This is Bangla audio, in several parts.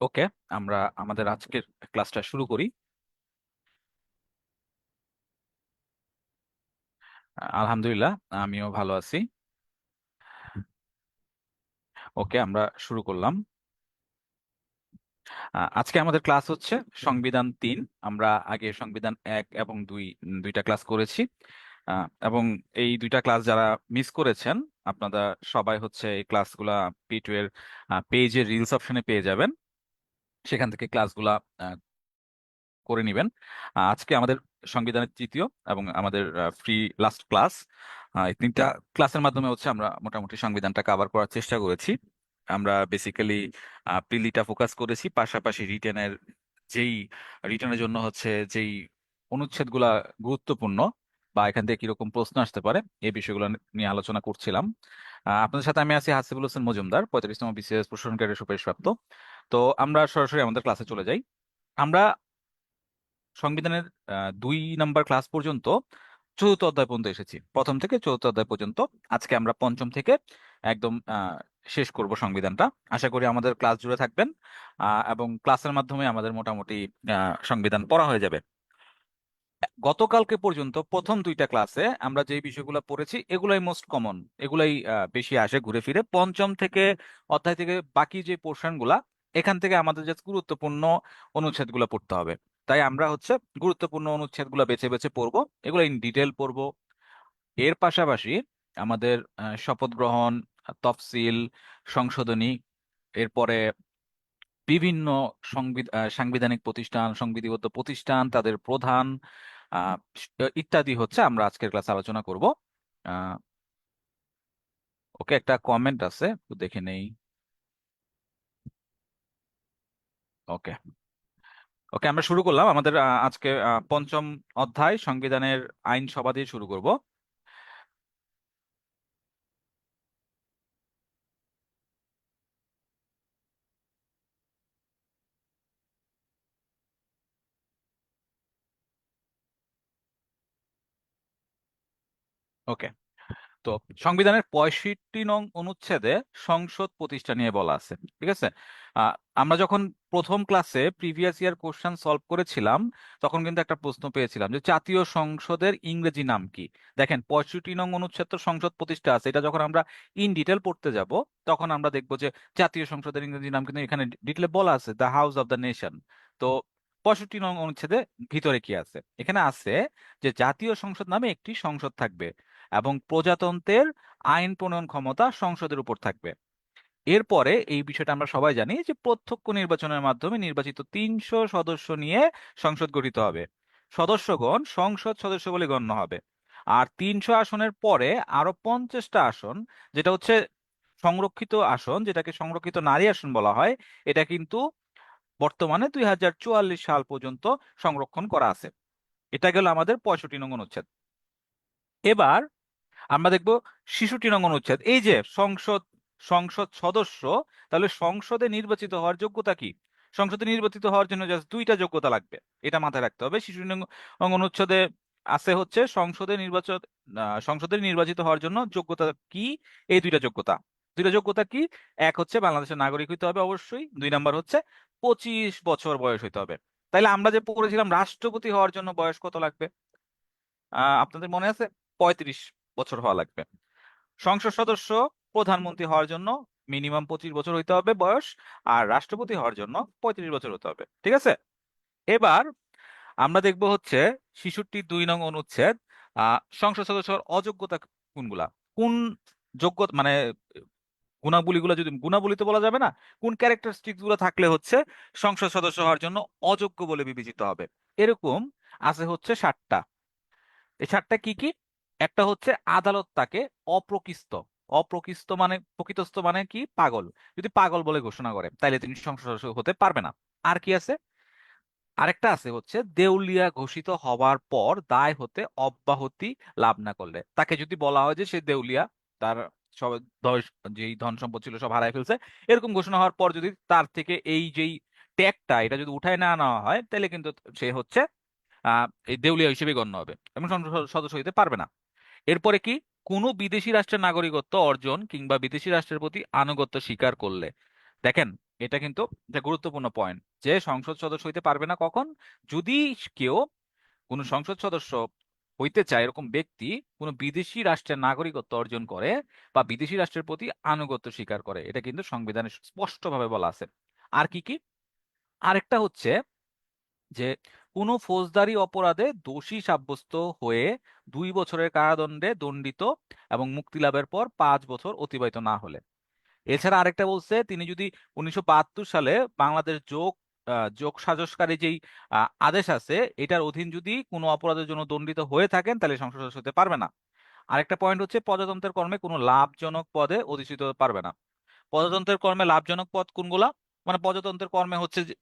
ওকে, আমরা আমাদের আজকের ক্লাসটা শুরু করি। আলহামদুলিল্লাহ, আমিও ভালো আছি। ওকে, আমরা শুরু করলাম। আজকে আমাদের ক্লাস হচ্ছে সংবিধান 3। আমরা আগে সংবিধান 1 এবং 2 দুইটা ক্লাস করেছি। এবং এই দুইটা ক্লাস যারা মিস করেছেন, আপনারা সবাই হচ্ছে এই ক্লাসগুলা P2 এর পেজের রিলস অপশনে পেয়ে যাবেন। সেখান থেকে ক্লাসগুলা করে নেবেন। আজকে আমাদের সংবিধানের তৃতীয় এবং আমাদের ফ্রি লাস্ট ক্লাস। এই 3টা ক্লাসের মাধ্যমে হচ্ছে আমরা মোটামুটি সংবিধানটা কভার করার চেষ্টা করেছি। আমরা বেসিক্যালি প্রিলিটা ফোকাস করেছি, পাশাপাশি যেই রিটেনের জন্য হচ্ছে যেই অনুচ্ছেদগুলা গুরুত্বপূর্ণ বা এখান থেকে কিরকম প্রশ্ন আসতে পারে এই বিষয়গুলো নিয়ে আলোচনা করছিলাম। আপনাদের সাথে আমি আছি হাসিবুল হোসেন মজুমদার, 45তম বিসিএস প্রশাসন ক্যাডার সুপারিশপ্রাপ্ত। তো আমরা সরাসরি আমাদের ক্লাসে চলে যাই। আমরা সংবিধানের 2 নাম্বার ক্লাস পর্যন্ত চতুর্থ অধ্যায় পর্যন্ত এসেছি, প্রথম থেকে চতুর্থ অধ্যায় পর্যন্ত। আজকে আমরা পঞ্চম থেকে একদম শেষ করব সংবিধানটা। আশা করি আমাদের ক্লাস জুড়ে থাকবেন, এবং ক্লাসের মাধ্যমে আমাদের মোটামুটি সংবিধান পড়া হয়ে যাবে। গতকালকে পর্যন্ত প্রথম 2টা ক্লাসে আমরা যে বিষয়গুলো পড়েছি এগুলাই মোস্ট কমন, এগুলাই বেশি আসে ঘুরে ফিরে। পঞ্চম থেকে অধ্যায় থেকে বাকি যে পোর্শন গুলা, এখান থেকে আমাদের যে গুরুত্বপূর্ণ অনুচ্ছেদগুলো পড়তে হবে। তাই আমরা হচ্ছে গুরুত্বপূর্ণ অনুচ্ছেদগুলো বেছে বেছে পড়বো, এগুলো ইন ডিটেল পড়বো। এর পাশাপাশি আমাদের শপথ গ্রহণ, তফসিল, সংশোধনী, এরপরে বিভিন্ন সাংবিধানিক প্রতিষ্ঠান, সংবিধিবদ্ধ প্রতিষ্ঠান, তাদের প্রধান, আহ, ইত্যাদি হচ্ছে আমরা আজকের ক্লাসে আলোচনা করব। আহ, ওকে, একটা কমেন্ট আছে, একটু দেখে নেই। ওকে, ওকে, আমরা শুরু করলাম আমাদের আজকে পঞ্চম অধ্যায় সংবিধানের আইনসভা দিয়ে শুরু করব। ওকে, তো সংবিধানের 65 নং অনুচ্ছেদে সংসদ প্রতিষ্ঠা নিয়ে বলা আছে। ঠিক আছে। আহ, আমরা যখন প্রথম ক্লাসে প্রিভিয়াস ইয়ার কোশ্চেন সলভ করেছিলাম, তখন কিন্তু একটা প্রশ্ন পেয়েছিলাম যে জাতীয় সংসদের ইংরেজি নাম কি। দেখেন, 65 নং অনুচ্ছেদ তো সংসদ প্রতিষ্ঠা আছে, এটা যখন আমরা ইন ডিটেল পড়তে যাব তখন আমরা দেখবো যে জাতীয় সংসদের ইংরেজি নাম কিন্তু এখানে ডিটেলে বলা আছে, the house of the nation. তো 65 নং অনুচ্ছেদে ভিতরে কি আছে, এখানে আছে যে জাতীয় সংসদ নামে একটি সংসদ থাকবে এবং প্রজাতন্ত্রের আইন প্রণয়ন ক্ষমতা সংসদের উপর থাকবে। এরপরে এই বিষয়টা আমরা সবাই জানি যে প্রত্যক্ষ নির্বাচনের মাধ্যমে নির্বাচিত 300 সদস্য নিয়ে সংসদ গঠিত হবে। সদস্যগণ সংসদ সদস্য বলে গণ্য হবে। আর 300 আসনের পরে আরো 50টা আসন, যেটা হচ্ছে সংরক্ষিত আসন, যেটাকে সংরক্ষিত নারী আসন বলা হয়, এটা কিন্তু বর্তমানে 2044 সাল পর্যন্ত সংরক্ষণ করা আছে। এটা গেল আমাদের 65 নং অনুচ্ছেদ। এবার আমরা দেখব 66 নং অনুচ্ছেদ। এই যে সংসদ, সংসদ সদস্য, তাহলে সংসদে নির্বাচিত হওয়ার যোগ্যতা কি? সংসদে নির্বাচিত হওয়ার জন্য জাস্ট 2টা যোগ্যতা লাগবে, এটা মাথায় রাখতে হবে। 66 নং অনুচ্ছেদে আছে হচ্ছে সংসদে নির্বাচিত হওয়ার জন্য যোগ্যতা কি? এই 2টা যোগ্যতা। 2টা যোগ্যতা কি? এক হচ্ছে বাংলাদেশের নাগরিক হইতে হবে অবশ্যই, 2 নাম্বার হচ্ছে 25 বছর বয়স হইতে হবে। তাইলে আমরা যে পড়েছিলাম রাষ্ট্রপতি হওয়ার জন্য বয়স কত লাগবে, আপনাদের মনে আছে? 35 বছর হওয়া লাগবে। সংসদ সদস্য, প্রধানমন্ত্রী হওয়ার জন্য মিনিমাম 25 বছর হইতে হবে বয়স, আর রাষ্ট্রপতি হওয়ার জন্য 35 বছর হতে হবে। ঠিক আছে। এবার আমরা দেখব হচ্ছে 66(2) নং অনুচ্ছেদ। সংসদ সদস্যর অযোগ্যতা কোনগুলা, কোন যোগ্যতা মানে গুণাবলীগুলো, যদি গুণাবলী তো বলা যাবে না, কোন ক্যারেক্টারিস্টিক্স গুলো থাকলে হচ্ছে সংসদ সদস্য হওয়ার জন্য অযোগ্য বলে বিবেচিত হবে। এরকম আছে হচ্ছে 7টা। এই 7টা কি কি? একটা হচ্ছে আদালত তাকে অপ্রকৃষ্ট, অপ্রকৃষ্ট মানে প্রকৃতস্থ মানে কি, পাগল, যদি পাগল বলে ঘোষণা করে তাইলে তিনি সংসদ সদস্য হতে পারবে না। আর কি আছে? আরেকটা আছে হচ্ছে দেউলিয়া ঘোষিত হবার পর দায় হতে অব্যাহতি লাভ না করলে, তাকে যদি বলা হয় যে সে দেউলিয়া, তার সব যেই ধন সম্পদ ছিল সব হারায় ফেলছে, এরকম ঘোষণা হওয়ার পর যদি তার থেকে এই যেই ট্যাগটা এটা যদি উঠায় না নেওয়া হয়, তাহলে কিন্তু সে হচ্ছে এই দেউলিয়া হিসেবে গণ্য হবে এবং সংসদ সদস্য হইতে পারবে না। এরপরে কি? কোনো বিদেশি রাষ্ট্রের নাগরিকত্ব অর্জন কিংবা বিদেশি রাষ্ট্রের প্রতি আনুগত্য স্বীকার করলে, দেখেন এটা কিন্তু একটা গুরুত্বপূর্ণ পয়েন্ট, যে সংসদ সদস্য হইতে পারবে না কখন, যদি কেউ কোন সংসদ সদস্য হইতে চায় এরকম ব্যক্তি কোন বিদেশি রাষ্ট্রের নাগরিকত্ব অর্জন করে বা বিদেশি রাষ্ট্রের প্রতি আনুগত্য স্বীকার করে। এটা কিন্তু সংবিধানে স্পষ্টভাবে বলা আছে। আর কি কি, আরেকটা হচ্ছে যে কোনো ফৌজদারি অপরাধে দোষী সাব্যস্ত হয়ে 2 বছরের কারাদণ্ডে দণ্ডিত এবং মুক্তি লাভের পর 5 বছর অতিবাহিত না হলে। এছাড়া আরেকটা বলছে, তিনি যদি 1972 সালে বাংলাদেশ যোগ সাজসকারী যেই আদেশ আছে এটার অধীন যদি কোনো অপরাধের জন্য দণ্ডিত হয়ে থাকেন তাহলে সংসদ সদস্য হতে পারবে না। আরেকটা পয়েন্ট হচ্ছে, প্রজাতন্ত্রের কর্মে কোনো লাভজনক পদে অধিষ্ঠিত হতে পারবে না। প্রজাতন্ত্রের কর্মে লাভজনক পদ কোনগুলা, মানে প্রজাতন্ত্রের কর্মে হচ্ছে যে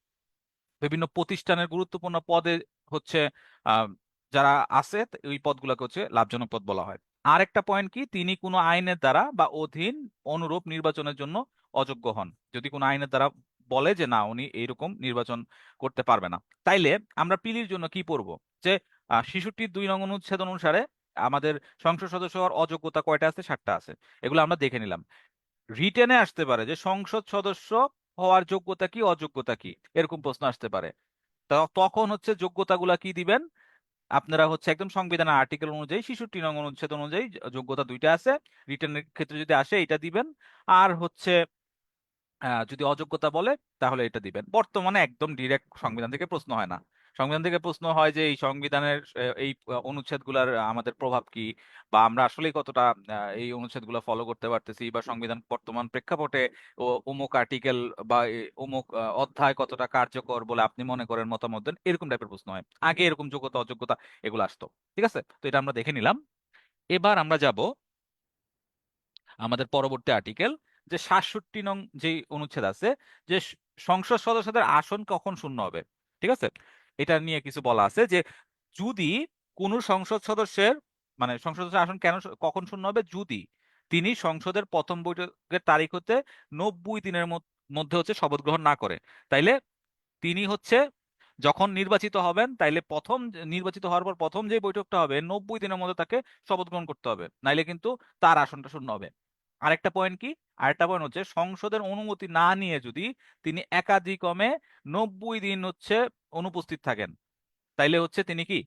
বিভিন্ন প্রতিষ্ঠানের গুরুত্বপূর্ণ পদে হচ্ছে আহ, যারা আছে ওই পদগুলোকে হচ্ছে লাভজনক পদ বলা হয়। আরেকটা পয়েন্ট কি, তিনি কোনো আইনের দ্বারা বা অধীন অনুরূপ নির্বাচনের জন্য অযোগ্য হন। যদি কোনো আইনের দ্বারা বলে যে না উনি এইরকম নির্বাচন করতে পারবে না। তাইলে আমরা পিলির জন্য কি পড়বো, যে 66(2) অনুচ্ছেদ অনুসারে আমাদের সংসদ সদস্য হওয়ার অযোগ্যতা কয়টা আছে? 7টা আছে। এগুলো আমরা দেখে নিলাম। রিটেনে আসতে পারে যে সংসদ সদস্য হওয়ার যোগ্যতা কি, অযোগ্যতা কি, এরকম প্রশ্ন আসতে পারে। তখন হচ্ছে যোগ্যতাগুলা কি দিবেন আপনারা, হচ্ছে একদম সংবিধানের আর্টিকেল অনুযায়ী 66 অনুচ্ছেদ অনুযায়ী যোগ্যতা 2টা আছে। রিটার্নের ক্ষেত্রে যদি আসে এটা দিবেন। আর হচ্ছে যদি অযোগ্যতা বলে তাহলে এটা দিবেন। বর্তমানে একদম ডিরেক্ট সংবিধান থেকে প্রশ্ন হয় না। সংবিধান থেকে প্রশ্ন হয় যে এই সংবিধানের এই অনুচ্ছেদগুলোর আমাদের প্রভাব কি, বা আমরা আসলে কতটা এই অনুচ্ছেদগুলো ফলো করতে পারতেছি, বা সংবিধান বর্তমান প্রেক্ষাপটে অমুক আর্টিকেল বা অমুক অধ্যায় কতটা কার্যকর বলে আপনি মনে করেন, মতামত দেন, এরকম টাইপের প্রশ্ন হয়। আগে এরকম যোগ্যতা অযোগ্যতা এগুলো আসতো। ঠিক আছে, তো এটা আমরা দেখে নিলাম। এবার আমরা যাব আমাদের পরবর্তী আর্টিকেল, যে 67 যে অনুচ্ছেদ আছে, যে সংসদ সদস্যদের আসন কখন শূন্য হবে। ঠিক আছে, এটা নিয়ে কিছু বলা আছে যে যদি কোন সংসদ সদস্যের, মানে সংসদ সদস্যের আসন কখন শূন্য হবে, যদি তিনি সংসদের প্রথম বৈঠকের তারিখ হতে 90 দিনের মধ্যে হচ্ছে শপথ গ্রহণ না করে। তাইলে তিনি হচ্ছে যখন নির্বাচিত হবেন, তাইলে নির্বাচিত হওয়ার পর প্রথম যে বৈঠকটা হবে 90 দিনের মধ্যে তাকে শপথ গ্রহণ করতে হবে, নাইলে কিন্তু তার আসনটা শূন্য হবে। আরেকটা পয়েন্ট কি, আরেকটা পয়েন্ট হচ্ছে সংসদের অনুমতি না নিয়ে যদি তিনি একাধিক্রমে 90 দিন হচ্ছে অনুপস্থিত থাকেন, তাইলে হচ্ছে তিনি কি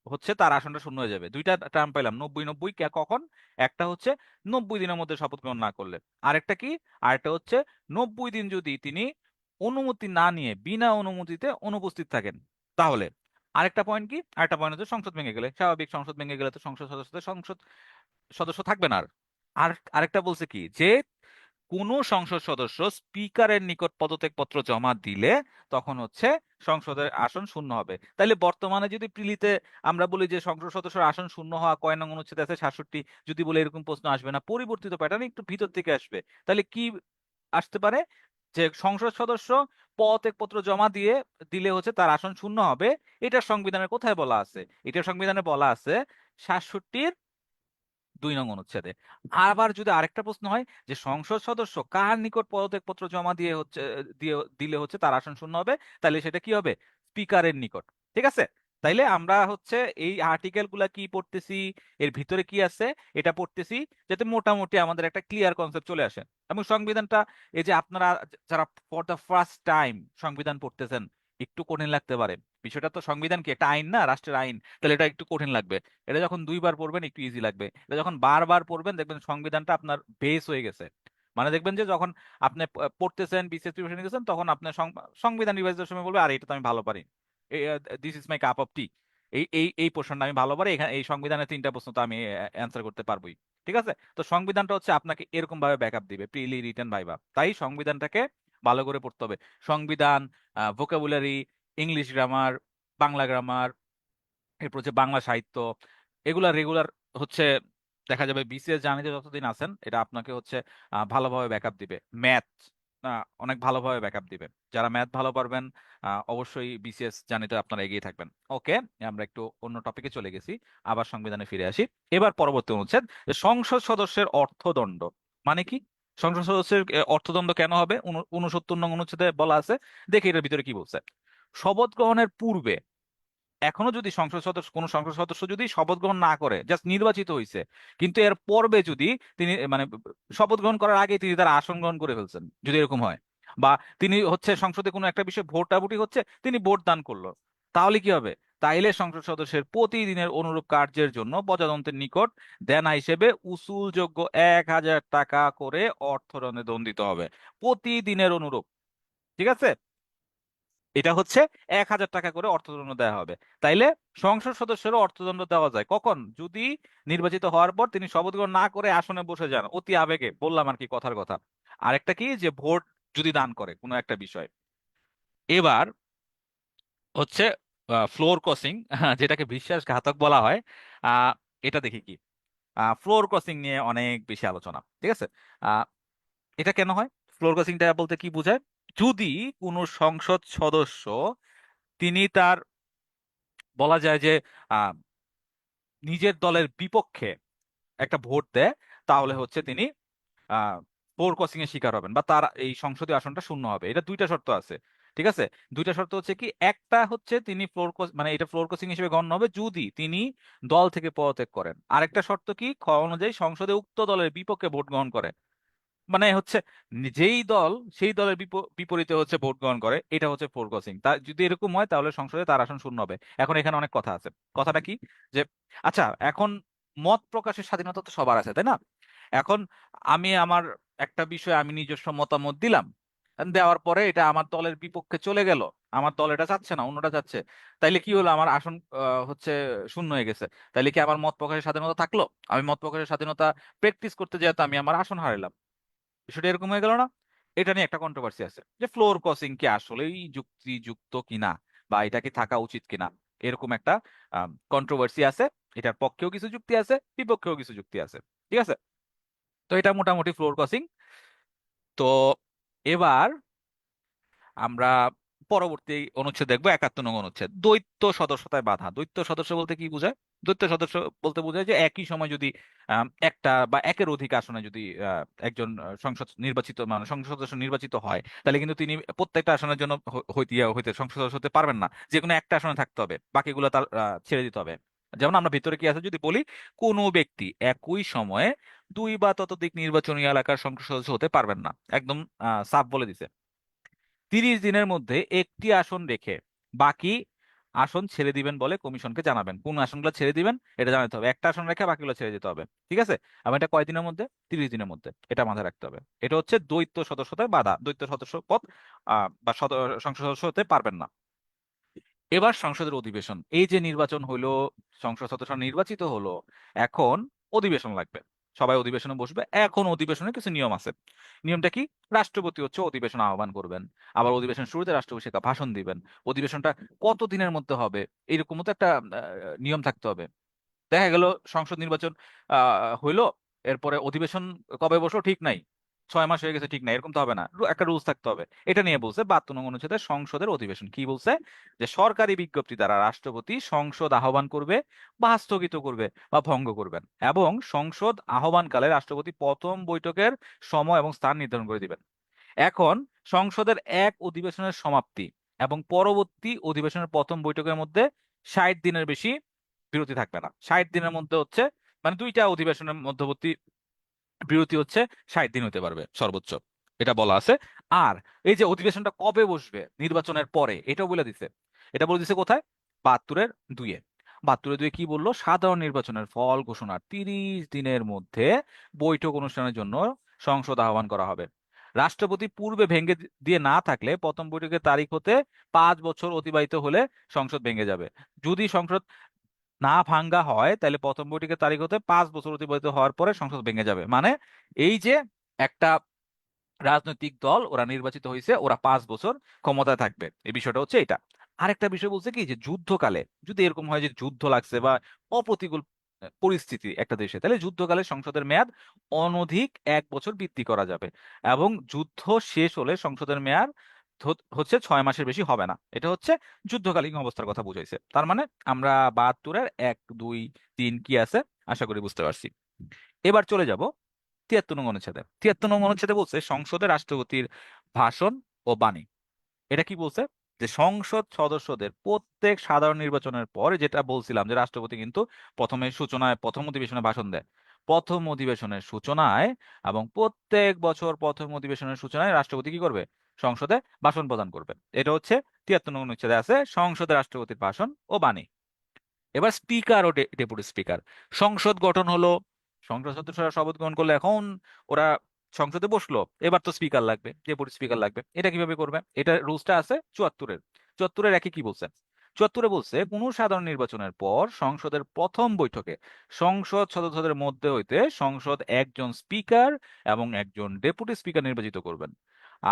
হচ্ছে তার আসনটা শূন্য হয়ে যাবে। দুইটা টার্ম পাইলাম, 90-90। কখন? একটা হচ্ছে 90 দিনের মধ্যে শপথ গ্রহণ না করলে। আরেকটা কি, আরেকটা হচ্ছে 90 দিন যদি তিনি অনুমতি না নিয়ে বিনা অনুমতিতে অনুপস্থিত থাকেন তাহলে। আরেকটা পয়েন্ট কি, আরেকটা পয়েন্ট হচ্ছে সংসদ ভেঙে গেলে, স্বাভাবিক সংসদ ভেঙে গেলে তো সংসদ সদস্যদের সংসদ সদস্য থাকবে না আর। আর আরেকটা বলছে কি, যে কোন সংসদ সদস্য স্পিকারের নিকট পদত্যাগপত্র জমা দিলে তখন হচ্ছে সংসদের আসন শূন্য হবে। তাইলে বর্তমানে যদি প্রিলিতে আমরা বলি যে সংসদ সদস্যের আসন শূন্য হওয়া কয় নং অনুচ্ছেদ আছে, 67, যদি বলে এরকম প্রশ্ন আসবে না, পরিবর্তিত প্যাটার্ন একটু ভিতর থেকে আসবে। তাহলে কি আসতে পারে, যে সংসদ সদস্য পদত্যাগপত্র জমা দিলে হচ্ছে তার আসন শূন্য হবে। এটা সংবিধানের কোথায় বলা আছে? এটা সংবিধানে বলা আছে 67(2) অনুচ্ছেদে। আবার যদি আরেকটা প্রশ্ন হয় যে সংসদ সদস্য কার নিকট পদত্যাগপত্র জমা দিলে হচ্ছে তার আসন শূন্য হবে, তাহলে সেটা কি হবে? স্পিকারের নিকট। ঠিক আছে, তাইলে আমরা হচ্ছে এই আর্টিকেল গুলা কি পড়তেছি, এর ভিতরে কি আছে এটা পড়তেছি, যাতে মোটামুটি আমাদের একটা ক্লিয়ার কনসেপ্ট চলে আসে। এবং সংবিধানটা, এই যে আপনারা যারা ফর দ্য ফার্স্ট টাইম সংবিধান পড়তেছেন, একটু কঠিন লাগতে পারে। বিষয়টা তো সংবিধান কি একটা আইন না, রাষ্ট্রের আইন, তাহলে এটা একটু কঠিন লাগবে। এটা যখন 2বার পড়বেন একটু ইজি লাগবে, এটা যখন বারবার পড়বেন দেখবেন সংবিধানটা আপনার বেস হয়ে গেছে। মানে দেখবেন যে যখন আপনি পড়তেছেন, বিসিএস প্রিপারেশন নিতেছেন, তখন আপনার সংবিধান রিভাইজের সময় বলবে আর এটা তো আমি ভালো পারি, this is my cup of tea, এই পোর্শনটা আমি ভালো পারি, এখানে এই সংবিধানের 3টা প্রশ্ন তো আমি অ্যান্সার করতে পারবোই। ঠিক আছে, তো সংবিধানটা হচ্ছে আপনাকে এরকম ভাবে ব্যাকআপ দিবে, প্রিলি, রিটেন, ভাইভা। তাই সংবিধানটাকে ভালো করে পড়তে হবে। সংবিধান, vocabulary, English grammar, Bangla grammar, এরপর হচ্ছে বাংলা সাহিত্য, এগুলা রেগুলার হচ্ছে দেখা যাবে বিসিএস জার্নিতে যতদিন আছেন এটা আপনাকে হচ্ছে ভালোভাবে ব্যাকআপ দিবে। ম্যাথ অনেক ভালোভাবে ব্যাকআপ দিবে। যারা ম্যাথ ভালো পারবেন অবশ্যই বিসিএস জার্নিতে আপনারা এগিয়ে থাকবেন। ওকে, আমরা একটু অন্য টপিকে চলে গেছি, আবার সংবিধানে ফিরে আসি। এবার পরবর্তী অনুচ্ছেদ, যে সংসদ সদস্যের অর্থদণ্ড মানে কি। সংসদ সদস্যের অর্থদণ্ড কেন হবে? 69 অনুচ্ছেদে বলা আছে। দেখি এটার ভিতরে কি বলছে। শপথ গ্রহণের পূর্বে, এখনো যদি সংসদ সদস্য যদি শপথ গ্রহণ না করে, জাস্ট নির্বাচিত হয়েছে, কিন্তু এর পর্বে যদি তিনি মানে শপথ গ্রহণ করার আগে তিনি তার আসন গ্রহণ করে ফেলছেন, যদি এরকম হয়, বা তিনি হচ্ছে সংসদে কোনো একটা বিষয়ে ভোটাভুটি হচ্ছে, তিনি ভোট দান করলো, তাহলে কি হবে? তাইলে সংসদ সদস্যের প্রতিদিনের অনুরূপ কার্যের জন্য প্রজাতন্ত্রের নিকট দেনা হিসেবে উসুলযোগ্য 1,000 টাকা করে অর্থদণ্ডে দণ্ডিত হবে, প্রতিদিনের অনুরূপ। ঠিক আছে, এটা হচ্ছে 1,000 টাকা করে অর্থদণ্ড দেওয়া হবে। তাইলে সংসদ সদস্যেরও অর্থদণ্ড দেওয়া যায় কখন? যদি নির্বাচিত হওয়ার পর তিনি শপথ গ্রহণ না করে আসনে বসে যান, অতি আবেগে বললাম আর কি, কথার কথা। আরেকটা কি, যে ভোট যদি দান করে কোনো একটা বিষয়। এবার হচ্ছে ফ্লোর ক্রসিং, যেটাকে বিশ্বাসঘাতক বলা হয়। আহ এটা দেখি কি, ফ্লোর ক্রসিং নিয়ে অনেক বেশি আলোচনা। ঠিক আছে, আহ এটা কেন হয়? ফ্লোর ক্রসিংটা বলতে কি বোঝায়? যদি কোনো সংসদ সদস্য তিনি তার, বলা যায় যে আহ, নিজের দলের বিপক্ষে একটা ভোট দেয়, তাহলে হচ্ছে তিনি ফ্লোর ক্রসিং এর শিকার হবেন বা তার এই সংসদীয় আসনটা শূন্য হবে। এটা দুইটা শর্ত আছে। ঠিক আছে, দুইটা শর্ত হচ্ছে কি, একটা হচ্ছে তিনি মানে এটা ফ্লোর ক্রসিং হিসেবে গণ্য হবে যদি তিনি দল থেকে পদত্যাগ করেন। আরেকটা শর্ত কি, খ অনুযায়ী সংসদে উক্ত দলের বিপক্ষে ভোট গ্রহণ করে। মানে হচ্ছে যেই দল সেই দলের বিপরীতে হচ্ছে ভোট গ্রহণ করে, এটা হচ্ছে ফ্লোর ক্রসিং। তা যদি এরকম হয় তাহলে সংসদে তার আসন শূন্য হবে। এখন এখানে অনেক কথা আছে। কথাটা কি, যে আচ্ছা এখন মত প্রকাশের স্বাধীনতা তো সবার আছে, তাই না? এখন আমি আমার একটা বিষয়ে আমি নিজস্ব মতামত দিলাম, দেওয়ার পরে এটা আমার দলের বিপক্ষে চলে গেল, আমার দল এটা চাচ্ছে না, অন্যটা চাচ্ছে, তাইলে কি হলো? আমার আসন হচ্ছে শূন্য হয়ে গেছে। তাইলে কি আমার মত প্রকাশের স্বাধীনতা থাকলো? আমি মত প্রকাশের স্বাধীনতা প্র্যাকটিস করতে যেয়ে তো আমি আমার আসন হারাইলাম। বিষয়টা এরকম হয়ে গেল না? এটা নিয়ে একটা কন্ট্রোভার্সি আছে, যে ফ্লোর ক্রসিং কি আসলেই যুক্তিযুক্ত কিনা, বা এটা কি থাকা উচিত কিনা, এরকম একটা কন্ট্রোভার্সি আছে। এটার পক্ষেও কিছু যুক্তি আছে, বিপক্ষেও কিছু যুক্তি আছে। ঠিক আছে, তো এটা মোটামুটি ফ্লোর ক্রসিং। তো এবার আমরা পরবর্তী অনুচ্ছেদ দেখবো, 71 নং অনুচ্ছেদ, দ্বৈত সদস্যতায় বাধা। দ্বৈত সদস্য বলতে কি বোঝায়? দ্বৈত সদস্য বলতে বোঝায় যে একই সময় যদি একটা বা একের অধিক আসনে যদি একজন সংসদ নির্বাচিত, মানে সংসদ সদস্য নির্বাচিত হয়, তাহলে কিন্তু তিনি প্রত্যেকটা আসনের জন্য হইতে সংসদ সদস্য হতে পারবেন না। যে কোনো একটা আসনে থাকতে হবে, বাকিগুলো তার ছেড়ে দিতে হবে। যেমন আমরা ভিতরে কি আছে যদি বলি, কোনো ব্যক্তি একই সময়ে 2 বা ততোধিক নির্বাচনী এলাকার সংসদ সদস্য হতে পারবেন না, একদম সাফ বলে দিছে। 30 দিনের মধ্যে একটি আসন রেখে বাকি আসন ছেড়ে দিবেন বলে কমিশনকে জানাবেন। কোন আসনগুলো ছেড়ে দিবেন এটা জানাতে হবে, একটা আসন রেখে বাকিগুলো ছেড়ে দিতে হবে। ঠিক আছে, এবং এটা কয়দিনের মধ্যে? 30 দিনের মধ্যে। এটা মাথায় রাখতে হবে। এটা হচ্ছে দ্বৈত সদস্যতার বাধা, দ্বৈত সদস্য পদ বা সংসদ সদস্য হতে পারবেন না। এবার সংসদের অধিবেশন, এই যে নির্বাচন হইলো, সংসদ সদস্য নির্বাচিত হলো, এখন অধিবেশন লাগবে, সবাই অধিবেশনে বসবে। এখন অধিবেশনের কিছু নিয়ম আছে। নিয়মটা কি? রাষ্ট্রপতি হচ্ছে অধিবেশন আহ্বান করবেন, আবার অধিবেশন শুরুতে রাষ্ট্রপতি সে ভাষণ দিবেন। অধিবেশনটা কত দিনের মধ্যে হবে, এরকম তো একটা নিয়ম থাকতে হবে। দেখা গেল সংসদ নির্বাচন হইলো, এরপরে অধিবেশন কবে বসো ঠিক নাই, 6 মাস হয়ে গেছে ঠিক নাই, এরকম তো হবে না। একটা রুলস থাকতে হবে। এটা নিয়ে বলছে 72 নং অনুচ্ছেদে সংসদের অধিবেশন কি বলছে, যে সরকারি বিজ্ঞপ্তি দ্বারা রাষ্ট্রপতি সংসদ আহ্বান করবে বা স্থগিত করবে বা ভঙ্গ করবেন, এবং সংসদ আহ্বানকালে রাষ্ট্রপতি প্রথম বৈঠকের সময় এবং স্থান নির্ধারণ করে দিবেন। এখন সংসদের এক অধিবেশনের সমাপ্তি এবং পরবর্তী অধিবেশনের প্রথম বৈঠকের মধ্যে 60 দিনের বেশি বিরতি থাকবে না। 60 দিনের মধ্যে হচ্ছে, মানে দুইটা অধিবেশনের মধ্যবর্তী বিরতি হচ্ছে 60 দিন হতে পারবে সর্বোচ্চ, এটা বলা আছে। আর এই যে অধিবেশনটা কবে বসবে নির্বাচনের পরে, এটাও বলে দিছে। এটা বলে দিছে কোথায়? 72-এর 2-এ। 72-এর 2-এ কি বললো? সাধারণ নির্বাচনের ফল ঘোষণার 30 দিনের মধ্যে বৈঠক অনুষ্ঠানের জন্য সংসদ আহ্বান করা হবে। রাষ্ট্রপতি পূর্বে ভেঙে দিয়ে না থাকলে প্রথম বৈঠকের তারিখ হতে 5 বছর অতিবাহিত হলে সংসদ ভেঙে যাবে। যদি সংসদ না ভাঙ্গা হয় তাহলে প্রথম বৈঠকের তারিখ হতে 5 বছর অতিবাহিত হওয়ার পরে সংসদ ভেঙে যাবে। মানে এই যে একটা রাজনৈতিক দল ওরা নির্বাচিত হয়েছে, ওরা 5 বছর ক্ষমতায় থাকবে, এই বিষয়টা হচ্ছে এটা। আরেকটা বিষয় বলছে কি, যে যুদ্ধকালে যদি এরকম হয় যে যুদ্ধ লাগছে বা অপ্রতিকূল পরিস্থিতি একটা দেশে, তাহলে যুদ্ধকালে সংসদের মেয়াদ অনধিক 1 বছর বৃদ্ধি করা যাবে, এবং যুদ্ধ শেষ হলে সংসদের মেয়াদ হচ্ছে 6 মাসের বেশি হবে না। এটা হচ্ছে যুদ্ধকালীন অবস্থার কথা বুঝাইছে। তার মানে আমরা 72-এর 1, 2, 3 কি আছে আশা করি বুঝতে পারছি। এবার চলে যাব 73 নং অনুচ্ছেদে। 73 নং অনুচ্ছেদে বলছে সংসদে রাষ্ট্রপতির ভাষণ ও বাণী। এটা কি বলছে? যে সংসদ সদস্যদের প্রত্যেক সাধারণ নির্বাচনের পর, যেটা বলছিলাম যে রাষ্ট্রপতি কিন্তু প্রথমে সূচনায় প্রথম অধিবেশনে ভাষণ দেয়, প্রথম অধিবেশনের সূচনায় এবং প্রত্যেক বছর প্রথম অধিবেশনের সূচনায় রাষ্ট্রপতি কি করবে? সংসদে ভাষণ প্রদান করবে। এটা হচ্ছে 73 নং অনুচ্ছেদে আছে, সংসদে রাষ্ট্রপতির ভাষণ ও বাণী। এবার স্পিকার ও ডেপুটি স্পিকার, সংসদ গঠন হলো, সংসদ সদস্যরা শপথ গ্রহণ করলো, এখন ওরা সংসদে বসলো, এবার তো স্পিকার লাগবে, ডেপুটি স্পিকার লাগবে। এটা কিভাবে করবে? এটা রুলসটা আছে 74-এর। 74-এর একে কি বলছে? 74-এ বলছে কোন সাধারণ নির্বাচনের পর সংসদের প্রথম বৈঠকে সংসদ সদস্যদের মধ্যে হইতে সংসদ একজন স্পিকার এবং একজন ডেপুটি স্পিকার নির্বাচিত করবেন।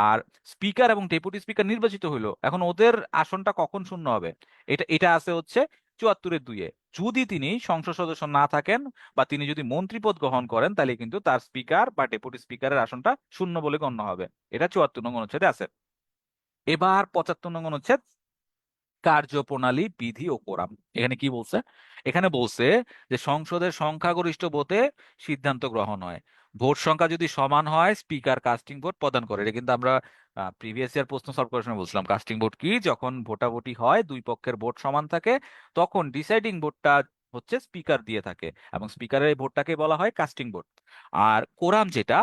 আর স্পিকার এবং ডেপুটি স্পিকার নির্বাচিত হইলো, এখন ওদের আসনটা কখন শূন্য হবে? এটা এটা আছে হচ্ছে 74-এর 2-এ। যদি তিনি সংসদ সদস্য না থাকেন বা তিনি যদি মন্ত্রীপদ গ্রহণ করেন, তাহলে কিন্তু তার স্পিকার বা ডেপুটি স্পিকারের আসনটা শূন্য বলে গণ্য হবে। এটা 74 নং অনুচ্ছেদে আছে। এবার 75 নং অনুচ্ছেদ, কার্যপ্রণালী, বিধি ও কোরাম। এখানে কি বলছে? এখানে বলছে যে সংসদের সংখ্যাগরিষ্ঠ ভোটে সিদ্ধান্ত গ্রহণ হয়। ভোট সংখ্যা যদি সমান হয়, স্পিকার কাস্টিং ভোট প্রদান করে। এটা কিন্তু আমরা প্রিভিয়াস ইয়ার প্রশ্ন সলভ করার সময় বলছিলাম। কাস্টিং ভোট কি? যখন ভোটাভুটি হয়, দুই পক্ষের ভোট সমান থাকে, তখন ডিসাইডিং ভোটটা হচ্ছে স্পিকার দিয়ে থাকে, এবং স্পিকারের এই ভোটটাকে বলা হয় কাস্টিং ভোট। আর কোরাম যেটা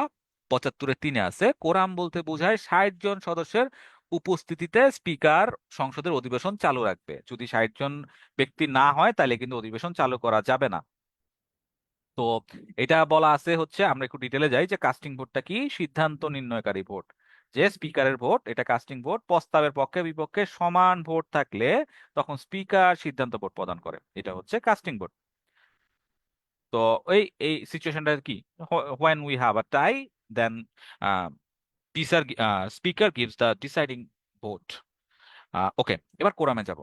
75-এর 3-এ আছে, কোরাম বলতে বোঝায় 60 জন সদস্যের উপস্থিতিতে স্পিকার সংসদের অধিবেশন চালু রাখবে। যদি 60 জন ব্যক্তি না হয়, তাহলে কিন্তু অধিবেশন চালু করা যাবে না। তো এটা বলা আছে হচ্ছে, আমরা একটু ডিটেলে যাই, যে কাস্টিং ভোটটা কি? সিদ্ধান্ত নির্ণয়কারী ভোট। যে স্পিকারের ভোট, এটা কাস্টিং ভোট। প্রস্তাবের পক্ষে বিপক্ষে সমান ভোট থাকলে তখন স্পিকার সিদ্ধান্ত ভোট প্রদান করে। এটা হচ্ছে কাস্টিং ভোট। তো এই এই সিচুয়েশনটা কি? When we have a tie, then speaker gives the deciding vote. Okay, এবার কোরামে যাব।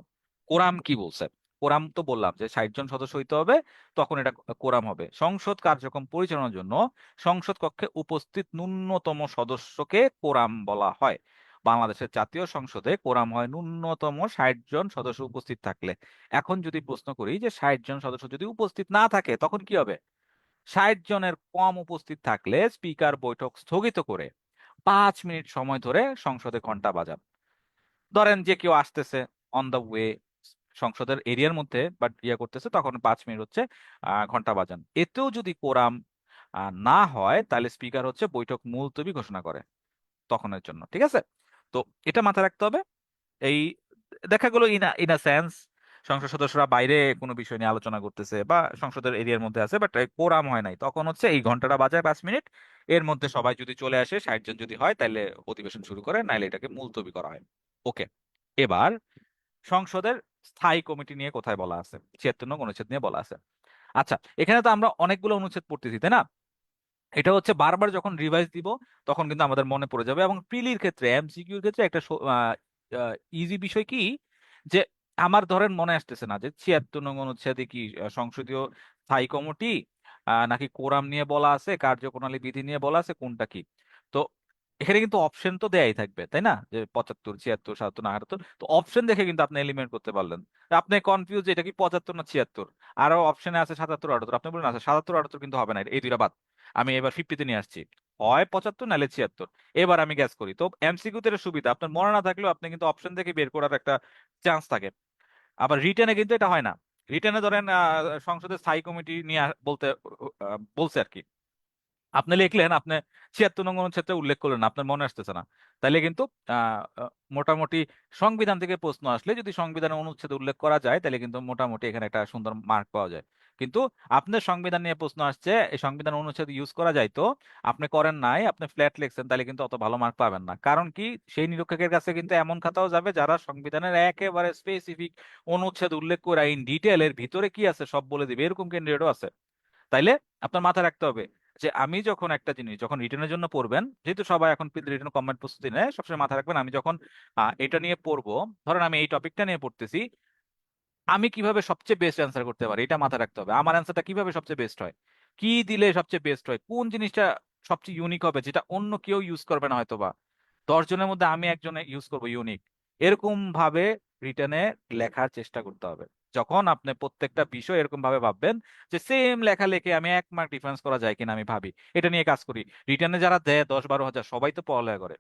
কোরাম কি বলছে? কোরাম তো বললাম যে 60 জন সদস্য হইতে হবে, তখন এটা কোরাম হবে। সংসদ কার্যক্রম পরিচালনার জন্য সংসদ কক্ষে উপস্থিত ন্যূনতম সদস্যকে কোরাম বলা হয়। বাংলাদেশের জাতীয় সংসদে কোরাম হয় ন্যূনতম 60 জন সদস্য উপস্থিত থাকলে। এখন যদি প্রশ্ন করি যে 60 জন সদস্য যদি উপস্থিত না থাকে, তখন কি হবে? 60 জনের কম উপস্থিত থাকলে স্পিকার বৈঠক স্থগিত করে 5 মিনিট সময় ধরে সংসদে ঘন্টা বাজান। ধরেন যে কেউ আসতেছে অন দা ওয়ে, সংসদের এরিয়ার মধ্যে বাট করতেছে, তখন 5 মিনিট হচ্ছে ঘন্টা বাজান। এতেও যদি কোরাম না হয়, তাহলে স্পিকার হচ্ছে বৈঠক মুলতবি ঘোষণা করে তখনের জন্য। ঠিক আছে? তো এটা মাথায় রাখতে হবে। এই দেখা গেলো ইন আ সেন্স সংসদ সদস্যরা বাইরে কোনো বিষয় নিয়ে আলোচনা করতেছে বা সংসদের এরিয়ার মধ্যে আছে, বাট কোরাম হয় নাই, তখন হচ্ছে এই ঘন্টাটা বাজায় 5 মিনিট, এর মধ্যে সবাই যদি চলে আসে, 60 জন যদি হয়, তাহলে অধিবেশন শুরু করে, নাইলে এটাকে মুলতবি করা হয়। ওকে, এবার সংসদের স্থায়ী কমিটি নিয়ে কোথায় বলা আছে? 76 নং অনুচ্ছেদ নিয়ে বলা আছে। আচ্ছা, এখানে তো আমরা অনেকগুলো অনুচ্ছেদ পড়তেছি, তাই না? এটা হচ্ছে বারবার যখন রিভাইজ দিব, তখন কিন্তু আমাদের মনে পড়ে যাবে। এবং প্রিলির ক্ষেত্রে, এমসিকিউর ক্ষেত্রে একটা ইজি বিষয় কি, যে আমার ধরেন মনে আসতেছে না যে 76 নং অনুচ্ছেদে কি সংসদীয় স্থায়ী কমিটি নাকি কোরাম নিয়ে বলা আছে, কার্যপ্রণালী, বিধি নিয়ে বলা আছে, কোনটা কি? তো এখানে কিন্তু অপশন তো দেয়াই থাকবে, তাই না? যে 75, 76, 77 না 78, তো অপশন দেখে কিন্তু আপনি এলিমিনেট করতে পারলেন। আপনি কনফিউজ এটা কি 75 না 76, আরো অপশনে আছে 77, 78, আপনি বলেন আচ্ছা 77, 78 কিন্তু হবে না, এই দুইটা বাদ, আমি এবার 50-তে নিয়ে আসছি, হয় 75 নাহলে 76। এবার আমি গ্যাস করি। তো এমসিকিউ তে সুবিধা, আপনার মনে না থাকলেও আপনি কিন্তু অপশন থেকে বের করার একটা চান্স থাকে। আবার রিটেনে কিন্তু এটা হয় না। রিটেনে ধরেন সংসদের স্থায়ী কমিটি নিয়ে বলতে বলছে আর কি, আপনি লিখলেন, আপনি 76 নং অনুচ্ছেদে উল্লেখ করলেন, আপনার মনে আসতেছে না, তাইলে কিন্তু মোটামুটি সংবিধান থেকে প্রশ্ন আসলে যদি সংবিধানের অনুচ্ছেদে উল্লেখ করা যায়, তাহলে কিন্তু মোটামুটি এখানে একটা সুন্দর মার্ক পাওয়া যায়। কিন্তু আপনার সংবিধান নিয়ে প্রশ্ন আসছে, এই সংবিধান অনুচ্ছেদ ইউজ করা যায়, তো আপনি করেন নাই, আপনি ফ্ল্যাট লিখছেন, তাহলে কিন্তু অত ভালো মার্ক পাবেন না। কারণ কি, সেই নিরীক্ষকের কাছে কিন্তু এমন খাতাও যাবে যারা সংবিধানের একেবারে স্পেসিফিক অনুচ্ছেদ উল্লেখ করে ইন ডিটেল এর ভিতরে কি আছে সব বলে দিবে, এরকম ক্যান্ডিডেটও আছে। তাইলে আপনার মাথায় রাখতে হবে যে আমি যখন একটা জিনিস যখন রিটেনের জন্য পড়বেন, যেহেতু সবাই এখন রিটেন কম্বাইন্ড প্রস্তুতি নেয়, সবসময় মাথায় রাখবেন আমি যখন এটা নিয়ে পড়বো, ধরেন আমি এই টপিকটা নিয়ে পড়তেছি, আমি কিভাবে সবচেয়ে বেস্ট অ্যান্সার করতে পারি, এটা মাথায় রাখতে হবে। আমার অ্যান্সারটা কিভাবে সবচেয়ে বেস্ট হয়, কি দিলে সবচেয়ে বেস্ট হয়, কোন জিনিসটা সবচেয়ে ইউনিক হবে, যেটা অন্য কেউ ইউজ করবে না হয়তো বা 10 জনের মধ্যে আমি একজনে ইউজ করবো ইউনিক, এরকম ভাবে রিটেনে লেখার চেষ্টা করতে হবে। যখন আপনি প্রত্যেকটা বিষয় এরকম ভাবে ভাববেন যে সেম লেখা লেখে আমি 1 মার্ক ডিফারেন্স করা যায় কিনা, আমি ভাবি, এটা নিয়ে কাজ করি। রিটেনে যারা দেয় 10-12 হাজার, সবাই তো পড়ালেখা করে,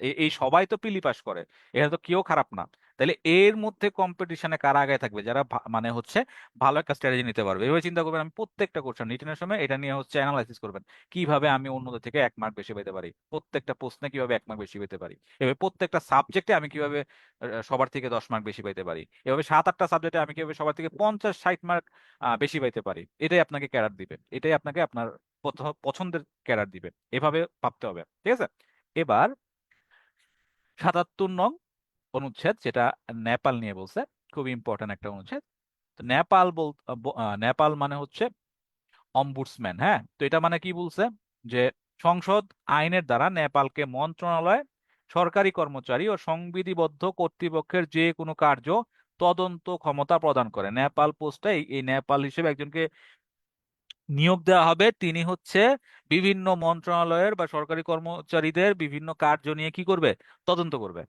এই এই সবাই তো পিলি পাস করে, এখানে তো কেউ খারাপ না। তাহলে এর মধ্যে কম্পিটিশনে কারা আগে থাকবে, যারা মানে হচ্ছে ভালো একটা স্ট্র্যাটেজি নিতে পারবে। এভাবে চিন্তা করবেন, আমি প্রত্যেকটা কোশ্চেন রিটেনের সময় এটা নিয়ে হচ্ছে অ্যানালাইসিস করবেন, কিভাবে আমি অন্যদের থেকে 1 মার্ক বেশি পেতে পারি, প্রত্যেকটা প্রশ্নে কিভাবে 1 মার্ক বেশি পেতে পারি, এভাবে প্রত্যেকটা সাবজেক্টে আমি কিভাবে সবার থেকে 10 মার্ক বেশি পেতে পারি, এভাবে 7-8টা সাবজেক্টে আমি কিভাবে সবার থেকে 50-60 মার্ক বেশি পাইতে পারি। এটাই আপনাকে ক্যাডার দিবে, এটাই আপনাকে আপনার পছন্দের ক্যাডার দিবে। এভাবে ভাবতে হবে, ঠিক আছে? এবার 77 নং অনুচ্ছেদ, যেটা নেপাল নিয়ে বলছে, খুব ইম্পর্টেন্ট একটা অনুচ্ছেদ। তো নেপাল নেপাল মানে হচ্ছে অম্বুডসম্যান। হ্যাঁ, তো এটা মানে কি বলছে, যে সংসদ আইনের দ্বারা নেপালকে মন্ত্রণালয়, সরকারি কর্মচারী ও সংবিধিবদ্ধ কর্তৃপক্ষের যে কোনো কার্য তদন্ত ক্ষমতা প্রদান করে। নেপাল পোস্টে এই নেপাল হিসেবে একজনকে নিয়োগ দেওয়া হবে, তিনি হচ্ছে বিভিন্ন মন্ত্রণালয়ের বা সরকারি কর্মচারীদের বিভিন্ন কার্য নিয়ে কি করবে, তদন্ত করবে।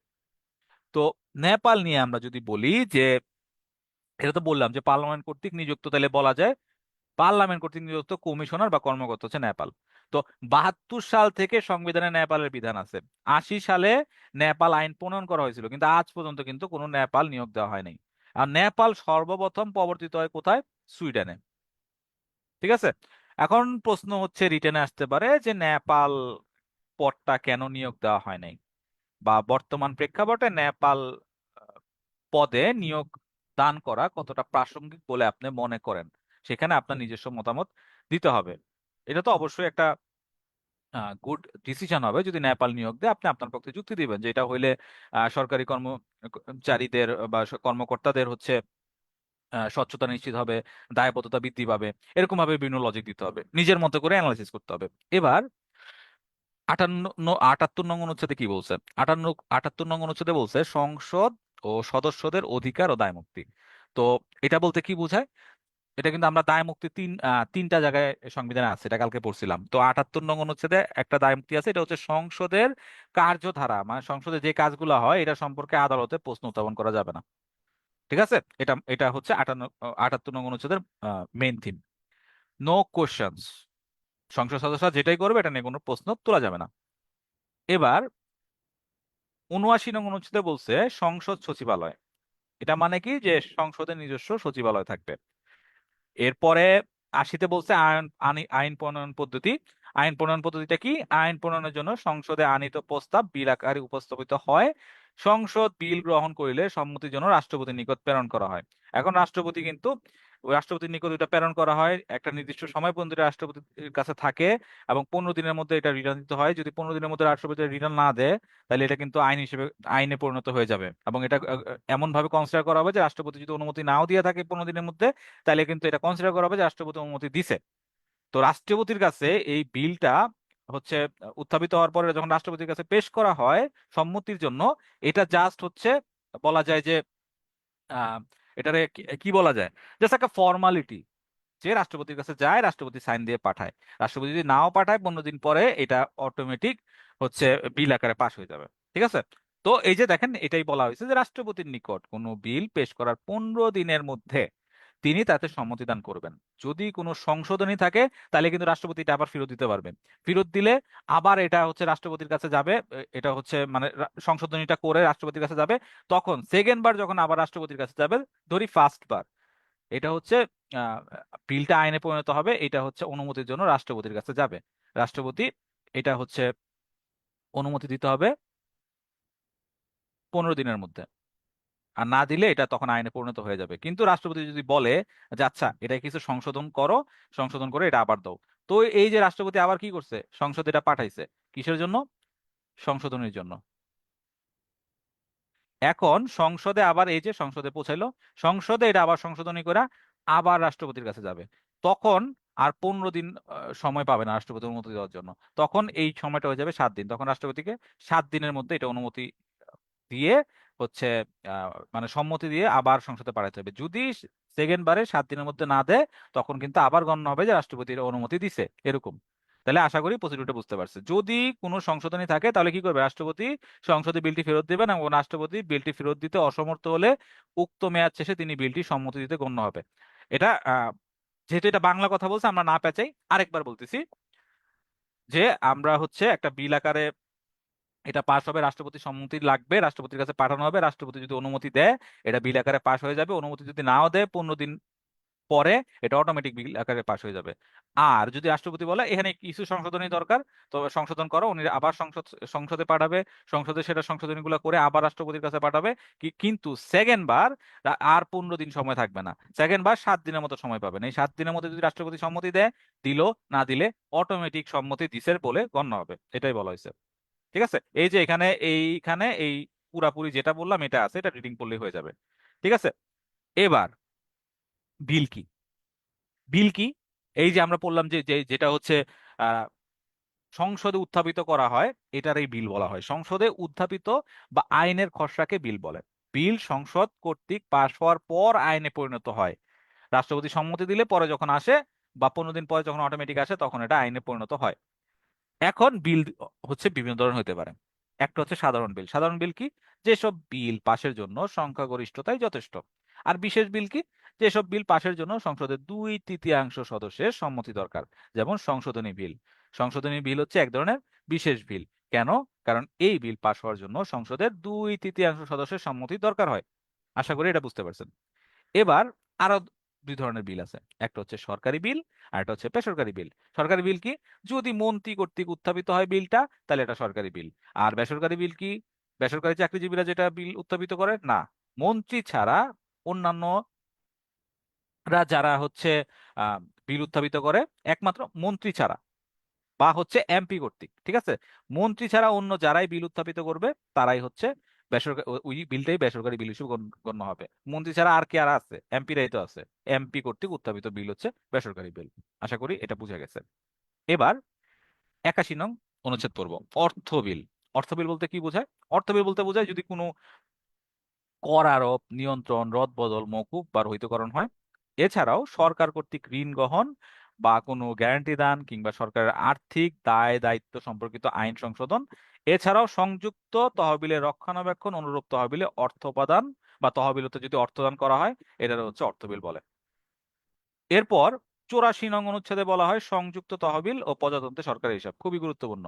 তো নেপাল নিয়ে আমরা যদি বলি যে, এটা তো বললাম যে পার্লামেন্ট কর্তৃক নিযুক্ত, তাহলে বলা যায় পার্লামেন্ট কর্তৃক নিযুক্ত কমিশনার বা কর্মকর্তা হচ্ছে নেপাল। তো 72 সাল থেকে সংবিধানে নেপালের বিধান আছে। 80 সালে নেপাল আইন প্রণয়ন করা হয়েছিল, কিন্তু আজ পর্যন্ত কিন্তু কোনো নেপাল নিয়োগ দেওয়া হয়নি। আর নেপাল সর্বপ্রথম প্রবর্তিত হয় কোথায়, সুইডেনে। ঠিক আছে, এখন প্রশ্ন হচ্ছে রিটেনে আসতে পারে যে নেপাল পদটা কেন নিয়োগ দেওয়া হয় নাই, বা বর্তমান প্রেক্ষাপটে নেপাল আহ, পদে নিয়োগ দান করা কতটা প্রাসঙ্গিক বলে আপনি মনে করেন, সেখানে আপনার নিজস্ব মতামত দিতে হবে। এটা তো অবশ্যই একটা গুড ডিসিশন হবে, যদি নেপাল নিয়োগ দেয় আপনি আপনার পক্ষে যুক্তি দিবেন যে এটা হইলে সরকারি কর্মচারীদের বা কর্মকর্তাদের হচ্ছে স্বচ্ছতা নিশ্চিত হবে, দায়বদ্ধতা বৃদ্ধি পাবে। এরকম ভাবে বিভিন্ন লজিক দিতে হবে, নিজের মতো করে অ্যানালাইসিস করতে হবে। এবার 78 নং অনুচ্ছেদে কি বলছে, 78 নং অনুচ্ছেদে বলছে সংসদ ও সদস্যদের অধিকার ও দায়মুক্তি। তো এটা বলতে কি বোঝায়, এটা কিন্তু আমরা দায়মুক্তি তিনটা জায়গায় সংবিধানে আছে, এটা কালকে পড়ছিলাম। তো 78 নং অনুচ্ছেদে একটা দায়মুক্তি আছে, এটা হচ্ছে সংসদের কার্যধারা, মানে সংসদে যে কাজগুলো হয় এটা সম্পর্কে আদালতে প্রশ্ন উত্থাপন করা যাবে না। ঠিক আছে, এটা এটা হচ্ছে 78 নং অনুচ্ছেদের মেইন থিম। নো কোশ্চেন্স, সংসদ সদস্যরা যেটাই করবে এটা নিয়ে কোনো প্রশ্ন তোলা যাবে না। এবার 79 নং অনুচ্ছেদে বলছে সংসদ সচিবালয়, এটা মানে কি যে সংসদের নিজস্ব সচিবালয় থাকবে। এরপরে 80-তে বলছে আইন প্রণয়ন পদ্ধতি। আইন প্রণয়ন পদ্ধতিটা কি, আইন প্রণয়নের জন্য সংসদে আনীত প্রস্তাব বিল আকারে উপস্থাপিত হয়, সংসদ বিল গ্রহণ করিলে সম্মতির জন্য রাষ্ট্রপতির নিকট প্রেরণ করা হয়। এখন রাষ্ট্রপতি কিন্তু, রাষ্ট্রপতির নিকট এটা প্রেরণ করা হয়, একটা নির্দিষ্ট সময় পর্যন্ত এটা রাষ্ট্রপতির কাছে থাকে, এবং 15 দিনের মধ্যে এটা রিটার্ন দিতে হয়। যদি 15 দিনের মধ্যে রাষ্ট্রপতি রিটার্ন না দেয়, তাহলে এটা কিন্তু আইন হিসেবে আইনে পরিণত হয়ে যাবে, এবং এটা এমন ভাবে কনসিডার করা হবে যে রাষ্ট্রপতি যদি অনুমতি নাও দিয়ে থাকে 15 দিনের মধ্যে, তাহলে কিন্তু এটা কনসিডার করা হবে যে রাষ্ট্রপতি অনুমতি দিছে। তো রাষ্ট্রপতির কাছে এই বিলটা হচ্ছে উত্থাপিত হওয়ার পরে যখন রাষ্ট্রপতির কাছে পেশ করা হয় সম্মতির জন্য, এটা জাস্ট হচ্ছে বলা যায় যে আহ এটারে কি কি বলা যায়, জাস্ট একটা ফর্মালিটি, যে রাষ্ট্রপতির কাছে যায়, রাষ্ট্রপতি সাইন দিয়ে পাঠায়। রাষ্ট্রপতি যদি নাও পাঠায় 15 দিন পরে এটা অটোমেটিক হচ্ছে বিল আকারে পাশ হয়ে যাবে। ঠিক আছে, তো এই যে দেখেন, এটাই বলা হয়েছে যে রাষ্ট্রপতির নিকট কোনো বিল পেশ করার 15 দিনের মধ্যে তিনি তাতে সম্মতি দান করবেন। যদি কোনো সংশোধনী থাকে তাহলে কিন্তু রাষ্ট্রপতি এটা আবার ফেরত দিতে পারবেন। ফেরত দিলে আবার এটা হচ্ছে রাষ্ট্রপতির কাছে যাবে, এটা হচ্ছে মানে সংশোধনীটা করে রাষ্ট্রপতির কাছে যাবে। তখন সেকেন্ড বার যখন আবার রাষ্ট্রপতির কাছে যাবে, ধরি ফার্স্ট বার, এটা হচ্ছে আহ, বিলটা আইনে পরিণত হবে, এটা হচ্ছে অনুমতির জন্য রাষ্ট্রপতির কাছে যাবে। রাষ্ট্রপতি এটা হচ্ছে অনুমতি দিতে হবে 15 দিনের মধ্যে, আর না দিলে এটা তখন আইনে পরিণত হয়ে যাবে। কিন্তু রাষ্ট্রপতি যদি বলে যে আচ্ছা এটা কিছু সংশোধন করো, সংশোধন করে এটা আবার দাও, তো এই যে রাষ্ট্রপতি আবার কি করছে, সংসদে এটা পাঠাইছে কিসের জন্য, সংশোধনের জন্য। এখন সংসদে আবার এই যে সংসদে পৌঁছাইলো, সংসদে এটা আবার সংশোধনী করে আবার রাষ্ট্রপতির কাছে যাবে, তখন আর 15 দিন সময় পাবে না রাষ্ট্রপতি অনুমতি দেওয়ার জন্য। তখন এই সময়টা হয়ে যাবে 7 দিন, তখন রাষ্ট্রপতিকে 7 দিনের মধ্যে এটা অনুমতি দিয়ে হচ্ছে মানে সম্মতি দিয়ে আবার সংসদে পাঠাতে হবে। যদি সেকেন্ড বারে 7 দিনের মধ্যে না দেয়, তখন কিন্তু আবার গণ্য হবে যে রাষ্ট্রপতির অনুমতি দিছে, এরকম। তাহলে আশা করি প্রসিডিউরটা বুঝতে পারছে। যদি কোনো সংশোধনী থাকে তাহলে কি করবে, রাষ্ট্রপতি সংসদে বিলটি ফেরত দেবেন, এবং রাষ্ট্রপতি বিলটি ফেরত দিতে অসমর্থ হলে উক্ত মেয়াদ শেষে তিনি বিলটি সম্মতি দিতে গণ্য হবে। এটা যেহেতু এটা বাংলা কথা বলছে, আমরা না পেঁচাই, আরেকবার বলতেছি যে আমরা হচ্ছে একটা বিল আকারে এটা পাশ হবে, রাষ্ট্রপতির সম্মতি লাগবে, রাষ্ট্রপতির কাছে পাঠানো হবে, রাষ্ট্রপতি যদি অনুমতি দেয় এটা বিল আকারে পাশ হয়ে যাবে, অনুমতি যদি নাও দেয় 15 দিন পরে এটা অটোমেটিক বিল আকারে পাশ হয়ে যাবে। আর যদি রাষ্ট্রপতি বলে এখানে কিছু সংশোধনী দরকার, তো সংশোধন করো, উনি আবার সংসদে পাঠাবে, সংসদে সেটা সংশোধনীগুলো করে আবার রাষ্ট্রপতির কাছে পাঠাবে। কিন্তু সেকেন্ড বার আর 15 দিন সময় থাকবে না, সেকেন্ড বার 7 দিনের মতো সময় পাবেন। এই 7 দিনের মধ্যে যদি রাষ্ট্রপতি সম্মতি দেয়, দিল, না দিলে অটোমেটিক সম্মতি দিছে বলে গণ্য হবে, এটাই বলা হয়েছে। ঠিক আছে, এই যে এইখানে এই পুরাপুরি যেটা বললাম এটা আছে, এটা রিডিং করলেই হয়ে যাবে। ঠিক আছে, এবার বিল কি? বিল কি? এই যে আমরা বললাম যে যেটা হচ্ছে আহ সংসদে উত্থাপিত করা হয়, এটার এই বিল বলা হয়। সংসদে উত্থাপিত বা আইনের খসড়াকে বিল বলে। বিল সংসদ কর্তৃক পাশ হওয়ার পর আইনে পরিণত হয়, রাষ্ট্রপতি সম্মতি দিলে পরে যখন আসে বা 15 দিন পরে যখন অটোমেটিক আসে তখন এটা আইনে পরিণত হয়। এখন বিল হচ্ছে বিভিন্ন ধরনের হতে পারে। একটা হচ্ছে সাধারণ বিল। সাধারণ বিল কি? যেসব বিল পাশের জন্য সংখ্যাগরিষ্ঠতাই যথেষ্ট। আর বিশেষ বিল কি? যেসব বিল পাশের জন্য সংসদের 2/3 সদস্যের সম্মতি দরকার, যেমন সংশোধনী বিল। সংশোধনী বিল হচ্ছে এক ধরনের বিশেষ বিল। কেন? কারণ এই বিল পাশ হওয়ার জন্য সংসদের 2/3 সদস্যের সম্মতি দরকার হয়। আশা করি এটা বুঝতে পারছেন। এবার আরো দুই ধরনের বিল আছে, একটা হচ্ছে সরকারি বিল আর একটা হচ্ছে বেসরকারি বিল। সরকারি বিল কি? যদি মন্ত্রী কর্তৃক উত্থাপিত হয় বিলটা, তাহলে এটা সরকারি বিল। আর বেসরকারি বিল কি? বেসরকারি চাকরিজীবীরা যেটা বিল উত্থাপিত করে না, মন্ত্রী ছাড়া অন্যান্যরা যারা হচ্ছে আহ বিল উত্থাপিত করে, একমাত্র মন্ত্রী ছাড়া বা হচ্ছে এমপি কর্তৃক, ঠিক আছে, মন্ত্রী ছাড়া অন্য যারাই বিল উত্থাপিত করবে তারাই হচ্ছে বেসরকারি, ওই বিলটাই বেসরকারি বিল হিসেবে গণ্য হবে। মন্ত্রী ছাড়া আর কে আর আছে? এমপিরাই তো আছে। এমপি কর্তৃক উত্থাপিত বিল হচ্ছে বেসরকারি বিল। আশা করি এটা বুঝা গেছে। এবার 81 নং অনুচ্ছেদ পড়ব, অর্থ বিল। অর্থ বিল বলতে কি বোঝায়? অর্থ বিল বলতে বোঝায় যদি কোনো কর আরোপ, নিয়ন্ত্রণ, রদবদল, মওকুফ বা রহিতকরণ হয়। এছাড়াও সরকার কর্তৃক ঋণ গ্রহণ বা কোনো গ্যারান্টি দান কিংবা সরকারের আর্থিক দায় দায়িত্ব সম্পর্কিত আইন সংশোধন, এছাড়াও সংযুক্ত তহবিলের রক্ষণাবেক্ষণ, অনুরূপ তহবিলে অর্থ প্রদান বা তহবিলতে যদি অর্থদান করা হয়, এটা হচ্ছে অর্থ বিল বলে। এরপর 84 নং অনুচ্ছেদে বলা হয় সংযুক্ত তহবিল ও প্রজাতন্ত্রের সরকারের হিসাব। খুবই গুরুত্বপূর্ণ,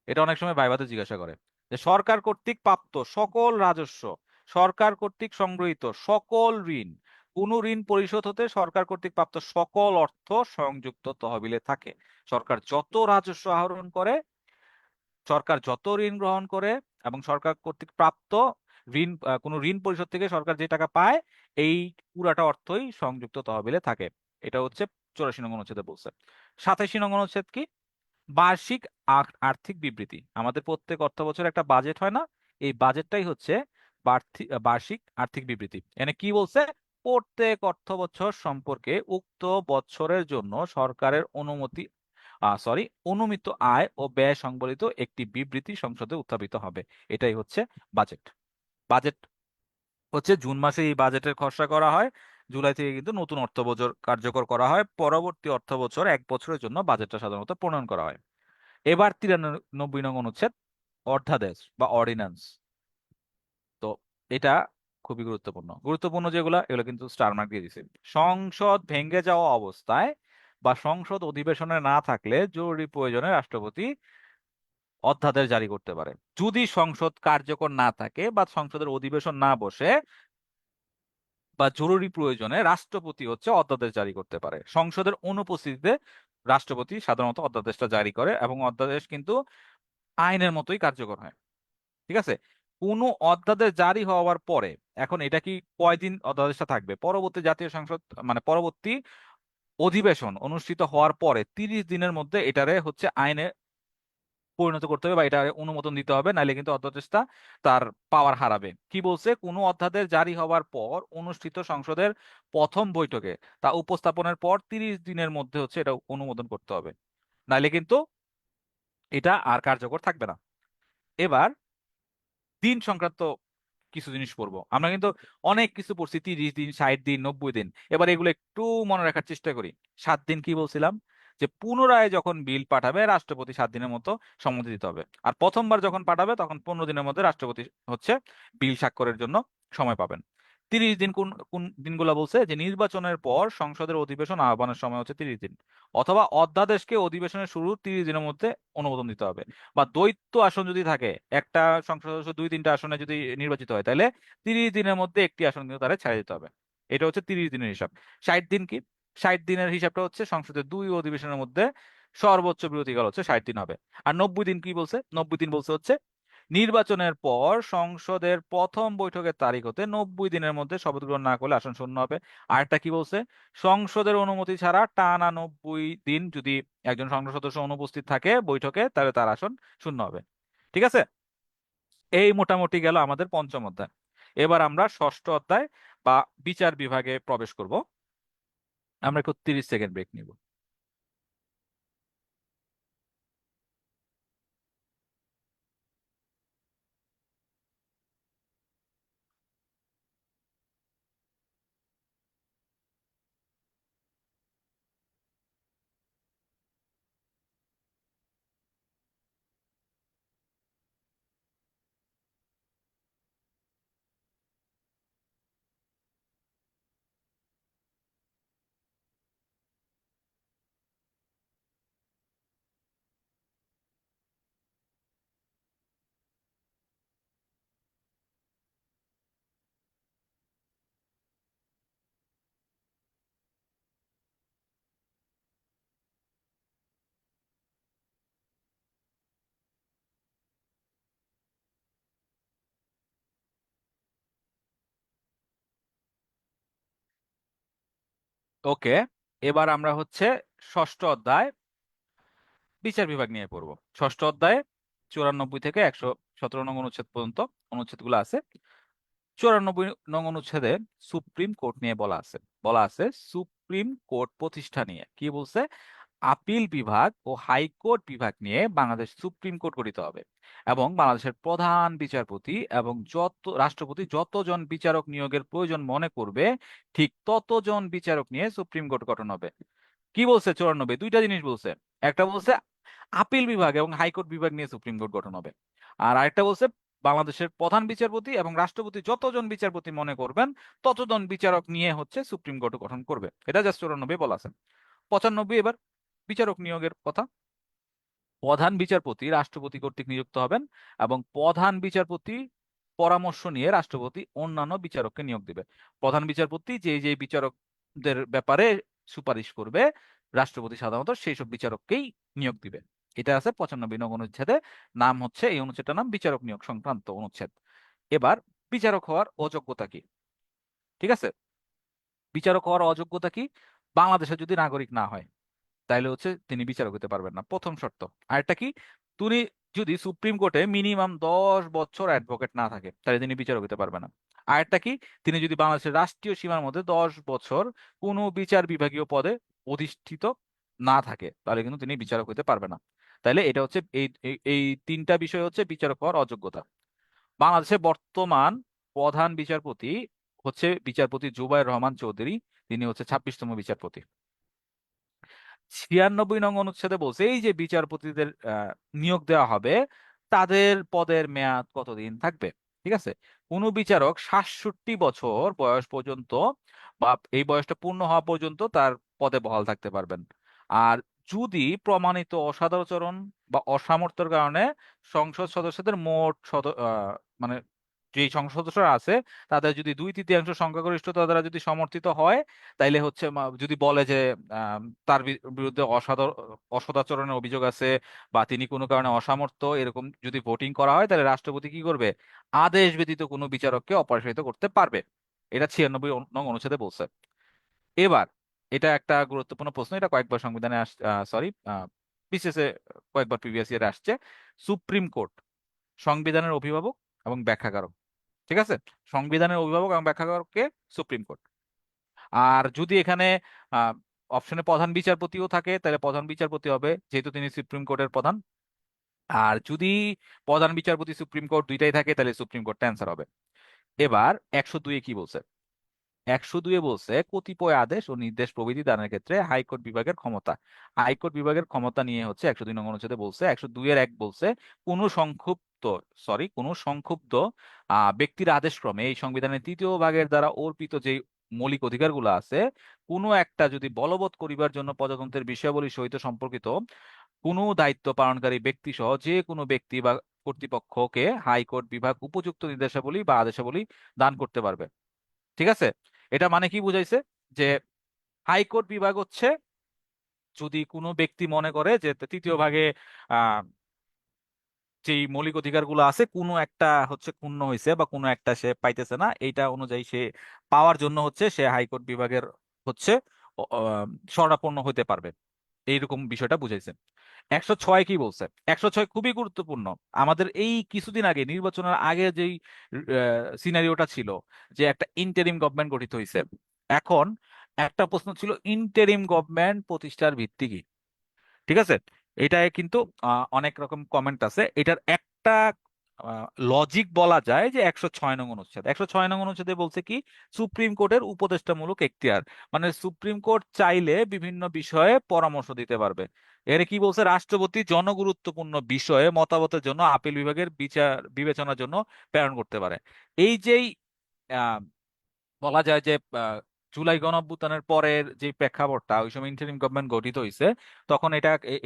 এটা অনেক সময় ভাইভাতে জিজ্ঞাসা করে যে সরকার কর্তৃক প্রাপ্ত সকল রাজস্ব, সরকার কর্তৃক সংগৃহীত সকল ঋণ, কোন ঋণ পরিশোধ হতে সরকার কর্তৃক প্রাপ্ত সকল অর্থ সংযুক্ত তহবিলে থাকে। সরকার যত রাজস্ব আহরণ করে, সরকার যত ঋণ গ্রহণ করে এবং সরকার কর্তৃক প্রাপ্ত ঋণ, কোনো ঋণ পরিশোধ থেকে সরকার যে টাকা পায়, এই পুরাটা অর্থই সংযুক্ত তহবিলে থাকে। এটা হচ্ছে 84 নং অনুচ্ছেদে বলছে। 87 নং অনুচ্ছেদ কি? বার্ষিক আর্থিক বিবৃতি। আমাদের প্রত্যেক অর্থ বছর একটা বাজেট হয় না? এই বাজেটটাই হচ্ছে বার্ষিক আর্থিক বিবৃতি। এখানে কি বলছে? প্রত্যেক অর্থ বছর সম্পর্কে উক্ত বছরের জন্য সরকারের অনুমিত আয় ও ব্যয় সংবলিত একটি বিবৃতি সংসদে উত্থাপিত হবে। এটাই হচ্ছে বাজেট। বাজেট হচ্ছে জুন মাসে এই বাজেটের খসড়া করা হয়, জুলাই থেকে কিন্তু নতুন অর্থ বছর কার্যকর করা হয়, পরবর্তী অর্থ বছর এক বছরের জন্য বাজেটটা সাধারণত প্রণয়ন করা হয়। এবার 93 নং অনুচ্ছেদ, অর্ধাদেশ বা অর্ডিন্যান্স। তো এটা খুবই গুরুত্বপূর্ণ। গুরুত্বপূর্ণ যেগুলো, এগুলো কিন্তু স্টার মার্ক দিয়ে দিছে। সংসদ ভেঙে যাওয়া অবস্থায় বা সংসদ অধিবেশনে না থাকলে জরুরি প্রয়োজনে রাষ্ট্রপতি অধ্যাদেশ জারি করতে পারে। যদি সংসদ কার্যকর না থাকে বা সংসদের অধিবেশন না বসে বা জরুরি প্রয়োজনে রাষ্ট্রপতি হচ্ছে অধ্যাদেশ জারি করতে পারে। সংসদের অনুপস্থিতিতে রাষ্ট্রপতি সাধারণত অধ্যাদেশটা জারি করে এবং অধ্যাদেশ কিন্তু আইনের মতোই কার্যকর হয়। ঠিক আছে, কোনো অধ্যাদেশ জারি হওয়ার পরে, এখন এটা কি কয়দিন অধ্যাদেশটা থাকবে? পরবর্তী জাতীয় সংসদ মানে পরবর্তী অধিবেশন অনুষ্ঠিত হওয়ার পরে 30 দিনের মধ্যে এটারে হচ্ছে আইনে পরিণত করতে হবে বা এটা অনুমোদন দিতে হবে, নাইলে কিন্তু অধ্যাদেশটা তার পাওয়ার হারাবে। কি বলছে? কোনো অধ্যাদেশ জারি হওয়ার পর অনুষ্ঠিত সংসদের প্রথম বৈঠকে তা উপস্থাপনের পর 30 দিনের মধ্যে হচ্ছে এটা অনুমোদন করতে হবে, নাইলে কিন্তু এটা আর কার্যকর থাকবে না। এবার দিন সংক্রান্ত কিছু জিনিস পড়বো আমরা, কিন্তু অনেক কিছু পড়ছি, 30 দিন, 60 দিন, 90 দিন। এবার এগুলো একটু মনে রাখার চেষ্টা করি। 7 দিন কি বলছিলাম? যে পুনরায় যখন বিল পাঠাবে রাষ্ট্রপতি 7 দিনের মতো সম্মতি দিতে হবে। আর প্রথমবার যখন পাঠাবে তখন 15 দিনের মধ্যে রাষ্ট্রপতি হচ্ছে বিল স্বাক্ষরের জন্য সময় পাবেন। 30 দিন কোন কোন দিনগুলো বলছে? যে নির্বাচনের পর সংসদের অধিবেশন আহ্বানের সময় হচ্ছে 30 দিন, অথবা অধ্যাদেশকে অধিবেশনের শুরু 30 দিনের মধ্যে অনুমোদন দিতে হবে। বা দ্বৈত আসন যদি থাকে, একটা সংসদ সদস্য দুই তিনটা আসনে যদি নির্বাচিত হয়, তাহলে 30 দিনের মধ্যে একটি আসন কিন্তু তারা ছেড়ে দিতে হবে। এটা হচ্ছে 30 দিনের হিসাব। 60 দিন কি? 60 দিনের হিসাবটা হচ্ছে সংসদের দুই অধিবেশনের মধ্যে সর্বোচ্চ বিরতিকাল হচ্ছে 60 দিন হবে। আর 90 দিন কি বলছে? 90 দিন বলছে হচ্ছে নির্বাচনের পর সংসদের প্রথম বৈঠকের তারিখ হতে 90 দিনের মধ্যে শপথ গ্রহণ না করলে আসন শূন্য হবে। আরেকটা কি বলছে? সংসদের অনুমতি ছাড়া টানা 90 দিন যদি একজন সংসদ সদস্য অনুপস্থিত থাকে বৈঠকে, তাহলে তার আসন শূন্য হবে। ঠিক আছে? এই মোটামুটি গেল আমাদের পঞ্চম অধ্যায়। এবার আমরা ষষ্ঠ অধ্যায় বা বিচার বিভাগে প্রবেশ করব। আমরা একটু 30 সেকেন্ড ব্রেক নিব। ওকে, এবার আমরা হচ্ছে ষষ্ঠ অধ্যায় বিচার বিভাগ নিয়ে পড়বো। ষষ্ঠ অধ্যায়ে 94 থেকে 117 নং অনুচ্ছেদ পর্যন্ত অনুচ্ছেদগুলো আছে। 94 নং অনুচ্ছেদে সুপ্রিম কোর্ট নিয়ে বলা আছে সুপ্রিম কোর্ট প্রতিষ্ঠা নিয়ে কি বলছে? আপিল বিভাগ ও হাইকোর্ট বিভাগ নিয়ে বাংলাদেশ সুপ্রিম কোর্ট গঠিত হবে, এবং বাংলাদেশের প্রধান বিচারপতি এবং রাষ্ট্রপতি যতজন বিচারক নিয়োগের প্রয়োজন মনে করবে, ঠিক ততজন বিচারক নিয়ে সুপ্রিম কোর্ট গঠন হবে। কি বলছে? 94 দুইটা জিনিস বলছে। একটা বলছে আপিল বিভাগ এবং হাইকোর্ট বিভাগ নিয়ে সুপ্রিম কোর্ট গঠন হবে, আর আরেকটা বলছে বাংলাদেশের প্রধান বিচারপতি এবং রাষ্ট্রপতি যতজন বিচারপতি মনে করবেন ততজন বিচারক নিয়ে হচ্ছে সুপ্রিম কোর্ট গঠন করবে। এটা জাস্ট 94 বলা আছে। 95 এবার বিচারক নিয়োগের কথা। প্রধান বিচারপতি রাষ্ট্রপতি কর্তৃক নিযুক্ত হবেন, এবং প্রধান বিচারপতি পরামর্শ নিয়ে রাষ্ট্রপতি অন্যান্য বিচারককে নিয়োগ দিবে। প্রধান বিচারপতি যে যে বিচারকদের ব্যাপারে সুপারিশ করবে, রাষ্ট্রপতি সাধারণত সেই সব বিচারককেই নিয়োগ দিবে। এটা আছে 95 নং অনুচ্ছেদে। নাম হচ্ছে, এই অনুচ্ছেদটার নাম বিচারক নিয়োগ সংক্রান্ত অনুচ্ছেদ। এবার বিচারক হওয়ার অযোগ্যতা কি? ঠিক আছে, বিচারক হওয়ার অযোগ্যতা কি? বাংলাদেশে যদি নাগরিক না হয় তাইলে হচ্ছে তিনি বিচারক হতে পারবেন না, প্রথম শর্ত। আরেকটা কি? তিনি যদি সুপ্রিম কোর্টে মিনিমাম 10 বছর অ্যাডভোকেট না থাকে তাহলে তিনি বিচারক হতে পারবেন না। আরেকটা কি? তিনি যদি বাংলাদেশের রাষ্ট্রীয় সীমার মধ্যে 10 বছর কোনো বিচার বিভাগীয় পদে অধিষ্ঠিত না থাকে তাহলে কিন্তু তিনি বিচারক হতে পারবে না। তাইলে এটা হচ্ছে এই এই এই তিনটা বিষয় হচ্ছে বিচারক হওয়ার অযোগ্যতা। বাংলাদেশের বর্তমান প্রধান বিচারপতি হচ্ছে বিচারপতি জুবায়ের রহমান চৌধুরী। তিনি হচ্ছে 26তম বিচারপতি। 96 নং অনুচ্ছেদে বলছে এই যে বিচারপতিদের নিয়োগ দেওয়া হবে, তাদের পদের মেয়াদ কতদিন থাকবে? ঠিক আছে, কোন বিচারক 67 বছর বয়স পর্যন্ত বা এই বয়সটা পূর্ণ হওয়া পর্যন্ত তার পদে বহাল থাকতে পারবেন। আর যদি প্রমাণিত অসদাচরণ বা অসামর্থ্যের কারণে সংসদ সদস্যদের মোট মানে যে সংসদ সদস্যরা আছে তাদের যদি 2/3 সংখ্যাগরিষ্ঠতা দ্বারা যদি সমর্থিত হয়, তাইলে হচ্ছে যদি বলে যে তার বিরুদ্ধে অসদাচরণের অভিযোগ আছে বা তিনি কোনো কারণে অসামর্থ্য, এরকম যদি ভোটিং করা হয়, তাহলে রাষ্ট্রপতি কি করবে? আদেশ ব্যতীত কোনো বিচারককে অপসারিত করতে পারবে। এটা 96 নং অনুচ্ছেদে বলছে। এবার এটা একটা গুরুত্বপূর্ণ প্রশ্ন, এটা কয়েকবার সংবিধানে সরি বিসিএস এ কয়েকবার প্রিভিয়াস ইয়ারে আসছে। সুপ্রিম কোর্ট সংবিধানের অভিভাবক এবং ব্যাখ্যাকারক। ঠিক আছে, সংবিধানের অভিভাবক এবং ব্যাখ্যাকারককে সুপ্রিম কোর্ট। আর যদি এখানে অপশনে প্রধান বিচারপতিও থাকে তাহলে প্রধান বিচারপতি হবে, যেহেতু তিনি সুপ্রিম কোর্টের প্রধান। আর যদি প্রধান বিচারপতি সুপ্রিম কোর্ট দুইটাই থাকে তাহলে সুপ্রিম কোর্ট অ্যান্সার হবে। এবার 102 কি বলছে? 102 বলছে কতিপয় আদেশ ও নির্দেশ প্রভৃতি দানের ক্ষেত্রে হাইকোর্ট বিভাগের ক্ষমতা। হাইকোর্ট বিভাগের ক্ষমতা নিয়ে হচ্ছে 102 নং অনুচ্ছেদে বলছে। 102 এর 1 বলছে কোন কোনো সংক্ষুব্ধ ব্যক্তির আদেশক্রমে এই সংবিধানের 3য় ভাগের দ্বারা অর্পিত যে মৌলিক অধিকারগুলো আছে, কোনো একটা যদি বলবৎ করিবার জন্য প্রজাতন্ত্রের বিষয়াবলী সহিত সম্পর্কিত কোনো দায়িত্ব পালনকারী ব্যক্তি সহ যে কোনো ব্যক্তি বা কর্তৃপক্ষকে হাইকোর্ট বিভাগ উপযুক্ত নির্দেশাবলী বা আদেশাবলী দান করতে পারবে। ঠিক আছে? এটা মানে কি বুঝাইছে? যে হাইকোর্ট বিভাগ হচ্ছে যদি কোনো ব্যক্তি মনে করে যে 3য় ভাগে আহ যেই মৌলিক অধিকারগুলো আছে কোনো একটা হচ্ছে ক্ষুণ্ণ হয়েছে বা কোনো একটা সে পাইতেছে না, এইটা অনুযায়ী সে পাওয়ার জন্য হচ্ছে সে হাইকোর্ট বিভাগের হচ্ছে শরণাপন্ন হতে পারবে। এইরকম বিষয়টা বুঝাইছে। 106 কি বলছে? 106 খুবই গুরুত্বপূর্ণ। আমাদের এই কিছুদিন আগে নির্বাচনের আগে যেই সিনারিওটা ছিল যে একটা ইন্টারিম গভর্নমেন্ট গঠিত হয়েছে, এখন একটা প্রশ্ন ছিল ইন্টারিম গভর্নমেন্ট প্রতিষ্ঠার ভিত্তি কি। ঠিক আছে? এটায় কিন্তু অনেক রকম কমেন্ট আছে। এটার একটা লজিক বলা যায় যে 106 নং অনুচ্ছেদ, 106 নং অনুচ্ছেদে বলছে কি, সুপ্রিম কোর্টের উপদেষ্টামূলক এখতিয়ার, মানে সুপ্রিম কোর্ট চাইলে বিভিন্ন বিষয়ে পরামর্শ দিতে পারবে। এর কি বলছে, রাষ্ট্রপতি জনগুরুত্বপূর্ণ বিষয়ে মতামতের জন্য আপিল বিভাগের বিচার বিবেচনার জন্য প্রেরণ করতে পারে। এই যেই বলা যায় যে জুলাই গণঅভ্যুত্থানের পরের যে প্রেক্ষাপটটা, ওই সময় ইন্টারিম গভর্নমেন্ট গঠিত হয়েছে, তখন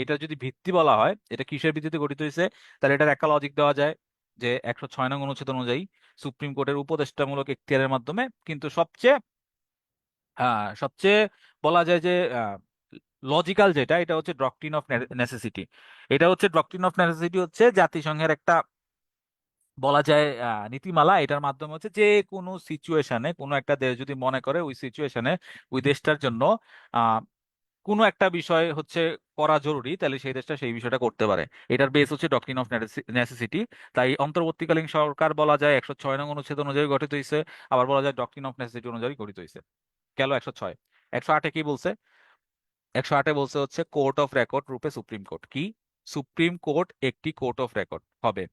এটা যদি ভিত্তি বলা হয়, এটা কিসের ভিত্তিতে গঠিত হয়েছে, তাহলে এটার একটা লজিক দেওয়া যায় যে 106 নং অনুচ্ছেদ অনুযায়ী সুপ্রিম কোর্টের উপদেষ্টামূলক এখতিয়ারের মাধ্যমে। কিন্তু সবচেয়ে বলা যায় যে লজিক্যাল যেটা, এটা হচ্ছে ডক্ট্রিন অফ নেসেসিটি। এটা হচ্ছে ডক্ট্রিন অফ নেসেসিটি হচ্ছে জাতিসংঘের একটা বলা যায় নীতিমালা। এটার মাধ্যমে হচ্ছে যে কোনো সিচুয়েশনে কোনো একটা দেশ যদি মনে করে ওই সিচুয়েশনে ওই দেশটার জন্য আহ কোনো একটা বিষয় হচ্ছে করা জরুরি, তাহলে সেই দেশটা সেই বিষয়টা করতে পারে। এটার বেস হচ্ছে ডক্ট্রিন অফ নেসেসিটি। তাই অন্তর্বর্তীকালীন সরকার বলা যায় 106 নং অনুচ্ছেদ অনুযায়ী গঠিত হয়েছে, আবার বলা যায় ডক্ট্রিন অফ নেসেসিটি অনুযায়ী গঠিত হয়েছে। গেল 106। 108-এ কি বলছে? 108-এ বলছে হচ্ছে কোর্ট অফ রেকর্ড রূপে সুপ্রিম কোর্ট কি, সুপ্রিম কোর্ট একটি কোর্ট অফ রেকর্ড হবে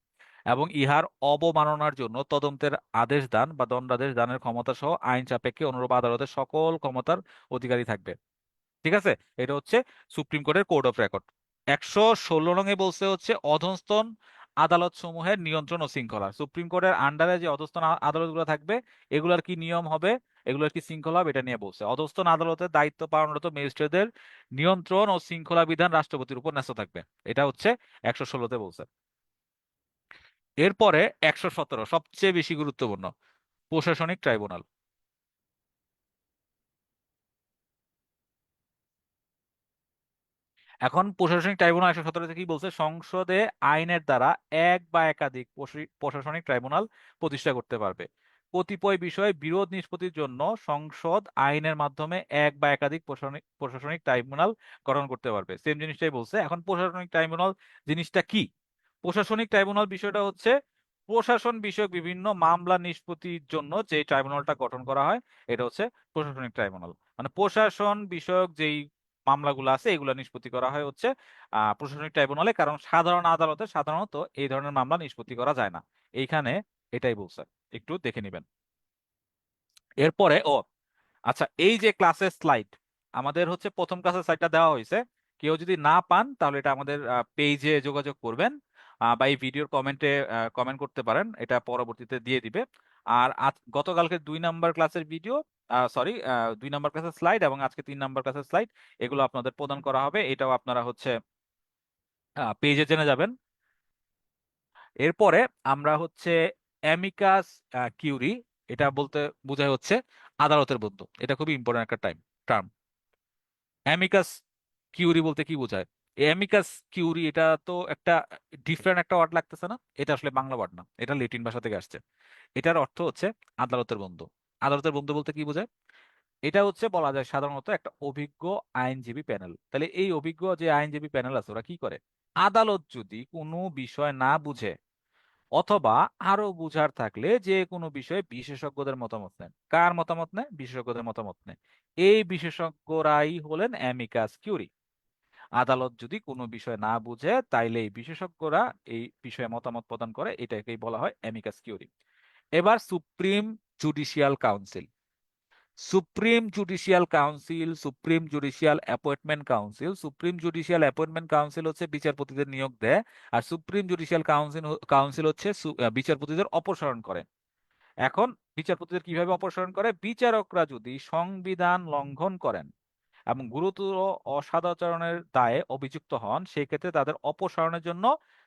এবং ইহার অবমাননার জন্য তদন্তের আদেশ দান বা দণ্ডাদেশ দানের ক্ষমতা সহ আইন সাপেক্ষে অনুরূপ আদালতের সকল ক্ষমতার অধিকারী থাকবে। ঠিক আছে? এটা হচ্ছে সুপ্রিম কোর্টের কোড অফ রেকর্ড। 116 নং বলছে হচ্ছে অধস্তন আদালত সমূহের নিয়ন্ত্রণ ও শৃঙ্খলা। সুপ্রিম কোর্টের আন্ডারে যে অধস্তন আদালতগুলো থাকবে, এগুলার কি নিয়ম হবে, এগুলোর কি শৃঙ্খলা হবে, এটা নিয়ে বলছে। অধস্তন আদালতের দায়িত্ব পালনরত ম্যাজিস্ট্রেটদের নিয়ন্ত্রণ ও শৃঙ্খলা বিধান রাষ্ট্রপতির উপর ন্যস্ত থাকবে। এটা হচ্ছে 116-তে বলছে। এরপরে 117 সবচেয়ে বেশি গুরুত্বপূর্ণ, প্রশাসনিক ট্রাইব্যুনাল। এখন প্রশাসনিক ট্রাইব্যুনাল 117-তে কি বলছে, সংসদে আইনের দ্বারা এক বা একাধিক প্রশাসনিক ট্রাইব্যুনাল প্রতিষ্ঠা করতে পারবে। কতিপয় বিষয়ে বিরোধ নিষ্পত্তির জন্য সংসদ আইনের মাধ্যমে এক বা একাধিক প্রশাসনিক ট্রাইব্যুনাল গঠন করতে পারবে। সেম জিনিসটাই বলছে। এখন প্রশাসনিক ট্রাইব্যুনাল জিনিসটা কি? প্রশাসনিক ট্রাইব্যুনাল বিষয়টা হচ্ছে প্রশাসন বিষয়ক বিভিন্ন মামলা নিষ্পত্তির জন্য যে ট্রাইব্যুনালটা গঠন করা হয়, এটা হচ্ছে প্রশাসনিক ট্রাইব্যুনাল। মানে প্রশাসন বিষয়ক যেই মামলাগুলো আছে এগুলো নিষ্পত্তি করা হয় হচ্ছে প্রশাসনিক ট্রাইব্যুনালে, কারণ সাধারণ আদালতে সাধারণত এই ধরনের মামলা নিষ্পত্তি করা যায় না। এইখানে এটাই বলছে, একটু দেখে নিবেন। এরপরে আচ্ছা, এই যে ক্লাসের স্লাইড, আমাদের হচ্ছে প্রথম ক্লাসের স্লাইডটা দেওয়া হয়েছে। কেউ যদি না পান তাহলে এটা আমাদের পেজে যোগাযোগ করবেন, বা এই ভিডিওর কমেন্টে কমেন্ট করতে পারেন, এটা পরবর্তীতে দিয়ে দিবে। আর গতকালকে 2 নাম্বার ক্লাসের ভিডিও, সরি, 2 নাম্বার ক্লাসের স্লাইড এবং আজকে 3 নাম্বার ক্লাসের স্লাইড, এগুলো আপনাদের প্রদান করা হবে। এটাও আপনারা হচ্ছে পেজে জেনে যাবেন। এরপরে আমরা হচ্ছে অ্যামিকাস কিউরি, এটা বলতে বোঝায় হচ্ছে আদালতের বন্ধু। এটা খুবই ইম্পর্টেন্ট একটা টার্ম। অ্যামিকাস কিউরি বলতে কি বোঝায়? অ্যামিকাস কিউরি, এটা তো একটা ডিফারেন্ট একটা ওয়ার্ড লাগতেছে না? এটা আসলে বাংলা ওয়ার্ড না, এটা ল্যাটিন ভাষা থেকে আসছে। এটার অর্থ হচ্ছে আদালতের বন্ধু। আদালতের বন্ধু বলতে কি বোঝায়? এটা হচ্ছে বলা যায় সাধারণত একটা অভিজ্ঞ আইনজীবী প্যানেল। তাহলে এই অভিজ্ঞ যে আইনজীবী প্যানেল আছে, ওরা কি করে? আদালত যদি কোনো বিষয় না বুঝে অথবা আরো বুঝার থাকলে যে কোনো বিষয়ে বিশেষজ্ঞদের মতামত নেন। কার মতামত নেয়? বিশেষজ্ঞদের মতামত নেয়। এই বিশেষজ্ঞরাই হলেন অ্যামিকাস কিউরি। আদালত যদি কোনো বিষয় না বুঝে তাইলে এই বিশেষজ্ঞরা এই বিষয়ে মতামত প্রদান করে, এটাকেই বলা হয় অ্যামিকাস কিউরি। এবার supreme judicial council. Supreme judicial council, supreme judicial appointment council. Supreme judicial appointment council হচ্ছে বিচারপতিদের নিয়োগ দেয়, আর সুপ্রিম জুডিশিয়াল কাউন্সিল কাউন্সিল হচ্ছে বিচারপতিদের অপসারণ করে। এখন বিচারপতিদের কিভাবে অপসারণ করে? বিচারকরা যদি সংবিধান লঙ্ঘন করেন এবং গুরুতর অসদাচরণের দায়ে অভিযুক্ত হন, সেক্ষেত্রে তাদের অপসারণের জন্য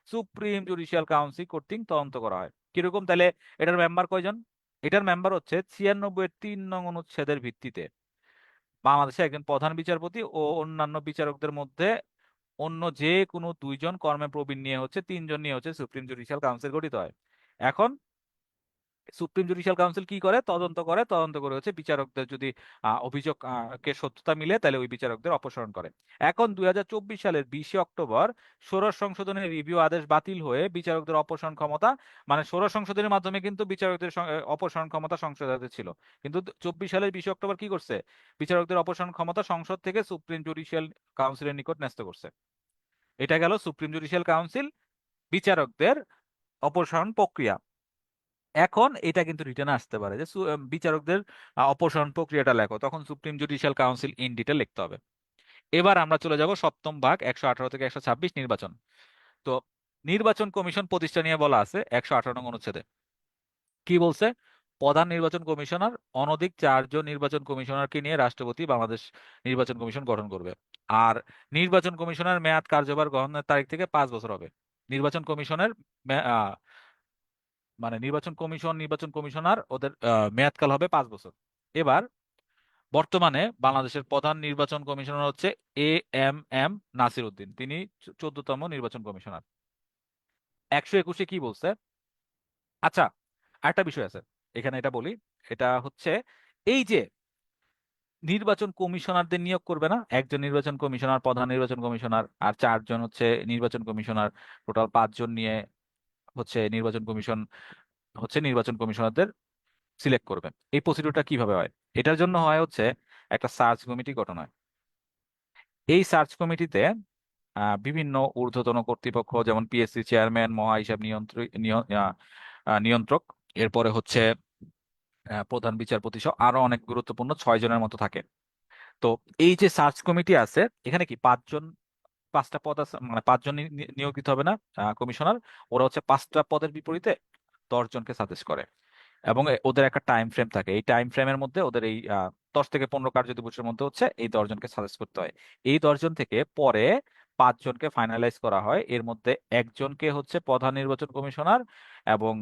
সুপ্রিম জুডিশিয়াল কাউন্সিল কর্তৃক তদন্ত করা হয়। কিরকম তাহলে? এটার মেম্বার কয়জন? এটার মেম্বার হচ্ছে 96-এর 3 নং অনুচ্ছেদের ভিত্তিতে বাংলাদেশে একজন প্রধান বিচারপতি ও অন্যান্য বিচারকদের মধ্যে অন্য যে কোনো 2 জন কর্মে প্রবীণ নিয়ে হচ্ছে 3 জন নিয়ে হচ্ছে সুপ্রিম জুডিশিয়াল কাউন্সিল গঠিত হয়। এখন সুপ্রিম জুডিশিয়াল কাউন্সিল কি করে? তদন্ত করে, তদন্ত করে হচ্ছে বিচারকদের যদি অভিযোগ কে সত্যতা মিলে, তাহলে ওই বিচারকদের অপসারণ করে। এখন 2024 সালের 20 অক্টোবর ষোড়শ সংশোধনের রিভিউ আদেশ বাতিল হয়ে বিচারকদের অপসারণ ক্ষমতা, মানে ষোড়শ সংশোধনের মাধ্যমে কিন্তু বিচারকদের অপসারণ ক্ষমতা সংসদের ছিল, কিন্তু 24 সালের 20 অক্টোবর কি করছে? বিচারকদের অপসারণ ক্ষমতা সংসদ থেকে সুপ্রিম জুডিশিয়াল কাউন্সিলের নিকট ন্যস্ত করছে। এটা গেল সুপ্রিম জুডিশিয়াল কাউন্সিল বিচারকদের অপসারণ প্রক্রিয়া। এখন এটা কিন্তু রিটার্নে আসতে পারে যে বিচারকদের অপসারণ প্রক্রিয়াটা লেখো, তখন supreme judicial council in detail লিখতে হবে। এবার আমরা চলে যাব সপ্তম ভাগ, 118 থেকে 126 নির্বাচন। তো নির্বাচন কমিশন প্রতিষ্ঠা নিয়ে বলা আছে 118 নং অনুচ্ছেদে। কি বলছে? প্রধান নির্বাচন কমিশনার অনধিক 4 জন নির্বাচন কমিশনারকে নিয়ে রাষ্ট্রপতি বাংলাদেশ নির্বাচন কমিশন গঠন করবে। আর নির্বাচন কমিশনের মেয়াদ কার্যভার গ্রহণের তারিখ থেকে 5 বছর হবে। নির্বাচন কমিশনের মানে নির্বাচন কমিশনার ওদের মেয়াদকাল হবে 5 বছর। এবার বর্তমানে বাংলাদেশের প্রধান নির্বাচন কমিশনার হচ্ছে এম নাসির উদ্দিন, তিনি 14তম নির্বাচন কমিশনার। 121-এ কি বলছে? আচ্ছা, আরেকটা বিষয় আছে এখানে, এটা বলি। এটা হচ্ছে এই যে নির্বাচন কমিশনারদের নিয়োগ করবে না, একজন নির্বাচন কমিশনার, প্রধান নির্বাচন কমিশনার, আর 4 জন হচ্ছে নির্বাচন কমিশনার, টোটাল 5 জন নিয়ে হচ্ছে নির্বাচন কমিশনারদের সিলেক্ট করবে। এই প্রসিডিউরটা কিভাবে হয়? এটার জন্য হয় হচ্ছে একটা সার্চ কমিটি গঠন হয়। এই সার্চ কমিটিতে বিভিন্ন ঊর্ধ্বতন কর্তৃপক্ষ, যেমন পিএসসি চেয়ারম্যান, মহা হিসাব নিয়ন্ত্রক, এরপরে হচ্ছে প্রধান বিচারপতি সহ আরো অনেক গুরুত্বপূর্ণ 6 জনের মতো থাকে। তো এই যে সার্চ কমিটি আছে, এখানে কি 5 জন, 5টা পদ আছে, মানে 5 জন নিয়োজিত হবে না কমিশনার। ওরা হচ্ছে 5টা পদের বিপরীতে 10 জনকে সাজেস্ট করে, এবং ওদের একটা টাইম ফ্রেম থাকে। এই টাইম ফ্রেমের মধ্যে ওদের এই 10 থেকে 15 কার্যদিবসের মধ্যে হচ্ছে এই 10 জনকে সাজেস্ট করতে হয়। এই 10 জন থেকে পরে 5 জনকে ফাইনালাইজ করা হয়। এর মধ্যে একজনকে হচ্ছে প্রধান নির্বাচন কমিশনার এবং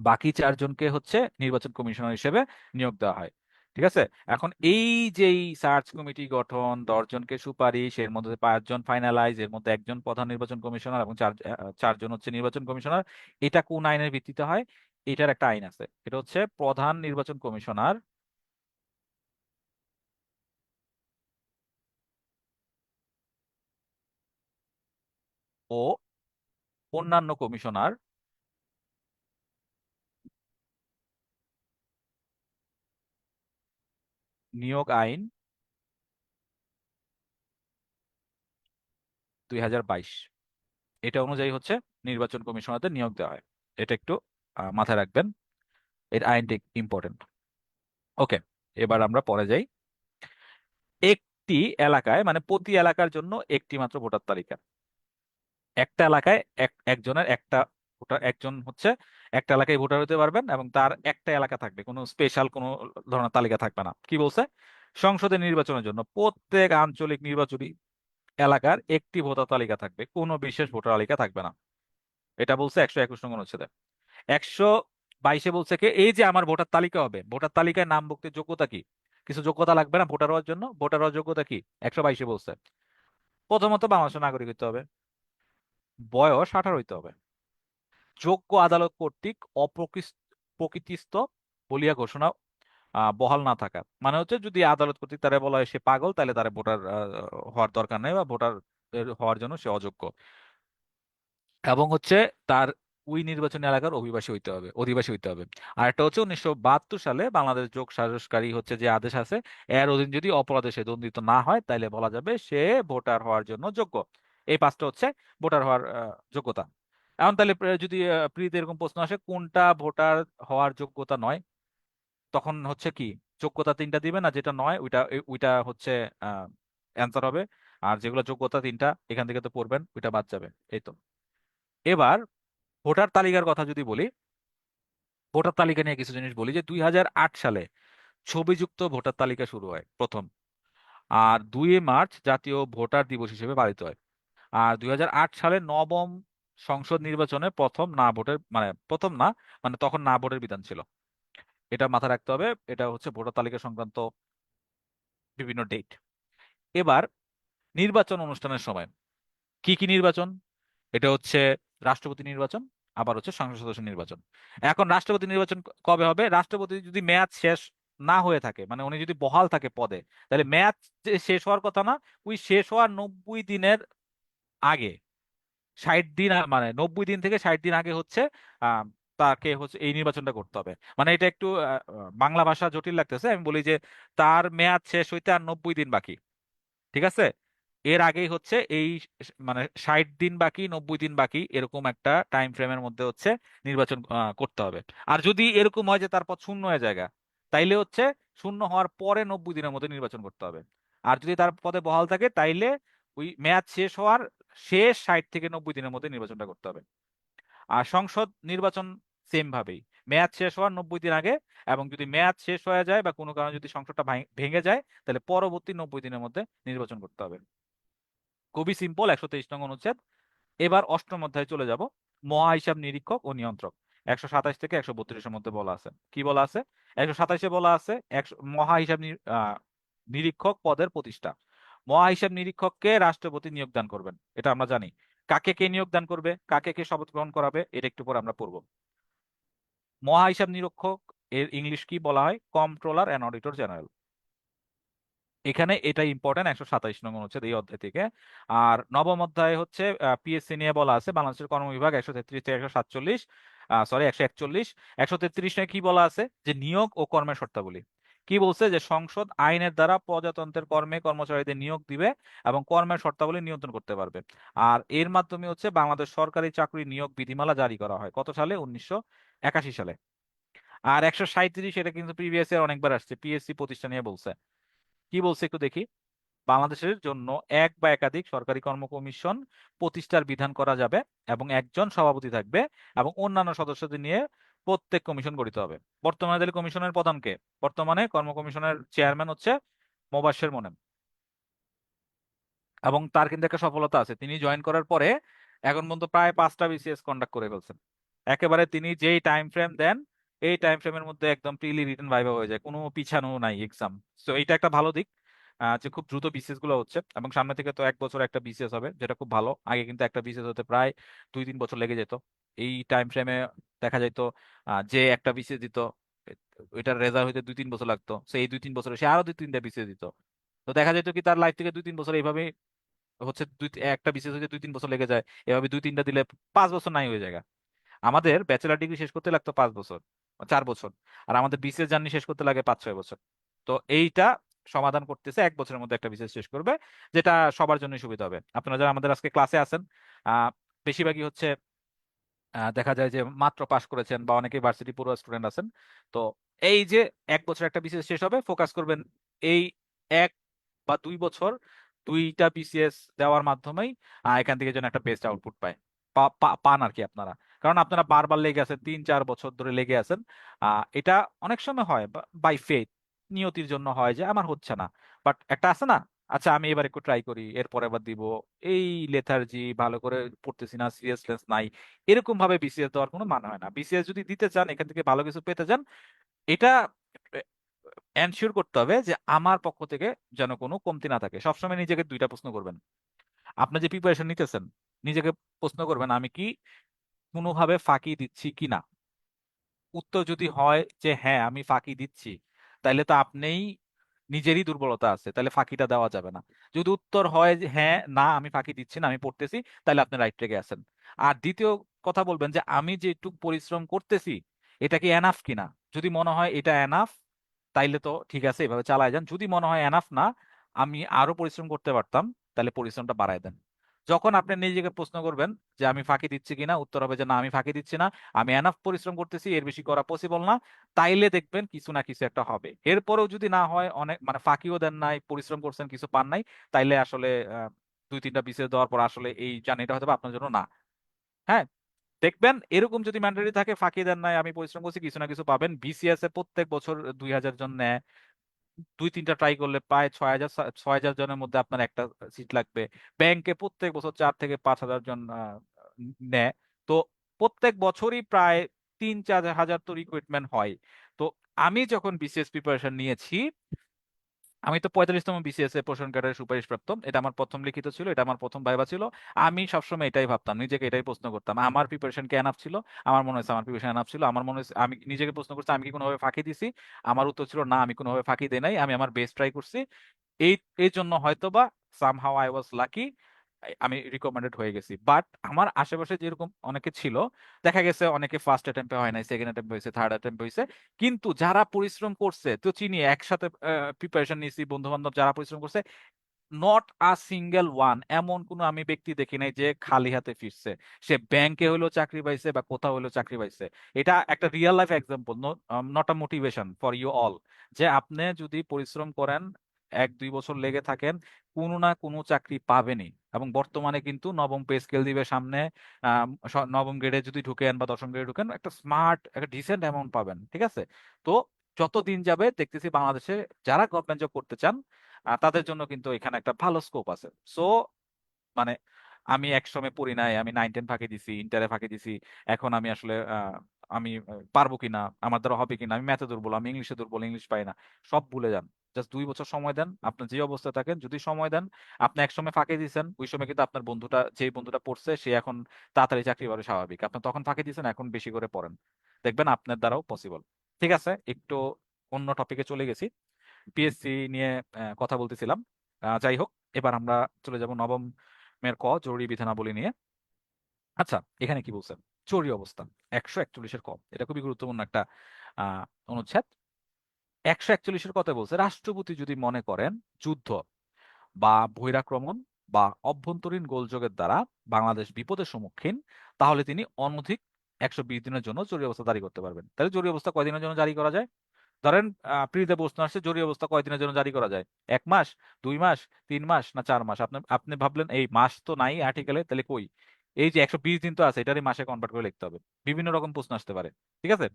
বাকি 4 জনকে হচ্ছে নির্বাচন কমিশনার হিসেবে নিয়োগ দেওয়া হয়। ঠিক আছে? এখন এই যে সার্চ কমিটি গঠন, 10 জনকে সুপারিশ, এর মধ্যে 5 জন ফাইনালাইজ, এর মধ্যে একজন প্রধান নির্বাচন কমিশনার এবং 4 জন হচ্ছে নির্বাচন কমিশনার, এটা কোন আইনের ভিত্তিতে হয়? এটার একটা আইন আছে, এটা হচ্ছে প্রধান নির্বাচন কমিশনার ও অন্যান্য কমিশনার নিয়োগ আইন 2022। এটা অনুযায়ী হচ্ছে নির্বাচন কমিশনারদের নিয়োগ দেওয়া হয়। এটা একটু মাথায় রাখবেন, এর আইনটি ইম্পর্টেন্ট। ওকে, এবার আমরা পরে যাই। একটি এলাকায়, মানে প্রতি এলাকার জন্য একটি মাত্র ভোটার তালিকা। একটা এলাকায় একজনের একটা ভোটার, একজন হচ্ছে একটা এলাকায় ভোটার হতে পারবেন, এবং তার একটা এলাকা থাকবে, কোনো স্পেশাল কোনো ধরনের তালিকা থাকবে না। কি বলছে? সংসদের নির্বাচনের জন্য প্রত্যেক আঞ্চলিক নির্বাচনী এলাকার একটি ভোটার তালিকা থাকবে, কোনো বিশেষ ভোটার তালিকা থাকবে না। এটা বলছে 121 নং অনুচ্ছেদে। 122-এ বলছে কি, এই যে আমার ভোটার তালিকা হবে, ভোটার তালিকায় নাম ভুক্তের যোগ্যতা কি? কিছু যোগ্যতা লাগবে না ভোটার হওয়ার জন্য? ভোটার হওয়ার যোগ্যতা কি? 122-এ বলছে প্রথমত বাংলাদেশের নাগরিক হতে হবে, বয়স 18 হইতে হবে, যোগ্য আদালত কর্তৃক প্রকৃতিস্থ বলিয়া ঘোষণা বহাল না থাকা। মানে হচ্ছে যদি আদালত কর্তৃক তারা বলা হয় সে পাগল, তাহলে তারা ভোটার হওয়ার দরকার নেই, বা ভোটার হওয়ার জন্য সে অযোগ্য। এবং হচ্ছে তার ওই নির্বাচনী এলাকার অধিবাসী হইতে হবে। আর একটা হচ্ছে 1972 সালে বাংলাদেশ যোগ সাজসকারী হচ্ছে যে আদেশ আছে, এর অধীন যদি অপরাধে সে দণ্ডিত না হয়, তাহলে বলা যাবে সে ভোটার হওয়ার জন্য যোগ্য। এই 5টা হচ্ছে ভোটার হওয়ার যোগ্যতা। এখন তাহলে যদি প্রিতে এরকম প্রশ্ন আসে কোনটা ভোটার হওয়ার যোগ্যতা নয়, তখন হচ্ছে কি যোগ্যতা তিনটা দিবেন, আর যেটা নয় ওইটা ওইটা হচ্ছে অ্যান্সার হবে। আর যেগুলো যোগ্যতা তিনটা এখান থেকে তো পড়বেন, ওইটা বাদ যাবে। এই তো। এবার ভোটার তালিকার কথা যদি বলি, ভোটার তালিকা নিয়ে কিছু জিনিস বলি, যে 2008 সালে ছবিযুক্ত ভোটার তালিকা শুরু হয় প্রথম। আর 2 মার্চ জাতীয় ভোটার দিবস হিসেবে পালিত হয়। আর 2008 সালে নবম সংসদ নির্বাচনে প্রথম না ভোটের মানে প্রথম না, মানে তখন না ভোটের বিধান ছিল। এটা মাথায় রাখতে হবে। এটা হচ্ছে ভোটার তালিকা সংক্রান্ত বিভিন্ন ডেট। এবার নির্বাচন অনুষ্ঠানের সময় কি কি নির্বাচন? এটা হচ্ছে রাষ্ট্রপতি নির্বাচন, আবার হচ্ছে সংসদ সদস্য নির্বাচন। এখন রাষ্ট্রপতি নির্বাচন কবে হবে? রাষ্ট্রপতি যদি মেয়াদ শেষ না হয়ে থাকে, মানে উনি যদি বহাল থাকে পদে, তাহলে মেয়াদ যে শেষ হওয়ার কথা না, ওই শেষ হওয়ার 90 দিনের আগে, 60 দিন, মানে 90 দিন থেকে 60 দিন আগে হচ্ছে আহ তাকে হচ্ছে এই নির্বাচনটা করতে হবে। মানে এটা একটু বাংলা ভাষা জটিল লাগতেছে, আমি বলি যে তার মেয়াদ শেষ হইতে আর 90 দিন বাকি, ঠিক আছে? এর আগেই হচ্ছে এই মানে 60 দিন বাকি, 90 দিন বাকি, এরকম একটা টাইম ফ্রেমের মধ্যে হচ্ছে নির্বাচন করতে হবে। আর যদি এরকম হয় যে তার পদ শূন্য হয়ে জায়গা, তাইলে হচ্ছে শূন্য হওয়ার পরে 90 দিনের মধ্যে নির্বাচন করতে হবে। আর যদি তার পদে বহাল থাকে, তাইলে ওই মেয়াদ শেষ হওয়ার শেষ 60 থেকে 90 দিনের মধ্যে নির্বাচনটা করতে হবে। আর সংসদ নির্বাচন সেম ভাবেই, মেয়াদ শেষ হওয়ার 90 দিন আগে, এবং যদি মেয়াদ শেষ হয়ে যায় বা কোনো কারণে যদি সংসদটা ভেঙে যায়, তাহলে পরবর্তী 90 দিনের মধ্যে নির্বাচন করতে হবে। খুবই সিম্পল, 123 নং অনুচ্ছেদ। এবার অষ্টম অধ্যায়ে চলে যাব। মহা হিসাব নিরীক্ষক ও নিয়ন্ত্রক, 127 থেকে 132-এর মধ্যে বলা আছে। কি বলা আছে? 127-এ বলা আছে মহা হিসাব নিরীক্ষক পদের প্রতিষ্ঠা। মহা হিসাব নিরীক্ষককে রাষ্ট্রপতি নিয়োগ দান করবেন, এটা আমরা জানি। কাকে কে নিয়োগ দান করবে, কাকে কে শপথ গ্রহণ করাবে, এটা একটু পর আমরা পড়বো। মহা হিসাব নিরীক্ষক এর ইংলিশ কি বলা হয়? কম্ট্রোলার অ্যান্ড অডিটর জেনারেল। এখানে এটা ইম্পর্টেন্ট, 127 নং অনুচ্ছেদ এই অধ্যায় থেকে। আর নবম অধ্যায় হচ্ছে পিএসসি নিয়ে বলা আছে, বাংলাদেশের কর্মবিভাগ, 133 থেকে 147, সরি 141। 133 কি বলা আছে? যে নিয়োগ ও কর্মের শর্তাবলী। কি বলছে? যে সংসদ আইনের দ্বারা প্রজাতন্ত্রের কর্মে কর্মচারীদের নিয়োগ দিবে এবং কর্মের শর্তাবলী নিয়ন্ত্রণ করতে পারবে। আর এর মাধ্যমে হচ্ছে বাংলাদেশ সরকারি চাকরি নিয়োগ বিধিমালা জারি করা হয়, কত সালে? 1981 সালে। আর 137, এটা কিন্তু প্রিভিয়াস ইয়ার অনেকবার আসছে, পিএসসি প্রতিষ্ঠা নিয়ে বলছে। কি বলছে একটু দেখি। বাংলাদেশের জন্য এক বা একাধিক সরকারি কর্ম কমিশন প্রতিষ্ঠার বিধান করা যাবে, এবং একজন সভাপতি থাকবে, এবং অন্যান্য সদস্যদের নিয়ে প্রত্যেক কমিশন গঠিত হবে। বর্তমানে তাহলে কমিশনের প্রধান কে? বর্তমানে কর্ম কমিশনের চেয়ারম্যান হচ্ছে মোবাশ্বের মোনেম। এবং তার কিন্তু একটা সফলতা আছে, তিনি জয়েন করার পরে এখন পর্যন্ত প্রায় 5টা বিসিএস কন্ডাক্ট করে ফেলছেন। একেবারে তিনি যেই টাইম ফ্রেম দেন, এই টাইম ফ্রেমের মধ্যে একদম প্রিলি রিটেন ভাইভা হয়ে যায়, কোনো পিছানো নাই এক্সাম। তো এইটা একটা ভালো দিক, যে খুব দ্রুত বিসিএস গুলো হচ্ছে। এবং সামনে থেকে তো 1 বছর একটা বিসিএস হবে, যেটা খুব ভালো। আগে কিন্তু একটা বিসিএস হতে প্রায় 2-3 বছর লেগে যেত। এই টাইম ফ্রেমে দেখা যেত যে একটা বিসিএস দিত, ওইটার রেজাল্ট হইতে 2-3 বছর লাগতো, সেই 2-3 বছরে সে আরো 2-3টা বিসিএস দিত। তো দেখা যেত কি তার লাইফ থেকে 2-3 বছর এইভাবে হচ্ছে, একটা বিসিএস হচ্ছে 2-3 বছর লেগে যায়। এভাবে 2-3টা দিলে 5 বছর নাই হয়ে যায়। আমাদের ব্যাচেলার ডিগ্রি শেষ করতে লাগতো 5 বছর, 4 বছর। আর আমাদের বিসিএস জার্নি শেষ করতে লাগে 5-6 বছর। তো এইটা সমাধান করতেছে, 1 বছরের মধ্যে একটা বিসিএস শেষ করবে, যেটা সবার জন্য সুবিধা হবে। আপনারা যারা আমাদের আজকে ক্লাসে আছেন, আহ বেশিরভাগই হচ্ছে দেখা যায় যে মাত্র পাশ করেছেন, বা অনেকেই ভার্সিটি পড়ুয়া স্টুডেন্ট আছেন। তো এই যে 1 বছর একটা বিসিএস শেষ হবে, ফোকাস করবেন এই 1 বা 2 বছর 2টা বিসিএস দেওয়ার মাধ্যমেই এখান থেকে যেন একটা বেস্ট আউটপুট পায়, পান আর কি আপনারা। কারণ আপনারা বারবার লেগে আছেন, 3-4 বছর ধরে লেগে আছেন। এটা অনেক সময় হয় বাই ফেথ, নিয়তির জন্য হয় যে আমার হচ্ছে না, বাট একটা আছে না, আচ্ছা আমি এবার একটু ট্রাই করি, এরপর এবার দিব। এই লেথার্জি, ভালো করে পড়তেছি না, সিরিয়াসনেস নাই, এরকম ভাবে বিসিএস দেওয়ার কোনো মানে হয় না। বিসিএস যদি দিতে চান, এখান থেকে ভালো কিছু পেতে চান, এটা এনশিওর করতে হবে যে আমার পক্ষ থেকে যেন কোনো কমতি না থাকে। সবসময় নিজেকে 2টা প্রশ্ন করবেন। আপনি যে প্রিপারেশন নিতেছেন, নিজেকে প্রশ্ন করবেন আমি কি কোনোভাবে ফাঁকি দিচ্ছি কিনা। উত্তর যদি হয় যে হ্যাঁ আমি ফাঁকি দিচ্ছি, তাহলে তো আপনিই নিজেরই দুর্বলতা আছে, তাহলে ফাঁকিটা দেওয়া যাবে না। যদি উত্তর হয় যে হ্যাঁ না আমি ফাঁকি দিচ্ছি না, আমি পড়তেছি, তাহলে আপনি রাইট ট্র্যাকে আছেন। আর দ্বিতীয় কথা বলবেন যে আমি যে একটু পরিশ্রম করতেছি, এটা কি এনাফ কিনা। যদি মনে হয় এটা এনাফ, তাইলে তো ঠিক আছে, এভাবে চালায় যান। যদি মনে হয় এনাফ না, আমি আরো পরিশ্রম করতে পারতাম, তাহলে পরিশ্রমটা বাড়ায় দেন। যখন আপনি নিজেকে প্রশ্ন করবেন যে আমি ফাঁকি দিচ্ছি কিনা, উত্তর হবে যে না আমি ফাঁকি দিচ্ছি না, আমি এনাফ পরিশ্রম করতেছি, এর বেশি করা পসিবল না, তাইলে দেখবেন কিছু না কিছু একটা হবে। এরপরেও যদি না হয়, অনেক মানে ফাঁকিও দেন নাই, পরিশ্রম করছেন, কিছু পান নাই, তাইলে আসলে দুই তিনটা বিসিএস দেওয়ার পর আসলে এই জার্নিটা হয়তো বা আপনার জন্য না। হ্যাঁ, দেখবেন এরকম যদি ম্যান্ডেটরি থাকে, ফাঁকি দেন নাই, আমি পরিশ্রম করছি, কিছু না কিছু পাবেন। বিসিএস এ প্রত্যেক বছর 2000 জন নেয়, দুই তিনটা ট্রাই করলে প্রায় 6000 জনের মধ্যে আপনার একটা সিট লাগবে। ব্যাংকে প্রত্যেক বছর 4 থেকে 5 হাজার জন নেয়। তো প্রত্যেক বছরই প্রায় 3-4 হাজার তো রিক্রুটমেন্ট হয়। তো আমি যখন বিসিএস প্রিপারেশন নিয়েছি, আমি তো 45তম বিসিএস এ পোষণ ক্যাডারের সুপারিশ প্রাপ্ত, এটা আমার প্রথম লিখিত ছিল, এটা আমার প্রথম ভাইবা ছিল। আমি সবসময় এটাই ভাবতাম, নিজেকে এটাই প্রশ্ন করতাম, আমার প্রিপারেশন কি এনাফ ছিল? আমার মনে হয়েছে আমার প্রিপারেশন এনাফ ছিল। আমার মনে হয়েছে, আমি নিজেকে প্রশ্ন করছি আমি কি কোনোভাবে ফাঁকি দিছি? আমার উত্তর ছিল না, আমি কোনোভাবে ফাঁকি দেই নাই, আমি আমার বেস্ট ট্রাই করছি। এই এই জন্য হয়তোবা সামহাউ আই ওয়াজ লাকি, আমি রিকমেন্ডেড হয়ে গেছি। বাট আমার আশেপাশে যেরকম অনেকে ছিল, দেখা গেছে অনেকে ফার্স্ট অ্যাটেম্পে হয় নাই, সেকেন্ড অ্যাটেম্পে হয়েছে, থার্ড অ্যাটেম্পে হয়েছে। কিন্তু যারা পরিশ্রম করছে, তো চিনি, একসাথে প্রিপারেশন নিয়েছি, বন্ধু বান্ধব যারা পরিশ্রম করছে, নট আ সিঙ্গেল ওয়ান, এমন কোনো আমি ব্যক্তি দেখি নাই যে খালি হাতে ফিরছে। সে ব্যাংকে হলেও চাকরি পাইছে বা কোথাও হলেও চাকরি পাইছে। এটা একটা real life example, not a motivation for you all. যে আপনি যদি পরিশ্রম করেন, 1-2 বছর লেগে থাকেন, কোনো না কোনো চাকরি পাবেনই। এবং বর্তমানে কিন্তু নবম পে স্কেল দিবে সামনে, নবম গ্রেডে যদি ঢুকেন বা দশম গ্রেডে ঢুকেন, একটা স্মার্ট, একটা ডিসেন্ট অ্যামাউন্ট পাবেন, ঠিক আছে? তো যত দিন যাবে দেখতেছি বাংলাদেশে যারা গভর্নমেন্ট জব করতে চান, তাদের জন্য কিন্তু এখানে একটা ভালো স্কোপ আছে। সো মানে আমি একসময় পড়ি নাই, আমি 9-10 ফাঁকি দিছি, ইন্টারে ফাঁকি দিছি। এখন আমি আসলে আমি পারবো কিনা, আমার দ্বারা হবে কিনা, আমি ম্যাথে দুর্বল, আমি ইংলিশে দুর্বল, ইংলিশ পাই না, সব ভুলে যান। জাস্ট 2 বছর সময় দেন, আপনি যে অবস্থায় থাকেন, যদি সময় দেন, আপনি একসময় ফাঁকি দিয়েছেন, ওই সময় কিন্তু আপনার বন্ধুটা, যেই বন্ধুটা পড়ছে, সে এখন তাড়াতাড়ি চাকরি পাবে স্বাভাবিক। আপনি তখন ফাঁকি দিয়েছেন, এখন বেশি করে পড়েন, দেখবেন আপনার দ্বারাও পসিবল। ঠিক আছে, একটু অন্য টপিকে চলে গেছি, পিএসসি নিয়ে কথা বলতেছিলাম। যাই হোক, এবার আমরা চলে যাব নবমের জরুরি বিধানাবলী নিয়ে। আচ্ছা, এখানে কি বলছেন? জরুরি অবস্থা 141-এর এটা খুবই গুরুত্বপূর্ণ একটা অনুচ্ছেদ। 141-এর কথায় বলছে, রাষ্ট্রপতি যদি মনে করেন যুদ্ধ বা বহিরাক্রমণ বা অভ্যন্তরীণ গোলযোগের দ্বারা বাংলাদেশ বিপদের সম্মুখীন, তাহলে তিনি অনধিক 120 দিনের জন্য জরুরি অবস্থা জারি করতে পারবেন। তাহলে জরুরি অবস্থা কয়দিনের জন্য জারি করা যায়? ধরেন প্রিলিতে প্রশ্ন আসছে, জরুরি অবস্থা কয়দিনের জন্য জারি করা যায়? 1 মাস, 2 মাস, 3 মাস, না 4 মাস? আপনি আপনি ভাবলেন এই মাস তো নাই আর্টিকেলে, তাহলে কই? এই যে 120 দিন তো আছে, এটারই মাসে কনভার্ট করে লিখতে হবে। বিভিন্ন রকম প্রশ্ন আসতে পারে, ঠিক আছে?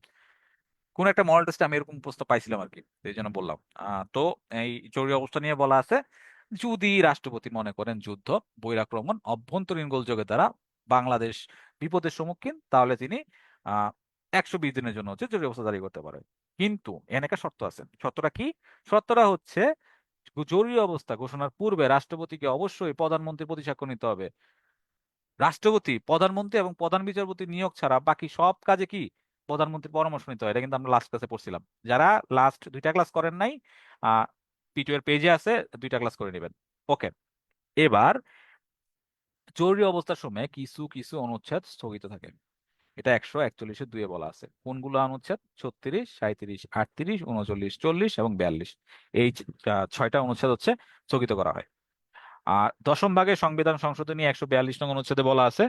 কোন একটা মডেল টেস্টে আমি এরকম প্রশ্ন পাইছিলাম আর কি, তো এই জন্য বললাম। তো এই জরুরি অবস্থা নিয়ে বলা আছে, যদি রাষ্ট্রপতি মনে করেন যুদ্ধ, বহিরাক্রমণ, অভ্যন্তরীণ গোলযোগের দ্বারা বাংলাদেশ বিপদের সম্মুখীন, তাহলে তিনি 120 দিনের জন্য হচ্ছে জরুরি অবস্থা জারি করতে পারে। কিন্তু এখানে একটা শর্ত আছে। শর্তটা কি? শর্তটা হচ্ছে, জরুরি অবস্থা ঘোষণার পূর্বে রাষ্ট্রপতিকে অবশ্যই প্রধানমন্ত্রীর প্রতি স্বাক্ষর নিতে হবে। রাষ্ট্রপতি, প্রধানমন্ত্রী এবং প্রধান বিচারপতি নিয়োগ ছাড়া বাকি সব কাজে কি প্রধানমন্ত্রীর পরামর্শ নিতে হয়। এটা কিন্তু আমরা লাস্ট ক্লাসে পড়ছিলাম। যারা লাস্ট 2টা ক্লাস করেন নাই, P2 এর পেজে আছে, 2টা ক্লাস করে নেবেন। ওকে, এবার জরুরি অবস্থার সময় কিছু কিছু অনুচ্ছেদ স্থগিত থাকে। এটা 141-এর 2-এ বলা আছে। কোনগুলো অনুচ্ছেদ? 36, 37, 38, 39, 40 এবং 42। এই 6টা অনুচ্ছেদ হচ্ছে স্থগিত করা হয়। আর দশম ভাগে সংবিধান সংশোধনী 142 নং অনুচ্ছেদে বলা আছে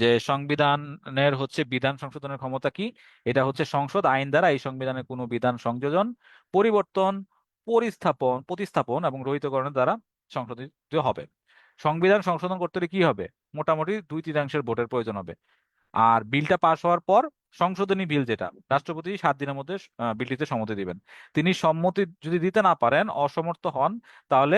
যে সংবিধানের হচ্ছে বিধান সংশোধনের ক্ষমতা কি? এটা হচ্ছে সংসদ আইন দ্বারা এই সংবিধানের কোনো বিধান সংযোজন, পরিবর্তন, প্রতিস্থাপন এবং রহিতকরণের দ্বারা সংশোধিত হবে। সংবিধান সংশোধন করতে হলে কি হবে? মোটামুটি 2/3 ভোটের প্রয়োজন হবে। আর বিলটা পাশ হওয়ার পর সংশোধনী বিল, যেটা রাষ্ট্রপতি 7 দিনের মধ্যে বিলটিতে সম্মতি দিবেন। তিনি সম্মতি যদি দিতে না পারেন, অসমর্থ হন, তাহলে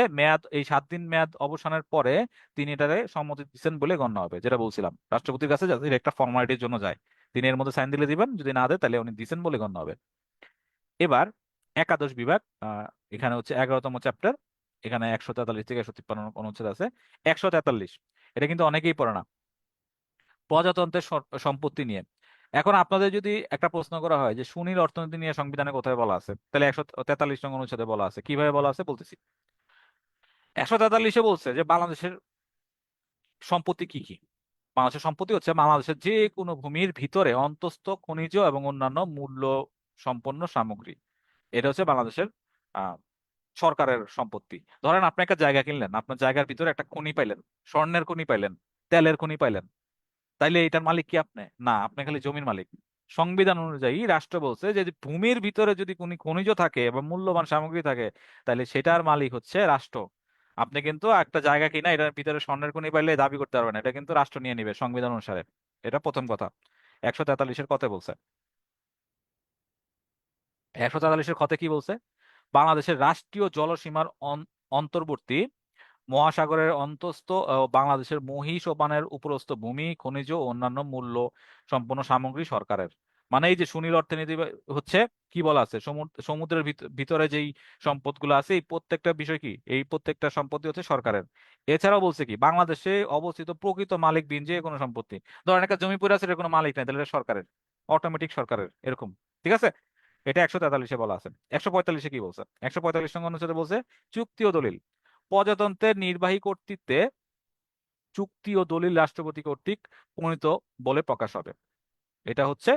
এই 7 দিন মেয়াদ অবসানের পরে তিনি এটারে সম্মতি দিচ্ছেন বলে গণ্য হবে। যেটা বলছিলাম, রাষ্ট্রপতির কাছে যাতে একটা ফর্মালিটির জন্য যায়, তিনি এর মধ্যে সাইন দিলে দিবেন, যদি না দেয় তাহলে উনি দিচ্ছেন বলে গণ্য হবে। এবার একাদশ বিভাগ, এখানে হচ্ছে 11তম চ্যাপ্টার। এখানে 143 থেকে 153 অনুচ্ছেদ আছে। 143, এটা কিন্তু অনেকেই পড়ে না, প্রজাতন্ত্রের সম্পত্তি নিয়ে। এখন আপনাদের যদি একটা প্রশ্ন করা হয় যে সুনীল অর্থনীতি নিয়ে সংবিধানে কোথায় বলা আছে, তাহলে 143 নং অনুচ্ছেদে বলা আছে। কিভাবে বলা আছে বলতেছি। 143-এ বলছে যে বাংলাদেশের সম্পত্তি কি কি। বাংলাদেশের সম্পত্তি হচ্ছে বাংলাদেশের যে কোনো ভূমির ভিতরে অন্তঃস্থ খনিজ এবং অন্যান্য মূল্য সম্পন্ন সামগ্রী। এটা হচ্ছে বাংলাদেশের সরকারের সম্পত্তি। ধরেন আপনি একটা জায়গা কিনলেন, আপনার জায়গার ভিতরে একটা খনি পাইলেন, স্বর্ণের খনি পাইলেন, তেলের খনি পাইলেন, তাইলে এটার মালিক কি আপনি? না, আপনি খালি জমির মালিক। সংবিধান অনুযায়ী রাষ্ট্র বলছে যে যে ভূমির ভিতরে যদি কোনো খনিজ থাকে বা মূল্যবান সামগ্রী থাকে, তাহলে সেটার মালিক হচ্ছে রাষ্ট্র। আপনি কিন্তু একটা জায়গা কিনা এটার ভিতরে স্বর্ণের খনি পাইলে দাবি করতে পারবেন না, এটা কিন্তু রাষ্ট্র নিয়ে নিবে সংবিধান অনুসারে। এটা প্রথম কথা। 143-এর কথা বলছে। 143-এর কথা কি বলছে? বাংলাদেশের রাষ্ট্রীয় জলসীমার অন্তর্বর্তী মহাসাগরের অন্তঃস্থ বাংলাদেশের মহিষ ও পানের উপরস্থ ভূমি, খনিজ ও অন্যান্য মূল্য সম্পন্ন সামগ্রী সরকারের। মানে এই যে সুনীল অর্থনীতি হচ্ছে, কি বলা আছে, সমুদ্রের ভিতরে যেই সম্পদগুলো আছে, এই প্রত্যেকটা বিষয় কি, এই প্রত্যেকটা সম্পত্তি হচ্ছে সরকারের। এছাড়াও বলছে কি, বাংলাদেশে অবস্থিত প্রকৃত মালিকবিহীন যে কোনো সম্পত্তি, ধরেন একটা জমি পড়ে আছে, এর কোনো মালিক নাই, তাহলে এটা সরকারের, অটোমেটিক সরকারের, এরকম। ঠিক আছে? এটা 143-এ বলা আছে। 145-এ কি বলছে? 145 নং অনুচ্ছেদে বলছে চুক্তি ও দলিল, প্রজাতন্ত্রের নির্বাহী কর্তৃত্বে চুক্তি ও দলিল রাষ্ট্রপতি কর্তৃক প্রণীত বলে প্রকাশ হবে। এটা হচ্ছে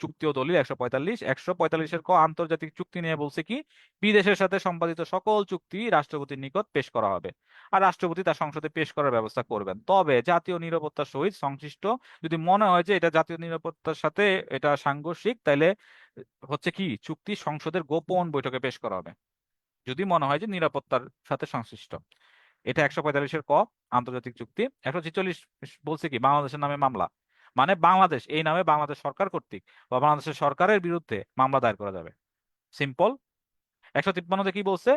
চুক্তি ও দলিল 145। 145-এর ক, আন্তর্জাতিক চুক্তি নিয়ে বলছে কি, বিদেশের সাথে সম্পাদিত সকল চুক্তি রাষ্ট্রপতির নিকট পেশ করা হবে, আর রাষ্ট্রপতি তার সংসদে পেশ করার ব্যবস্থা করবেন। তবে জাতীয় নিরাপত্তার সহিত সংশ্লিষ্ট যদি মনে হয় যে এটা জাতীয় নিরাপত্তার সাথে এটা সাংঘর্ষিক, তাইলে হচ্ছে কি, চুক্তি সংসদের গোপন বৈঠকে পেশ করা হবে, যদি মনে হয় যে নিরাপত্তার সাথে সংশ্লিষ্ট। এটা 145-এর ক, আন্তর্জাতিক চুক্তি। 146 বলছে কি, বাংলাদেশের নামে মামলা, মানে বাংলাদেশ এই নামে বাংলাদেশ সরকার কর্তৃক বা বাংলাদেশের সরকারের বিরুদ্ধে মামলা দায়ের করা যাবে। সিম্পল। 153-তে কি বলছে?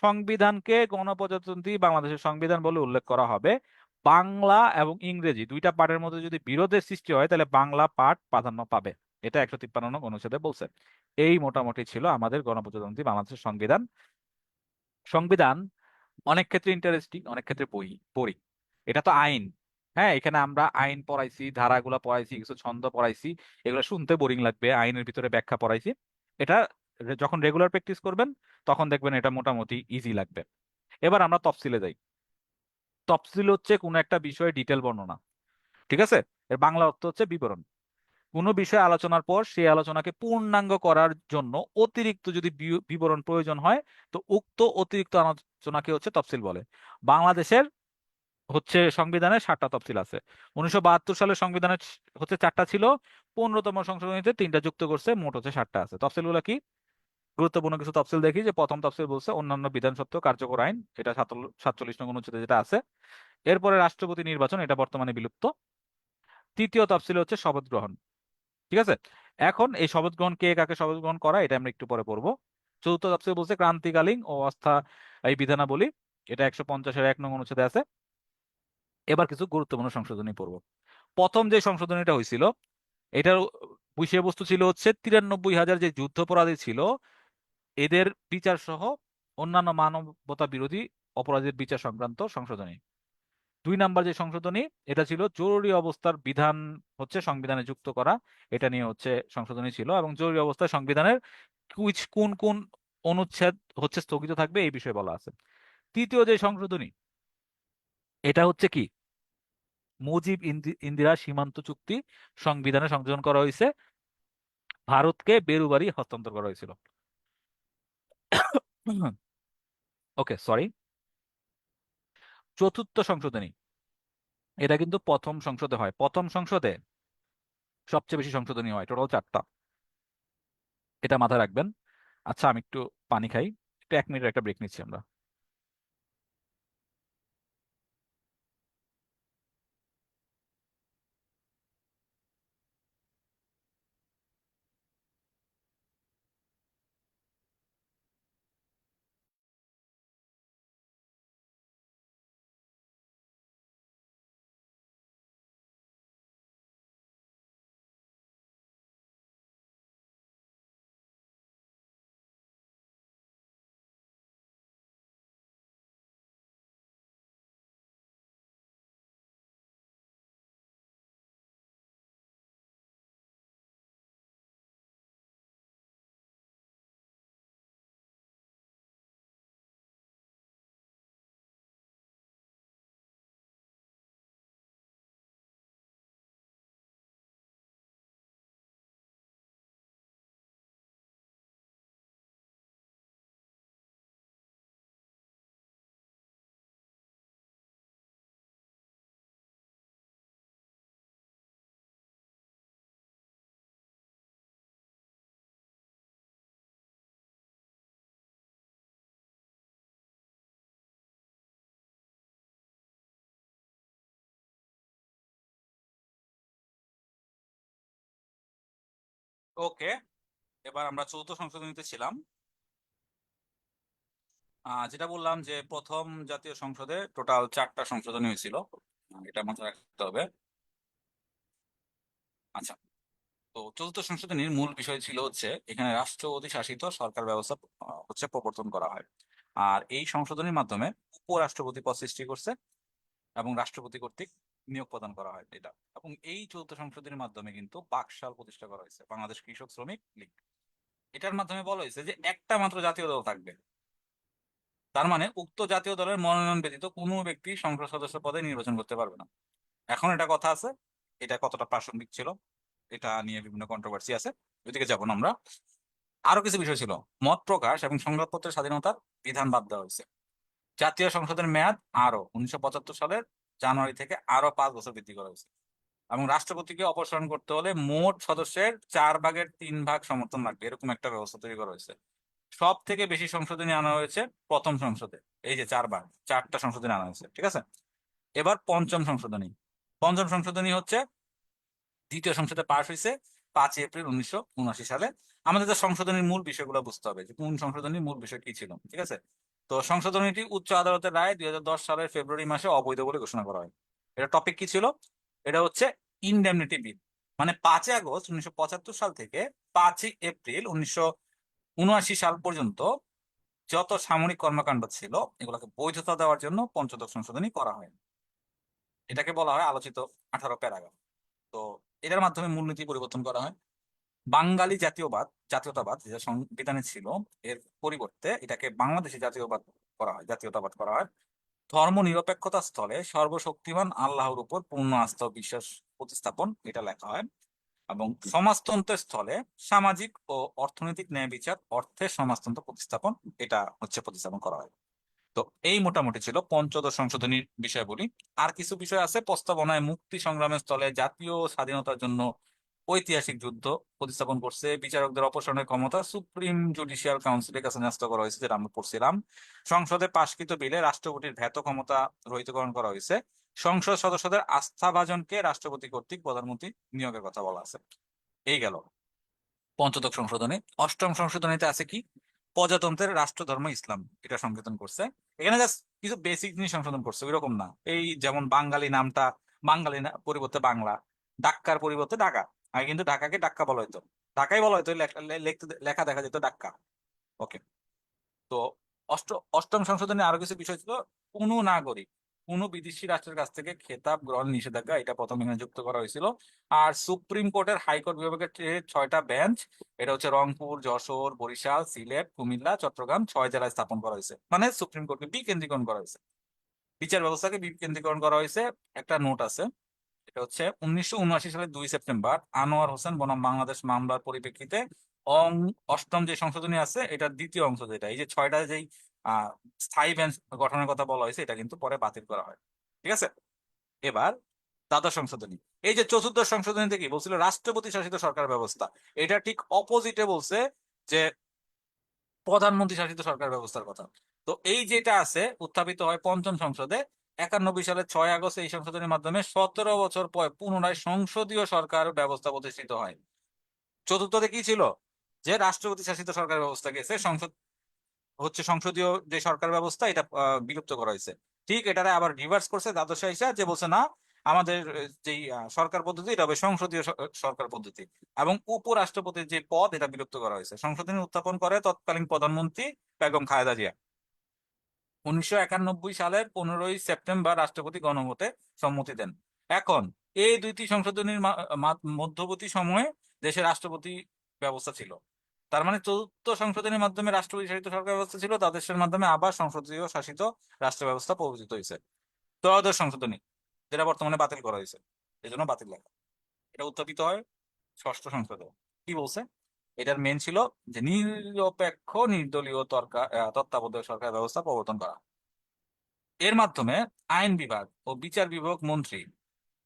সংবিধানকে গণপ্রজাতন্ত্রী বাংলাদেশের সংবিধান বলে উল্লেখ করা হবে। বাংলা এবং ইংরেজি দুইটা পাঠের মধ্যে যদি বিরোধের সৃষ্টি হয়, তাহলে বাংলা পাঠ প্রাধান্য পাবে। এটা 153 নং অনুচ্ছেদে বলছে। এই মোটামুটি ছিল আমাদের গণপ্রজাতন্ত্রী বাংলাদেশের সংবিধান। সংবিধান অনেক ক্ষেত্রে ইন্টারেস্টিং, অনেক ক্ষেত্রে বই পড়ি। এটা তো আইন। হ্যাঁ, এখানে আমরা আইন পড়াইছি, ধারাগুলা পড়াইছি, কিছু ছন্দ পড়াইছি। এগুলো শুনতে বোরিং লাগবে, আইনের ভিতরে ব্যাখ্যা পড়াইছি। এটা যখন রেগুলার প্র্যাকটিস করবেন, তখন দেখবেন এটা মোটামুটি ইজি লাগবে। এবার আমরা তফসিলে যাই। তফসিল হচ্ছে কোনো একটা বিষয়ে ডিটেল বর্ণনা। ঠিক আছে? এর বাংলা অর্থ হচ্ছে বিবরণ। কোনো বিষয়ে আলোচনার পর সেই আলোচনাকে পূর্ণাঙ্গ করার জন্য অতিরিক্ত যদি বিবরণ প্রয়োজন হয়, তো উক্ত অতিরিক্ত আলোচনাকে হচ্ছে তফসিল বলে। বাংলাদেশের হচ্ছে সংবিধানে 7টা তফসিল আছে। 1972 সালের সংবিধানে হচ্ছে 4টা ছিল, 15তম সংশোধনীতে 3টা যুক্ত করছে, মোট হচ্ছে 7টা আছে। তফসিলগুলো কি? গুরুত্বপূর্ণ কিছু তফসিল দেখি। যে প্রথম তফসিল বলছে অন্যান্য বিধান সত্ত্বেও কার্যকর আইন, এটা 47 নং অনুচ্ছেদে যেটা আছে। এরপরে রাষ্ট্রপতি নির্বাচন, এটা বর্তমানে বিলুপ্ত। তৃতীয় তফসিল হচ্ছে শপথ গ্রহণ। ঠিক আছে? এখন এই শপথ গ্রহণ, কে কাকে শপথ গ্রহণ করা, এটা আমরা একটু পরে পড়বো। চতুর্থ তফসিল বলছে ক্রান্তিকালীন ও এই বিধানাবলী, এটা 150-এর 1 নং অনুচ্ছেদে আছে। এবার কিছু গুরুত্বপূর্ণ সংশোধনী পড়বো। প্রথম যে সংশোধনীটা হয়েছিল, এটার বিষয়বস্তু ছিল হচ্ছে 93,000 যে যুদ্ধাপরাধী ছিল, এদের বিচার সহ অন্যান্য মানবতা বিরোধী অপরাধের বিচার সংক্রান্ত সংশোধনী। 2 নাম্বার যে সংশোধনী, এটা ছিল জরুরি অবস্থার বিধান হচ্ছে সংবিধানে যুক্ত করা, এটা নিয়ে হচ্ছে সংশোধনী ছিল, এবং জরুরি অবস্থায় সংবিধানের কোন কোন অনুচ্ছেদ হচ্ছে স্থগিত থাকবে এই বিষয়ে বলা আছে। তৃতীয় যে সংশোধনী, এটা হচ্ছে কি, মুজিব ইন্দিরা সীমান্ত চুক্তি সংবিধানে সংযোজন করা হয়েছে, ভারতকে বেরুবারি হস্তান্তর করা হয়েছিল। ওকে, সরি। চতুর্থ সংশোধনী, এটা কিন্তু প্রথম সংসদে হয়। প্রথম সংসদে সবচেয়ে বেশি সংশোধনী হয়, টোটাল 4টা। এটা মাথায় রাখবেন। আচ্ছা, আমি একটু পানি খাই, একটু 1 মিনিটের একটা ব্রেক নিচ্ছি আমরা। ওকে, এবার আমরা চতুর্থ সংশোধনীতে ছিলাম। যেটা বললাম যে প্রথম জাতীয় সংসদে টোটাল 4টা সংশোধনী হয়েছিল, এটা মাথায় রাখতে হবে। আচ্ছা, তো চতুর্থ সংশোধনীর মূল বিষয় ছিল হচ্ছে এখানে রাষ্ট্রপতি শাসিত সরকার ব্যবস্থা হচ্ছে প্রবর্তন করা হয়। আর এই সংশোধনীর মাধ্যমে উপরাষ্ট্রপতি পদ সৃষ্টি করছে এবং রাষ্ট্রপতি কর্তৃক নিয়োগ প্রদান করা হয় এটা। এবং এই চতুর্থ সংশোধনীর মাধ্যমে কিন্তু বাকশাল প্রতিষ্ঠা করা হয়েছে, বাংলাদেশ কৃষক শ্রমিক লীগ। এটার মাধ্যমে বলা হয়েছে যে একটা মাত্র জাতীয় দল থাকবে। তার মানে উক্ত জাতীয় দলের মনোনয়ন ব্যতীত কোনো ব্যক্তি সংসদ সদস্য পদে নির্বাচন করতে পারবে না। এখন এটা কথা আছে, এটা কতটা প্রাসঙ্গিক ছিল এটা নিয়ে বিভিন্ন কন্ট্রোভার্সি আছে, ওইদিকে যাবো না আমরা। আরো কিছু বিষয় ছিল। মত প্রকাশ এবং সংবাদপত্রের স্বাধীনতার বিধান বাদ দেওয়া হয়েছে। জাতীয় সংসদের মেয়াদ আরো 1975 সালের জানুয়ারি থেকে আরো 5 বছর বৃদ্ধি করা হয়েছে। এবং রাষ্ট্রপতিকে অপসারণ করতে হলে মোট সদস্যের 4/3 সমর্থন লাগবে, এরকম একটা ব্যবস্থা তৈরি করা হয়েছে। সব থেকে বেশি সংশোধনী আনা হয়েছে প্রথম সংসদে, এই যে 4বার, 4টা সংশোধনী আনা হয়েছে, ঠিক আছে। এবার পঞ্চম সংশোধনী। পঞ্চম সংশোধনী হচ্ছে দ্বিতীয় সংসদে পাশ হয়েছে 5 এপ্রিল 1979 সালে। আমাদের তো সংশোধনীর মূল বিষয়গুলো বুঝতে হবে যে কোন সংশোধনীর মূল বিষয় কি ছিল, ঠিক আছে। তো সংশোধনীটি উচ্চ আদালতের রায় 2010 সালের ফেব্রুয়ারি মাসে অবৈধ বলে ঘোষণা করা হয়। এটা টপিক কি ছিল? এটা হচ্ছে ইনডেমনিটি বিল। মানে 5 আগস্ট 1975 সাল থেকে 5 এপ্রিল 1979 সাল পর্যন্ত যত সামরিক কর্মকাণ্ড ছিল এগুলোকে বৈধতা দেওয়ার জন্য পঞ্চদশ সংশোধনী করা হয়। এটাকে বলা হয় আলোচিত 18 প্যারাগ্রাফ। তো এটার মাধ্যমে মূলনীতি পরিবর্তন করা হয়। বাঙালি জাতীয়তাবাদ যেটা সংবিধানে ছিল, এর পরিবর্তে এটাকে বাংলাদেশি জাতীয়বাদ করা হয়, জাতীয়তাবাদ করা হয়। ধর্ম নিরপেক্ষতা স্থলে সর্বশক্তিমান আল্লাহর উপর পূর্ণ আস্থা ও বিশ্বাস প্রতিস্থাপন, এটা লেখা হয়। এবং সমাজতন্ত্রের স্থলে সামাজিক ও অর্থনৈতিক ন্যায় বিচার অর্থে সমাজতন্ত্র প্রতিস্থাপন, এটা হচ্ছে প্রতিস্থাপন করা হয়। তো এই মোটামুটি ছিল পঞ্চদশ সংশোধনীর বিষয়বলী। আর কিছু বিষয় আছে প্রস্তাবনায় মুক্তি সংগ্রামের স্থলে জাতীয় স্বাধীনতার জন্য ঐতিহাসিক যুদ্ধ প্রতিস্থাপন করছে, বিচারকদের অপসারণের ক্ষমতা সুপ্রিম জুডিশিয়াল কাউন্সিলের কাছে ন্যস্ত করা হয়েছে, যেটা আমরা পড়ছিলাম। সংসদে পাশকৃত বিলে রাষ্ট্রপতির ভেটো ক্ষমতা রহিতকরণ করা হয়েছে। সংসদ সদস্যদের আস্থাভাজনকে রাষ্ট্রপতি কর্তৃক প্রধানমন্ত্রী নিয়োগের কথা বলা আছে। এই গেল পঞ্চদশ সংশোধনী। অষ্টম সংশোধনীতে আছে কি? প্রজাতন্ত্রের রাষ্ট্রধর্ম ইসলাম, এটা সংশোধন করছে। এখানে জাস্ট কিছু বেসিক জিনিস সংশোধন করছে, ওইরকম না। এই যেমন বাঙালি নামটা বাঙালি না পরিবর্তে বাংলা, ডাক্কার পরিবর্তে ঢাকা। আগে কিন্তু ঢাকাকে ডাক্কা বলা হতো, ঢাকাই বলা হতো, লেখা দেখা যেত ডাক্কা। ওকে। তো অষ্ট অষ্টম সংশোধনে আরো কিছু বিষয় ছিল। কোনো নাগরিক কোনো বিদেশি রাষ্ট্রের কাছ থেকে খেতাব গ্রহণ নিষেধাজ্ঞা, এটা প্রথম এখানে যুক্ত করা হয়েছিল। আর সুপ্রিম কোর্টের হাইকোর্ট বিভাগের যে 6টা বেঞ্চ, এটা হচ্ছে রংপুর, যশোর, বরিশাল, সিলেট, কুমিল্লা, চট্টগ্রাম 6 জেলায় স্থাপন করা হয়েছে। মানে সুপ্রিম কোর্টকে বিকেন্দ্রীকরণ করা হয়েছে, বিচার ব্যবস্থাকে বিকেন্দ্রীকরণ করা হয়েছে। একটা নোট আছে, এটা হচ্ছে 1979 সালের 2 সেপ্টেম্বর আনোয়ার হোসেন বনাম বাংলাদেশ মামলার পরিপ্রেক্ষিতে অং অষ্টম যে সংশোধনী আছে এটার দ্বিতীয় অংশ, যেটা এই যে 6টা যেই আহ স্থায়ী বেঞ্চ গঠনের কথা বলা হয়েছে, এটা কিন্তু পরে বাতিল করা হয়, ঠিক আছে। এবার দ্বাদশ সংশোধনী। এই যে চতুর্থ সংশোধনীতে কি বলছিল? রাষ্ট্রপতি শাসিত সরকার ব্যবস্থা। এটা ঠিক অপোজিটে বলছে যে প্রধানমন্ত্রী শাসিত সরকার ব্যবস্থার কথা। তো এই যেটা আছে উত্থাপিত হয় পঞ্চম সংসদে 1991 সালের 6 আগস্ট। এই সংশোধনের মাধ্যমে 17 বছর পর পুনরায় সংসদীয় সরকার ব্যবস্থা প্রতিষ্ঠিত হয়। চতুর্থতে কি ছিল? যে রাষ্ট্রপতি শাসিত সরকার ব্যবস্থা গেছে, সংসদ হচ্ছে সংসদীয় যে সরকার ব্যবস্থা, এটা বিলুপ্ত করা হয়েছে। ঠিক এটারে আবার রিভার্স করছে দ্বাদশ হিসাব, যে বলছে না, আমাদের যেই সরকার পদ্ধতি এটা হবে সংসদীয় সরকার পদ্ধতি। এবং উপরাষ্ট্রপতির যে পদ এটা বিলুপ্ত করা হয়েছে। সংশোধনী উত্থাপন করে তৎকালীন প্রধানমন্ত্রী বেগম খালেদা জিয়া। 1991 সালের 15 সেপ্টেম্বর রাষ্ট্রপতি গণভোটে সম্মতি দেন। এখন এই দুইটি সংশোধনীর মধ্যবর্তী সময়ে দেশে রাষ্ট্রপতি ব্যবস্থা ছিল। তার মানে চতুর্থ সংশোধনীর মাধ্যমে রাষ্ট্রপতি শাসিত সরকার ব্যবস্থা ছিল, তাদের মাধ্যমে আবার সংসদীয় শাসিত রাষ্ট্র ব্যবস্থা প্রবর্তিত হয়েছে। ত্রয়োদশ সংশোধনী, যেটা বর্তমানে বাতিল করা হয়েছে, এই জন্য বাতিল লেখা। এটা উত্থাপিত হয় ষষ্ঠ সংসদে। কি বলছে? এটার মেন ছিল যে নিরপেক্ষ নির্দলীয় তত্ত্বাবধায়ক সরকার ব্যবস্থা প্রবর্তন করা। এর মাধ্যমে আইন বিভাগ ও বিচার বিভাগ মন্ত্রী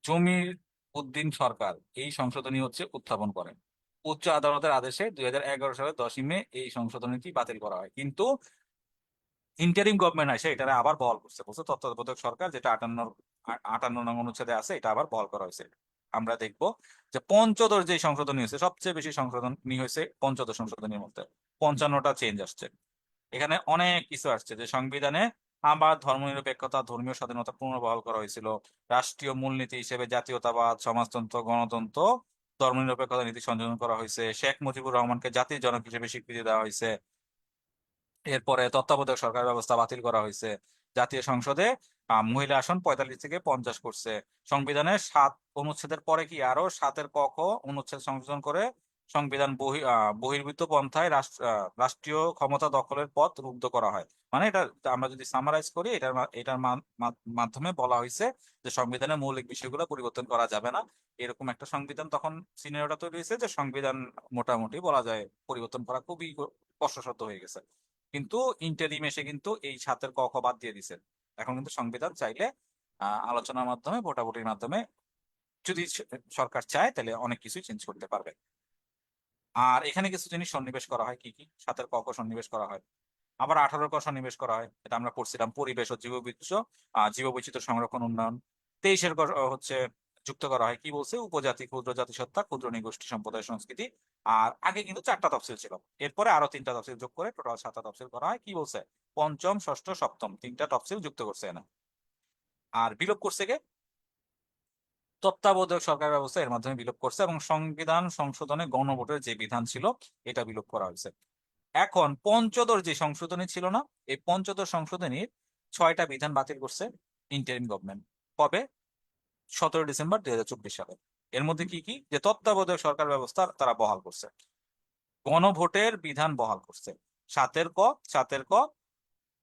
জমির উদ্দিন সরকার এই সংশোধনী হচ্ছে উত্থাপন করেন। উচ্চ আদালতের আদেশে 2011 সালের 10ই মে এই সংশোধনীটি বাতিল করা হয়। কিন্তু ইন্টারিম গভর্নমেন্ট এসে এটা আবার বহাল করছে, বলছে তত্ত্বাবধায়ক সরকার, যেটা 58 নং অনুচ্ছেদে আছে, এটা আবার বহাল করা হয়েছে। আমরা দেখব যে পঞ্চদশ যে সংশোধনী হয়েছে, সবচেয়ে বেশি সংশোধনী হয়েছে পঞ্চদশ সংশোধনীর মধ্যে, 55টা চেঞ্জ আসছে। এখানে অনেক কিছু আসছে যে সংবিধানে আবার ধর্মনিরপেক্ষতা, ধর্মীয় স্বাধীনতা পুনর্বহাল করা হয়েছিল, রাষ্ট্রীয় মূলনীতি হিসেবে জাতীয়তাবাদ, সমাজতন্ত্র, গণতন্ত্র, ধর্মনিরপেক্ষতা নীতি সংযোজন করা হয়েছে, শেখ মুজিবুর রহমানকে জাতির জনক হিসেবে স্বীকৃতি দেওয়া হয়েছে, এরপরে তত্ত্বাবধায়ক সরকার ব্যবস্থা বাতিল করা হয়েছে, জাতীয় সংসদে মহিলা আসন 45 থেকে 50 করছে, সংবিধানের 7 অনুচ্ছেদের পরে কি আরো 7-এর ক খ অনুচ্ছেদ সংযোজন করে সংবিধান বহির্ভূত পন্থায় রাষ্ট্রীয় ক্ষমতা দখলের পথ রুদ্ধ করা হয়। মানে এটা আমরা যদি সামারাইজ করি, এটার মাধ্যমে বলা হয়েছে যে সংবিধানের মৌলিক বিষয়গুলো পরিবর্তন করা যাবে না। এরকম একটা সংবিধান তখন সিনারিওটা তৈরি হয়েছে যে সংবিধান মোটামুটি বলা যায় পরিবর্তন করা খুবই কষ্টসাধ্য হয়ে গেছে। কিন্তু ইন্টারিম এসে কিন্তু এই 7-এর ক খ বাদ দিয়ে দিছে। এখন কিন্তু সংবিধান চাইলে আলোচনার মাধ্যমে, ভোটাভুটির মাধ্যমে, যদি সরকার চায় তাহলে অনেক কিছুই চেঞ্জ করতে পারবে। আর এখানে কিছু জিনিস সন্নিবেশ করা হয়, কি কি 7-এর ক খ সন্নিবেশ করা হয়, আবার 18-এর ক সন্নিবেশ করা হয়, এটা আমরা পড়ছিলাম, পরিবেশ ও জীববৈচিত্র্য সংরক্ষণ উন্নয়ন। 23-এর ক হচ্ছে যুক্ত করা হয়, কি বলছে, উপজাতি, ক্ষুদ্র জাতিসত্তা, ক্ষুদ্র নৃগোষ্ঠী সম্প্রদায় সংস্কৃতি। আর আগে কিন্তু 4টা তফসিল ছিল, এরপরে আরো 3টা তফসিল যোগ করে টোটাল 7টা তফসিল করা হয়। কি বলছে, পঞ্চম, ষষ্ঠ, সপ্তম 3টা তফসিল যুক্ত করছে এখানে। আর বিলোপ করছে কে, তত্ত্বাবধায়ক সরকার ব্যবস্থা এর মাধ্যমে বিলোপ করছে, এবং সংবিধান সংশোধনে গণভোটের যে বিধান ছিল এটা বিলোপ করা হয়েছে। এখন পঞ্চদশ যে সংশোধনী ছিল না, এই পঞ্চদশ সংশোধনীর 6টা বিধান বাতিল করছে ইন্টারিম গভর্নমেন্ট। কবে, 17 ডিসেম্বর 2024 সালে। এর মধ্যে কি কি, যে তত্ত্বাবধায়ক সরকার ব্যবস্থা তারা বহাল করছে, গণভোটের বিধান বহাল করছে, 7-এর ক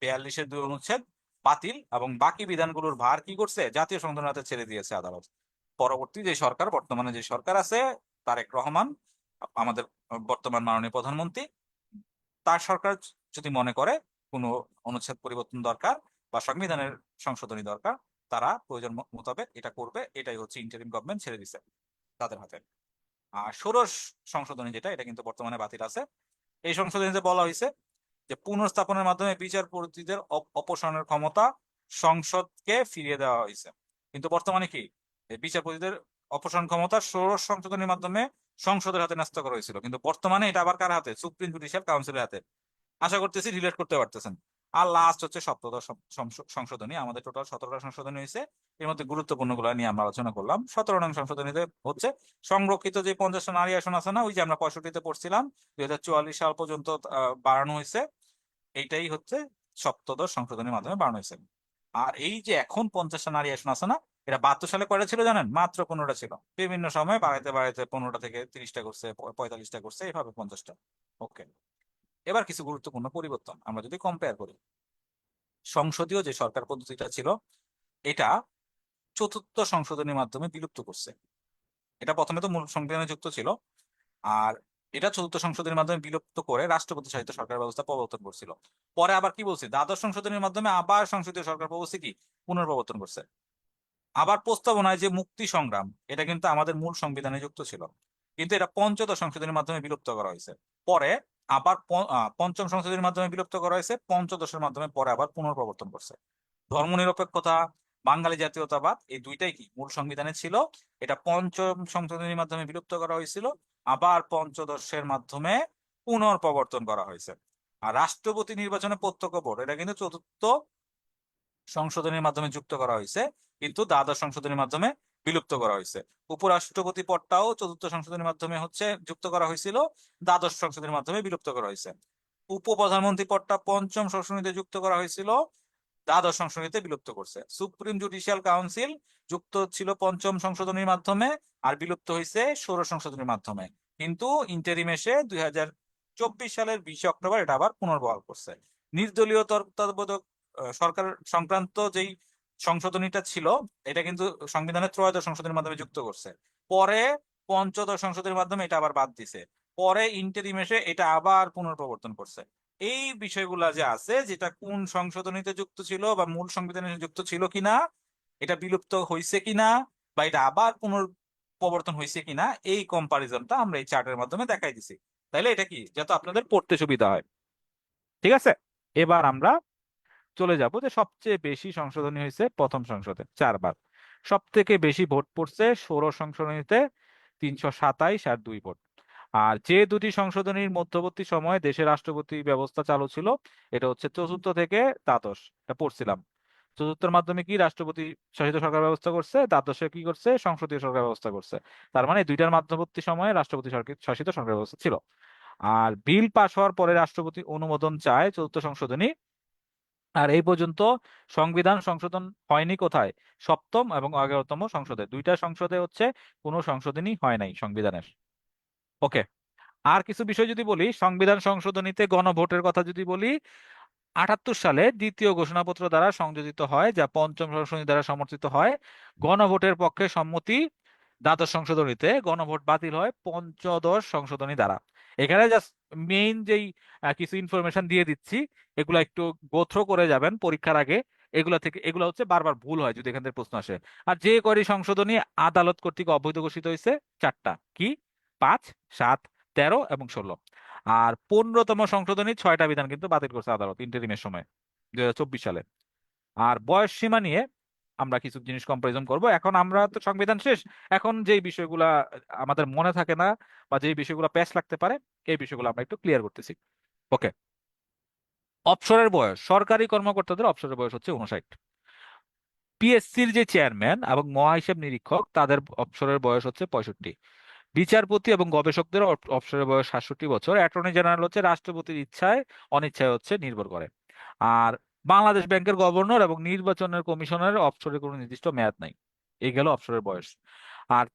42-এর 2 অনুচ্ছেদ বাতিল, এবং বাকি বিধানগুলোর ভার কি করছে, জাতীয় সংসদের হাতে ছেড়ে দিয়েছে আদালত। পরবর্তী যে সরকার, বর্তমানে যে সরকার আছে, তারেক রহমান, আমাদের বর্তমান মাননীয় প্রধানমন্ত্রী, তার সরকার যদি মনে করে কোনো অনুচ্ছেদ পরিবর্তন দরকার বা সংবিধানের সংশোধনী দরকার, তারা প্রয়োজন মোতাবেক এটা করবে। এটাই হচ্ছে ইন্টারিম গভর্নমেন্ট ছেড়ে দিছে তাদের হাতে। আর ষোড়শ সংশোধনী যেটা, এটা কিন্তু বর্তমানে বাতিল আছে। এই সংশোধনীতে বলা হয়েছে যে পুনর্স্থাপনের মাধ্যমে বিচারপতিদের অপসারণের ক্ষমতা সংসদকে ফিরিয়ে দেওয়া হয়েছে। কিন্তু বর্তমানে কি, এই বিচারপতিদের অপসারণ ক্ষমতা ষোড়শ সংশোধনীর মাধ্যমে সংসদের হাতে ন্যস্ত করা হয়েছিল, কিন্তু বর্তমানে এটা আবার কার হাতে, সুপ্রিম জুডিশিয়াল কাউন্সিলের হাতে। আশা করতেছি রিলেট করতে পারতেছেন। আর লাস্ট হচ্ছে সপ্তদশ সংশোধনী। আমাদের টোটাল 17টা সংশোধনী হয়েছে, এর মধ্যে গুরুত্বপূর্ণ গুলো নিয়ে আমরা আলোচনা করলাম। 17 নং সংশোধনীতে হচ্ছে সংরক্ষিত যে 50টা নারী আসন আছে না, ওই যে আমরা 65-তে পড়ছিলাম, 2044 সাল পর্যন্ত বাড়ানো হয়েছে। এইটাই হচ্ছে সপ্তদশ সংশোধনীর মাধ্যমে বাড়ানো হয়েছে। আর এই যে এখন 50টা নারী আসন আছে না, এটা 72 সালে কয়টা ছিল জানেন, মাত্র 15টা ছিল। বিভিন্ন সময় বাড়াইতে বাড়াইতে 15টা থেকে 30টা করছে, 45টা করছে, এইভাবে 50টা। ওকে, এবার কিছু গুরুত্বপূর্ণ পরিবর্তন আমরা যদি কম্পেয়ার করি। সংসদীয় যে সরকার পদ্ধতিটা ছিল, এটা চতুর্থ সংশোধনীর মাধ্যমে বিলুপ্ত করছে। এটা প্রথমে তো মূল সংবিধানে যুক্ত ছিল, আর এটা চতুর্থ সংশোধনীর মাধ্যমে বিলুপ্ত করে রাষ্ট্রপতি শাসিত সরকার ব্যবস্থা প্রবর্তন করছিল। পরে আবার কি বলছে, দ্বাদশ সংশোধনীর মাধ্যমে আবার সংসদীয় সরকার ব্যবস্থা কি পুনর্প্রবর্তন করছে। আবার প্রস্তাবনায় যে মুক্তি সংগ্রাম, এটা কিন্তু আমাদের মূল সংবিধানে যুক্ত ছিল, কিন্তু এটা পঞ্চদশ সংশোধনীর মাধ্যমে বিলুপ্ত করা হয়েছে। পরে আবার পঞ্চম সংশোধনীর মাধ্যমে বিলুপ্ত করা হয়েছে, পঞ্চদশের মাধ্যমে পরে আবার পুনর্প্রবর্তন করছে। ধর্মনিরপেক্ষতা, বাঙালি জাতীয়তাবাদ, এই দুইটাই কি মূল সংবিধানে ছিল। এটা পঞ্চম সংশোধনীর মাধ্যমে বিলুপ্ত করা হয়েছিল, আবার পঞ্চদশের মাধ্যমে পুনর্প্রবর্তন করা হয়েছে। আর রাষ্ট্রপতি নির্বাচনে প্রত্যক্ষ ভোট, এটা কিন্তু চতুর্থ সংশোধনীর মাধ্যমে যুক্ত করা হয়েছে, কিন্তু দ্বাদশ সংশোধনীর মাধ্যমে বিলুপ্ত করা হয়েছে। উপরাষ্ট্রপতি পদটাও চতুর্থ সংশোধনীর মাধ্যমে হচ্ছে যুক্ত করা হয়েছিল, দ্বাদশ সংশোধনীর মাধ্যমে বিলুপ্ত করা হয়েছে। উপপ্রধানমন্ত্রী পদটা পঞ্চম সংশোধনীতে যুক্ত করা হয়েছিল, দ্বাদশ সংশোধনীতে বিলুপ্ত করছে। সুপ্রিম জুডিশিয়াল কাউন্সিল যুক্ত ছিল পঞ্চম সংশোধনীর মাধ্যমে, আর বিলুপ্ত হয়েছে ষোড়শ সংশোধনীর মাধ্যমে। কিন্তু ইন্টারিম এসে 2024 সালের 20 অক্টোবর এটা আবার পুনর্বহাল করছে। নির্দলীয় তত্ত্বাবধায়ক সরকার সংক্রান্ত যেই সংশোধনীটা ছিল, এটা কিন্তু সংবিধানের ত্রয়োদশ সংশোধনীর মাধ্যমে যুক্ত করছে। পরে পঞ্চদশ সংশোধনীর মাধ্যমে এটা আবার বাদ দিছে। পরে ইন্টারিম এসে এটা আবার পুনর্প্রবর্তন করছে। এই বিষয়গুলা যে আছে, যেটা কোন সংশোধনীতে যুক্ত ছিল বা মূল সংবিধানে যুক্ত ছিল কিনা, এটা বিলুপ্ত হয়েছে কিনা, বা এটা আবার পুনর্প্রবর্তন হয়েছে কিনা, এই কম্পারিজনটা আমরা এই চার্টের মাধ্যমে দেখাই দিছি। তাইলে এটা কি, যাতে আপনাদের পড়তে সুবিধা হয়। ঠিক আছে, এবার আমরা চলে যাব যে সবচেয়ে বেশি সংশোধনী হয়েছে প্রথম সংসদে, 4 বার। সব থেকে বেশি ভোট পড়ছে ষোড়শ সংশোধনীতে, 327 আর 2 ভোট। আর যে দুটি সংশোধনীর মধ্যবর্তী সময়ে দেশের রাষ্ট্রপতি ব্যবস্থা চালু ছিল, এটা হচ্ছে চতুর্থ থেকে দ্বাদশ, এটা পড়ছিলাম। চতুর্থের মাধ্যমে কি রাষ্ট্রপতি শাসিত সরকার ব্যবস্থা করছে, দ্বাদশে কি করছে সংসদীয় সরকার ব্যবস্থা করছে। তার মানে দুইটার মধ্যবর্তী সময়ে রাষ্ট্রপতি শাসিত সরকার ব্যবস্থা ছিল। আর বিল পাস হওয়ার পরে রাষ্ট্রপতি অনুমোদন চায় চতুর্থ সংশোধনী। আর এই পর্যন্ত সংবিধান সংশোধন হয়নি কোথায়? সপ্তম এবং 11তম সংসদে, দুইটা সংসদে হচ্ছে কোনো সংশোধনী হয় নাই সংবিধানের। ওকে। আর কিছু বিষয় যদি বলি, সংবিধান সংশোধনীতে গণভোটের কথা যদি বলি, 78 সালে দ্বিতীয় ঘোষণাপত্র দ্বারা সংযোজিত হয়, যা পঞ্চম সংশোধনী দ্বারা সমর্থিত হয়। গণভোটের পক্ষে সম্মতি দ্বাদশ সংশোধনীতে, গণভোট বাতিল হয় পঞ্চদশ সংশোধনী দ্বারা। এখানে জাস্ট মেইন যেই কিছু ইনফরমেশন দিয়ে দিচ্ছি, এগুলো একটু গোথ্রো করে যাবেন পরীক্ষার আগে। এগুলো হচ্ছে বারবার ভুল হয় যদি এখান থেকে প্রশ্ন আসে। আর যে কয়টি সংশোধনী আদালত কর্তৃক অবৈধ ঘোষিত হয়েছে, চারটা কি, 5, 7, 13 এবং 16। আর 15তম সংশোধনী 6টা বিধান কিন্তু বাতিল করছে আদালত ইন্টারিমের সময়, 2024 সালে। আর বয়স সীমা নিয়ে আমরা কিছু জিনিস কম্পারিজন করব। এখন আমরা তো সংবিধান শেষ, এখন যেই বিষয়গুলা আমাদের মনে থাকে না বা যেই বিষয়গুলো প্যাচ লাগতে পারে, এই বিষয়গুলো আমরা একটু ক্লিয়ার করতেছি। ওকে। অবসরের বয়স, সরকারি কর্মকর্তাদের অবসরের বয়স হচ্ছে 59। পিএসসির যে চেয়ারম্যান এবং মহাহিসাব নিরীক্ষক, তাদের অবসরের বয়স হচ্ছে 65। বিচারপতি এবং গবেষকদের অবসরের বয়স 67 বছর। অ্যাটর্নি জেনারেল হচ্ছে রাষ্ট্রপতির ইচ্ছায় অনিচ্ছায় হচ্ছে নির্ভর করে। আর বাংলাদেশ ব্যাংকের গভর্নর এবং নির্বাচনের কমিশনের অবসরের কোনো নির্দিষ্ট মেয়াদ নাই। এই গেল অবসরের বয়স। আর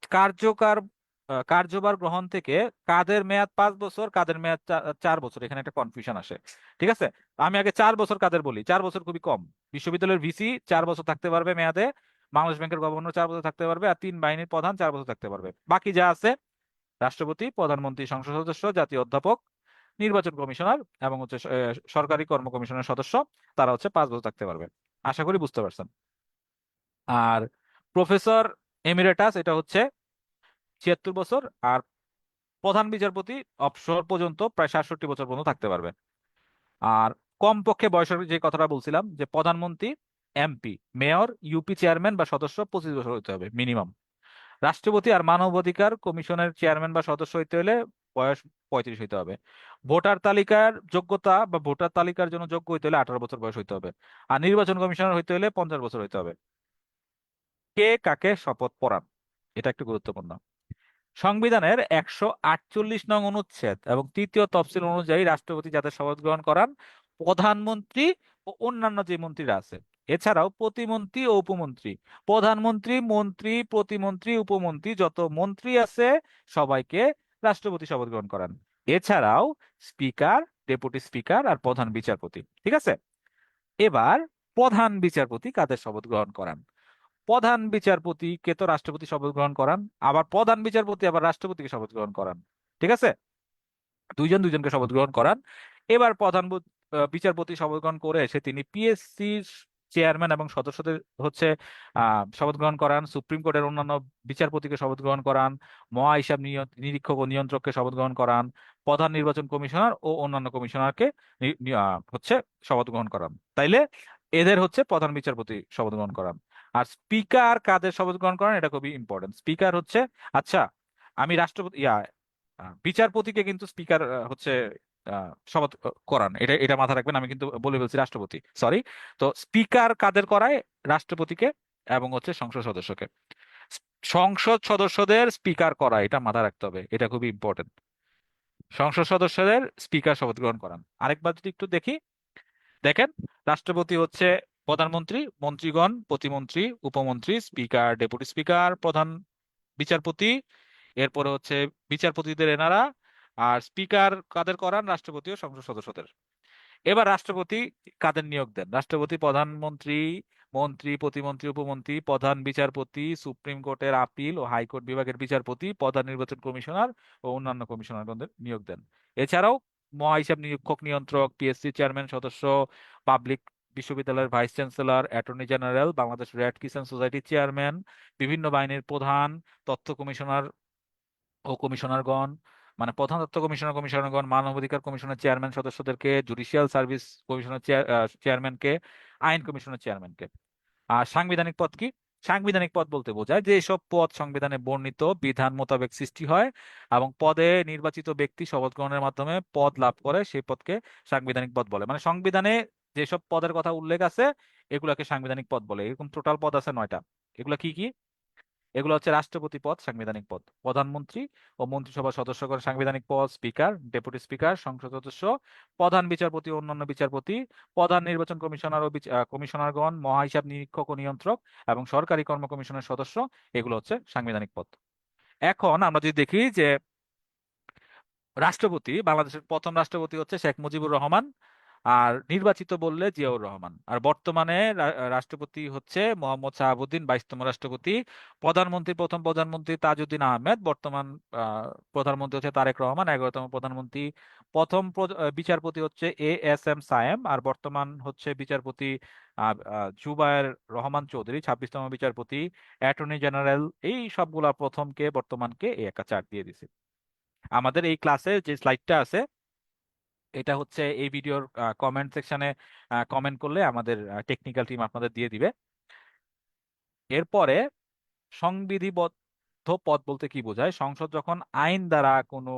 কার্যভার গ্রহণ থেকে কাদের মেয়াদ 5 বছর, কাদের মেয়াদ 4 বছর, এখানে একটা কনফিউশন আসে। ঠিক আছে, আমি আগে 4 বছর কাদের বলি। 4 বছর খুবই কম। বিশ্ববিদ্যালয়ের ভিসি 4 বছর থাকতে পারবে মেয়াদে, বাংলাদেশ ব্যাংকের গভর্নর 4 বছর থাকতে পারবে, আর 3 বাহিনীর প্রধান 4 বছর থাকতে পারবে। বাকি যা আছে, রাষ্ট্রপতি, প্রধানমন্ত্রী, সংসদ সদস্য, জাতীয় অধ্যাপক, নির্বাচন কমিশনার এবং হচ্ছে সরকারি কর্ম কমিশনের সদস্য, তারা হচ্ছে 5 বছর থাকতে পারবে। আশা করি বুঝতে পারছেন। আর প্রফেসর এমিরেটাস, এটা হচ্ছে 76 বছর। আর প্রধান বিচারপতি অবসর পর্যন্ত প্রায় 67 বছর পর্যন্ত থাকতে পারবে। আর কমপক্ষে বয়সের যে কথাটা বলছিলাম, যে প্রধানমন্ত্রী, এমপি, মেয়র, ইউপি চেয়ারম্যান বা সদস্য 25 বছর হতে হবে মিনিমাম। রাষ্ট্রপতি আর মানবাধিকার কমিশনের চেয়ারম্যান বা সদস্য হইতে হলে বয়স 35 হইতে হবে। ভোটার তালিকার যোগ্যতা বা ভোটার তালিকার জন্য যোগ্য হইতে হলে 18 বছর বয়স হইতে হবে। আর নির্বাচন কমিশনার হইতে হলে 50 বছর হইতে হবে। কে কাকে শপথ পড়ান, এটা একটু গুরুত্বপূর্ণ। সংবিধানের 148 নং অনুচ্ছেদ এবং তৃতীয় তফসিল অনুযায়ী রাষ্ট্রপতি যাদের শপথ গ্রহণ করান, প্রধানমন্ত্রী ও অন্যান্য যে মন্ত্রীরা আছে, এছাড়াও প্রতিমন্ত্রী ও উপমন্ত্রী, প্রধানমন্ত্রী, মন্ত্রী, প্রতিমন্ত্রী, উপমন্ত্রী, যত মন্ত্রী আছে সবাইকে রাষ্ট্রপতি শপথ গ্রহণ করান। এছাড়াও স্পিকার, ডেপুটি স্পিকার আর প্রধান বিচারপতি। ঠিক আছে, এবার প্রধান বিচারপতি কাদের শপথ গ্রহণ করান? প্রধান বিচারপতিকে তো রাষ্ট্রপতি শপথ গ্রহণ করান, আবার প্রধান বিচারপতি আবার রাষ্ট্রপতিকে শপথ গ্রহণ করান। ঠিক আছে, দুইজন দুইজনকে শপথ গ্রহণ করান। এবার বিচারপতি শপথ গ্রহণ করে এসে তিনি পিএসসির চেয়ারম্যান এবং সদস্যদের হচ্ছে শপথ গ্রহণ করান। সুপ্রিম কোর্টের অন্যান্য বিচারপতিকে শপথ গ্রহণ করান। মহাহিসাব নিরীক্ষক ও নিয়ন্ত্রককে শপথ গ্রহণ করান। প্রধান নির্বাচন কমিশনার ও অন্যান্য কমিশনারকে হচ্ছে শপথ গ্রহণ করান। তাইলে এদের হচ্ছে প্রধান বিচারপতি শপথ গ্রহণ করান। আর স্পিকার কাদের শপথ গ্রহণ করেন, এটা খুবই ইম্পর্টেন্ট। স্পিকার হচ্ছে, আচ্ছা, আমি রাষ্ট্রপতি বিচারপতিকে কিন্তু স্পিকার হচ্ছে শপথ করান, এটা এটা মাথা রাখবেন। আমি কিন্তু বলে ফেলছি রাষ্ট্রপতি, সরি। তো স্পিকার কাদের করায়? রাষ্ট্রপতিকে এবং হচ্ছে সংসদ সদস্যকে। সংসদ সদস্যদের স্পিকার করা, এটা মাথায় রাখতে হবে, এটা খুবই ইম্পর্টেন্ট। সংসদ সদস্যদের স্পিকার শপথ গ্রহণ করান। আরেকবার যদি একটু দেখি, দেখেন, রাষ্ট্রপতি হচ্ছে প্রধানমন্ত্রী, মন্ত্রীগণ, প্রতিমন্ত্রী, উপমন্ত্রী, স্পিকার, ডেপুটি স্পিকার, প্রধান বিচারপতি, এরপরে হচ্ছে বিচারপতিদের এনারা। আর স্পিকার কাদের করান? রাষ্ট্রপতি ও সংসদ সদস্যদের। এবার রাষ্ট্রপতি কাদের নিয়োগ দেন? রাষ্ট্রপতি প্রধানমন্ত্রী, মন্ত্রী, প্রতিমন্ত্রী, উপমন্ত্রী, প্রধান বিচারপতি, সুপ্রিম কোর্টের আপিল ও হাইকোর্ট বিভাগের বিচারপতি, প্রধান নির্বাচন কমিশনার ও অন্যান্য কমিশনারগণদের নিয়োগ দেন। এছাড়াও মহাহিসাব নিরীক্ষক, নিয়ন্ত্রক, পিএসসি চেয়ারম্যান সদস্য, পাবলিক বিশ্ববিদ্যালয়ের vice chancellor, attorney general, Bangladesh red crescent সোসাইটির চেয়ারম্যান, বিভিন্ন বাহিনীর প্রধান, তথ্য কমিশনার ও কমিশনারগণ, মানে প্রধান তথ্য কমিশনার, কমিশনারগণ, মানবাধিকার কমিশনের চেয়ারম্যান সদস্যদেরকে, জুডিশিয়াল সার্ভিস কমিশনের চেয়ারম্যানকে, আইন কমিশনের চেয়ারম্যানকে। আর সাংবিধানিক পদ কি? সাংবিধানিক পদ বলতে বোঝায় যে সব পদ সংবিধানে বর্ণিত বিধান মোতাবেক সৃষ্টি হয় এবং পদে নির্বাচিত ব্যক্তি শপথ গ্রহণের মাধ্যমে পদ লাভ করে, সেই পদকে সাংবিধানিক পদ বলে। মানে সংবিধানে যেসব পদের কথা উল্লেখ আছে এগুলাকে সাংবিধানিক পদ বলে। এরকম টোটাল পদ আছে 9টা। এগুলা কি কি? এগুলো হচ্ছে রাষ্ট্রপতি পদ সাংবিধানিক পদ, প্রধানমন্ত্রী ও মন্ত্রিসভার সদস্যগণ সাংবিধানিক পদ, স্পিকার, ডেপুটি স্পিকার, সংসদ সদস্য, প্রধান বিচারপতি ও অন্যান্য বিচারপতি, প্রধান নির্বাচন কমিশনার ও কমিশনারগণ, মহাহিসাব নিরীক্ষক ও নিয়ন্ত্রক এবং সরকারি কর্ম কমিশনের সদস্য, এগুলো হচ্ছে সাংবিধানিক পদ। এখন আমরা যদি দেখি যে রাষ্ট্রপতি, বাংলাদেশের প্রথম রাষ্ট্রপতি হচ্ছে শেখ মুজিবুর রহমান, আর নির্বাচিত বললে জিয়াউর রহমান। আর বর্তমানে রাষ্ট্রপতি হচ্ছে মোহাম্মদ শাহাবুদ্দিন, 22তম রাষ্ট্রপতি। প্রধানমন্ত্রী, প্রথম প্রধানমন্ত্রী তাজউদ্দিন আহমেদ। বর্তমান প্রধানমন্ত্রী হচ্ছে তারেক রহমান, 11তম প্রধানমন্ত্রী। প্রথম বিচারপতি হচ্ছে এ এস এম সায়েম, আর বর্তমান হচ্ছে বিচারপতি জুবায়ের রহমান চৌধুরী, 26তম বিচারপতি। অ্যাটর্নি জেনারেল, এই সবগুলা প্রথমকে বর্তমানকে এই একটা চার্ট দিয়ে দিছে। আমাদের এই ক্লাসে যে স্লাইডটা আছে এটা হচ্ছে এই ভিডিওর কমেন্ট সেকশনে কমেন্ট করলে আমাদের টেকনিক্যাল টিম আপনাদের দিয়ে দিবে। এরপরে সংবিধিবদ্ধ পদ বলতে কি বোঝায়? সংসদ যখন আইন দ্বারা কোনো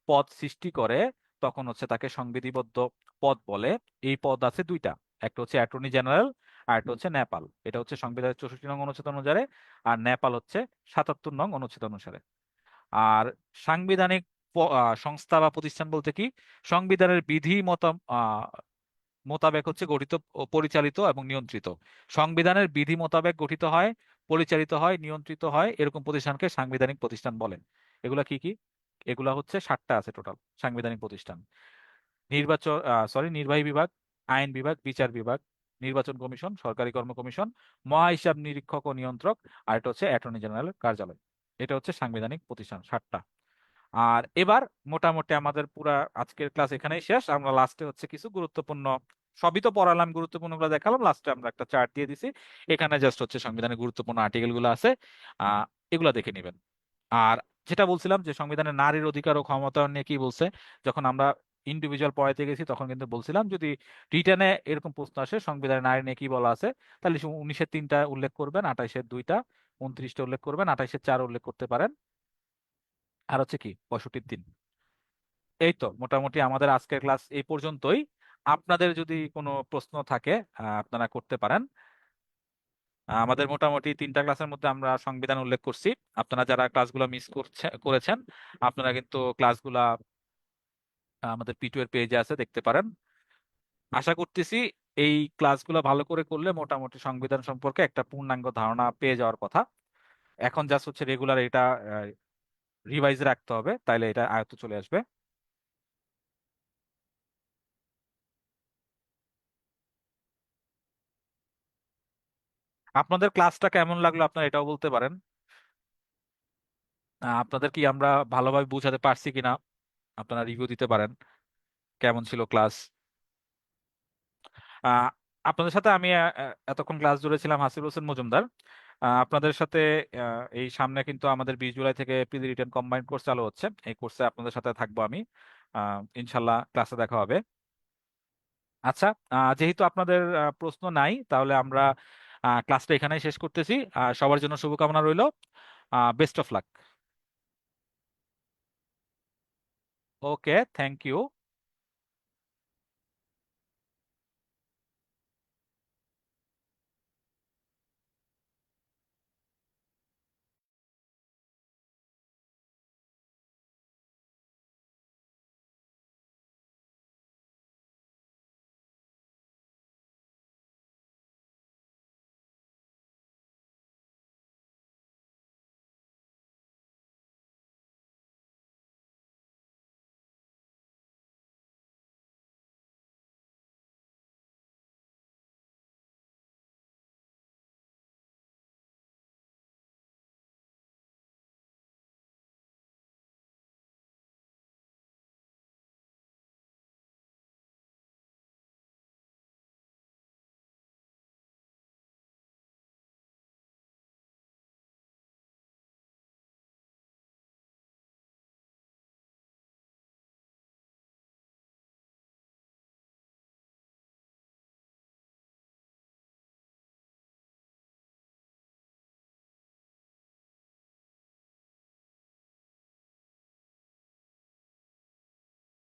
পদ সৃষ্টি করে তখন হচ্ছে তাকে সংবিধিবদ্ধ পদ বলে। এই পদ আছে 2টা, একটা হচ্ছে অ্যাটর্নি জেনারেল আর একটা হচ্ছে নেপাল। এটা হচ্ছে সংবিধানের 64 নং অনুচ্ছেদ অনুসারে, আর নেপাল হচ্ছে 77 নং অনুচ্ছেদ অনুসারে। আর সাংবিধানিক সংস্থা বা প্রতিষ্ঠান বলতে কি? সংবিধানের বিধি মোতাবেক হচ্ছে গঠিত ও পরিচালিত এবং নিয়ন্ত্রিত। সংবিধানের বিধি মোতাবেক গঠিত হয়, পরিচালিত হয়, নিয়ন্ত্রিত হয়, এরকম প্রতিষ্ঠানকে সাংবিধানিক প্রতিষ্ঠান বলে। এগুলা কি কি? এগুলা হচ্ছে 7টা আছে টোটাল সাংবিধানিক প্রতিষ্ঠান। নির্বাহী বিভাগ, আইন বিভাগ, বিচার বিভাগ, নির্বাচন কমিশন, সরকারি কর্ম কমিশন, মহাহিসাব নিরীক্ষক ও নিয়ন্ত্রক, আর এটা হচ্ছে অ্যাটর্নি জেনারেলের কার্যালয়। এটা হচ্ছে সাংবিধানিক প্রতিষ্ঠান 7টা। আর এবার মোটামুটি আমাদের পুরা আজকের ক্লাস এখানেই শেষ। আমরা লাস্টে হচ্ছে কিছু গুরুত্বপূর্ণ, সবই তো পড়ালাম, গুরুত্বপূর্ণ গুলো দেখালাম, লাস্টে আমরা একটা চার্ট দিয়ে দিছি। এখানে জাস্ট হচ্ছে সংবিধানের গুরুত্বপূর্ণ আর্টিকেল গুলো আছে, এগুলা দেখে নেবেন। আর যেটা বলছিলাম যে সংবিধানের নারীর অধিকার ও ক্ষমতায়ন নিয়ে কি বলছে, যখন আমরা ইন্ডিভিজুয়াল পড়াইতে গেছি তখন কিন্তু বলছিলাম যদি রিটার্নে এরকম প্রশ্ন আসে সংবিধানের নারী নিয়ে কি বলা আছে, তাহলে 19-এর 3টা উল্লেখ করবেন, 28-এর 2টা, 29টা উল্লেখ করবেন, 28-এর 4 উল্লেখ করতে পারেন, আর হচ্ছে কি 65-র 3। এই তো মোটামুটি আমাদের আজকের ক্লাস এই পর্যন্তই। আপনাদের যদি কোনো প্রশ্ন থাকে আপনারা করতে পারেন। আমাদের মোটামুটি 3টা ক্লাসের মধ্যে আমরা সংবিধান উল্লেখ করছি। আপনারা যারা ক্লাসগুলো মিস করেছেন আপনারা কিন্তু ক্লাসগুলা আমাদের P2 এর পেজে আছে, দেখতে পারেন। আশা করতেছি এই ক্লাসগুলো ভালো করে করলে মোটামুটি সংবিধান সম্পর্কে একটা পূর্ণাঙ্গ ধারণা পেয়ে যাওয়ার কথা। এখন জাস্ট হচ্ছে রেগুলার এটা রিভাইজ রাখতে হবে, তাইলে এটা আয়ত্ত চলে আসবে। আপনাদের ক্লাসটা কেমন লাগলো আপনারা এটাও বলতে পারেন। আপনাদের কি আমরা ভালোভাবে বোঝাতে পারছি কিনা আপনারা রিভিউ দিতে পারেন, কেমন ছিল ক্লাস। আহ, আপনাদের সাথে আমি এতক্ষণ ক্লাস জুড়ে ছিলাম হাসিব হোসেন মজুমদার। আপনাদের সাথে এই সামনে কিন্তু আমাদের 20 জুলাই থেকে প্রিলি রিটেন কম্বাইন্ড কোর্স চালু হচ্ছে। এই কোর্সে আপনাদের সাথে থাকবো আমি। ইনশাল্লাহ ক্লাসে দেখা হবে। আচ্ছা, যেহেতু আপনাদের প্রশ্ন নাই তাহলে আমরা ক্লাসটা এখানেই শেষ করতেছি। সবার জন্য শুভকামনা রইল। Best of luck. Okay, thank you.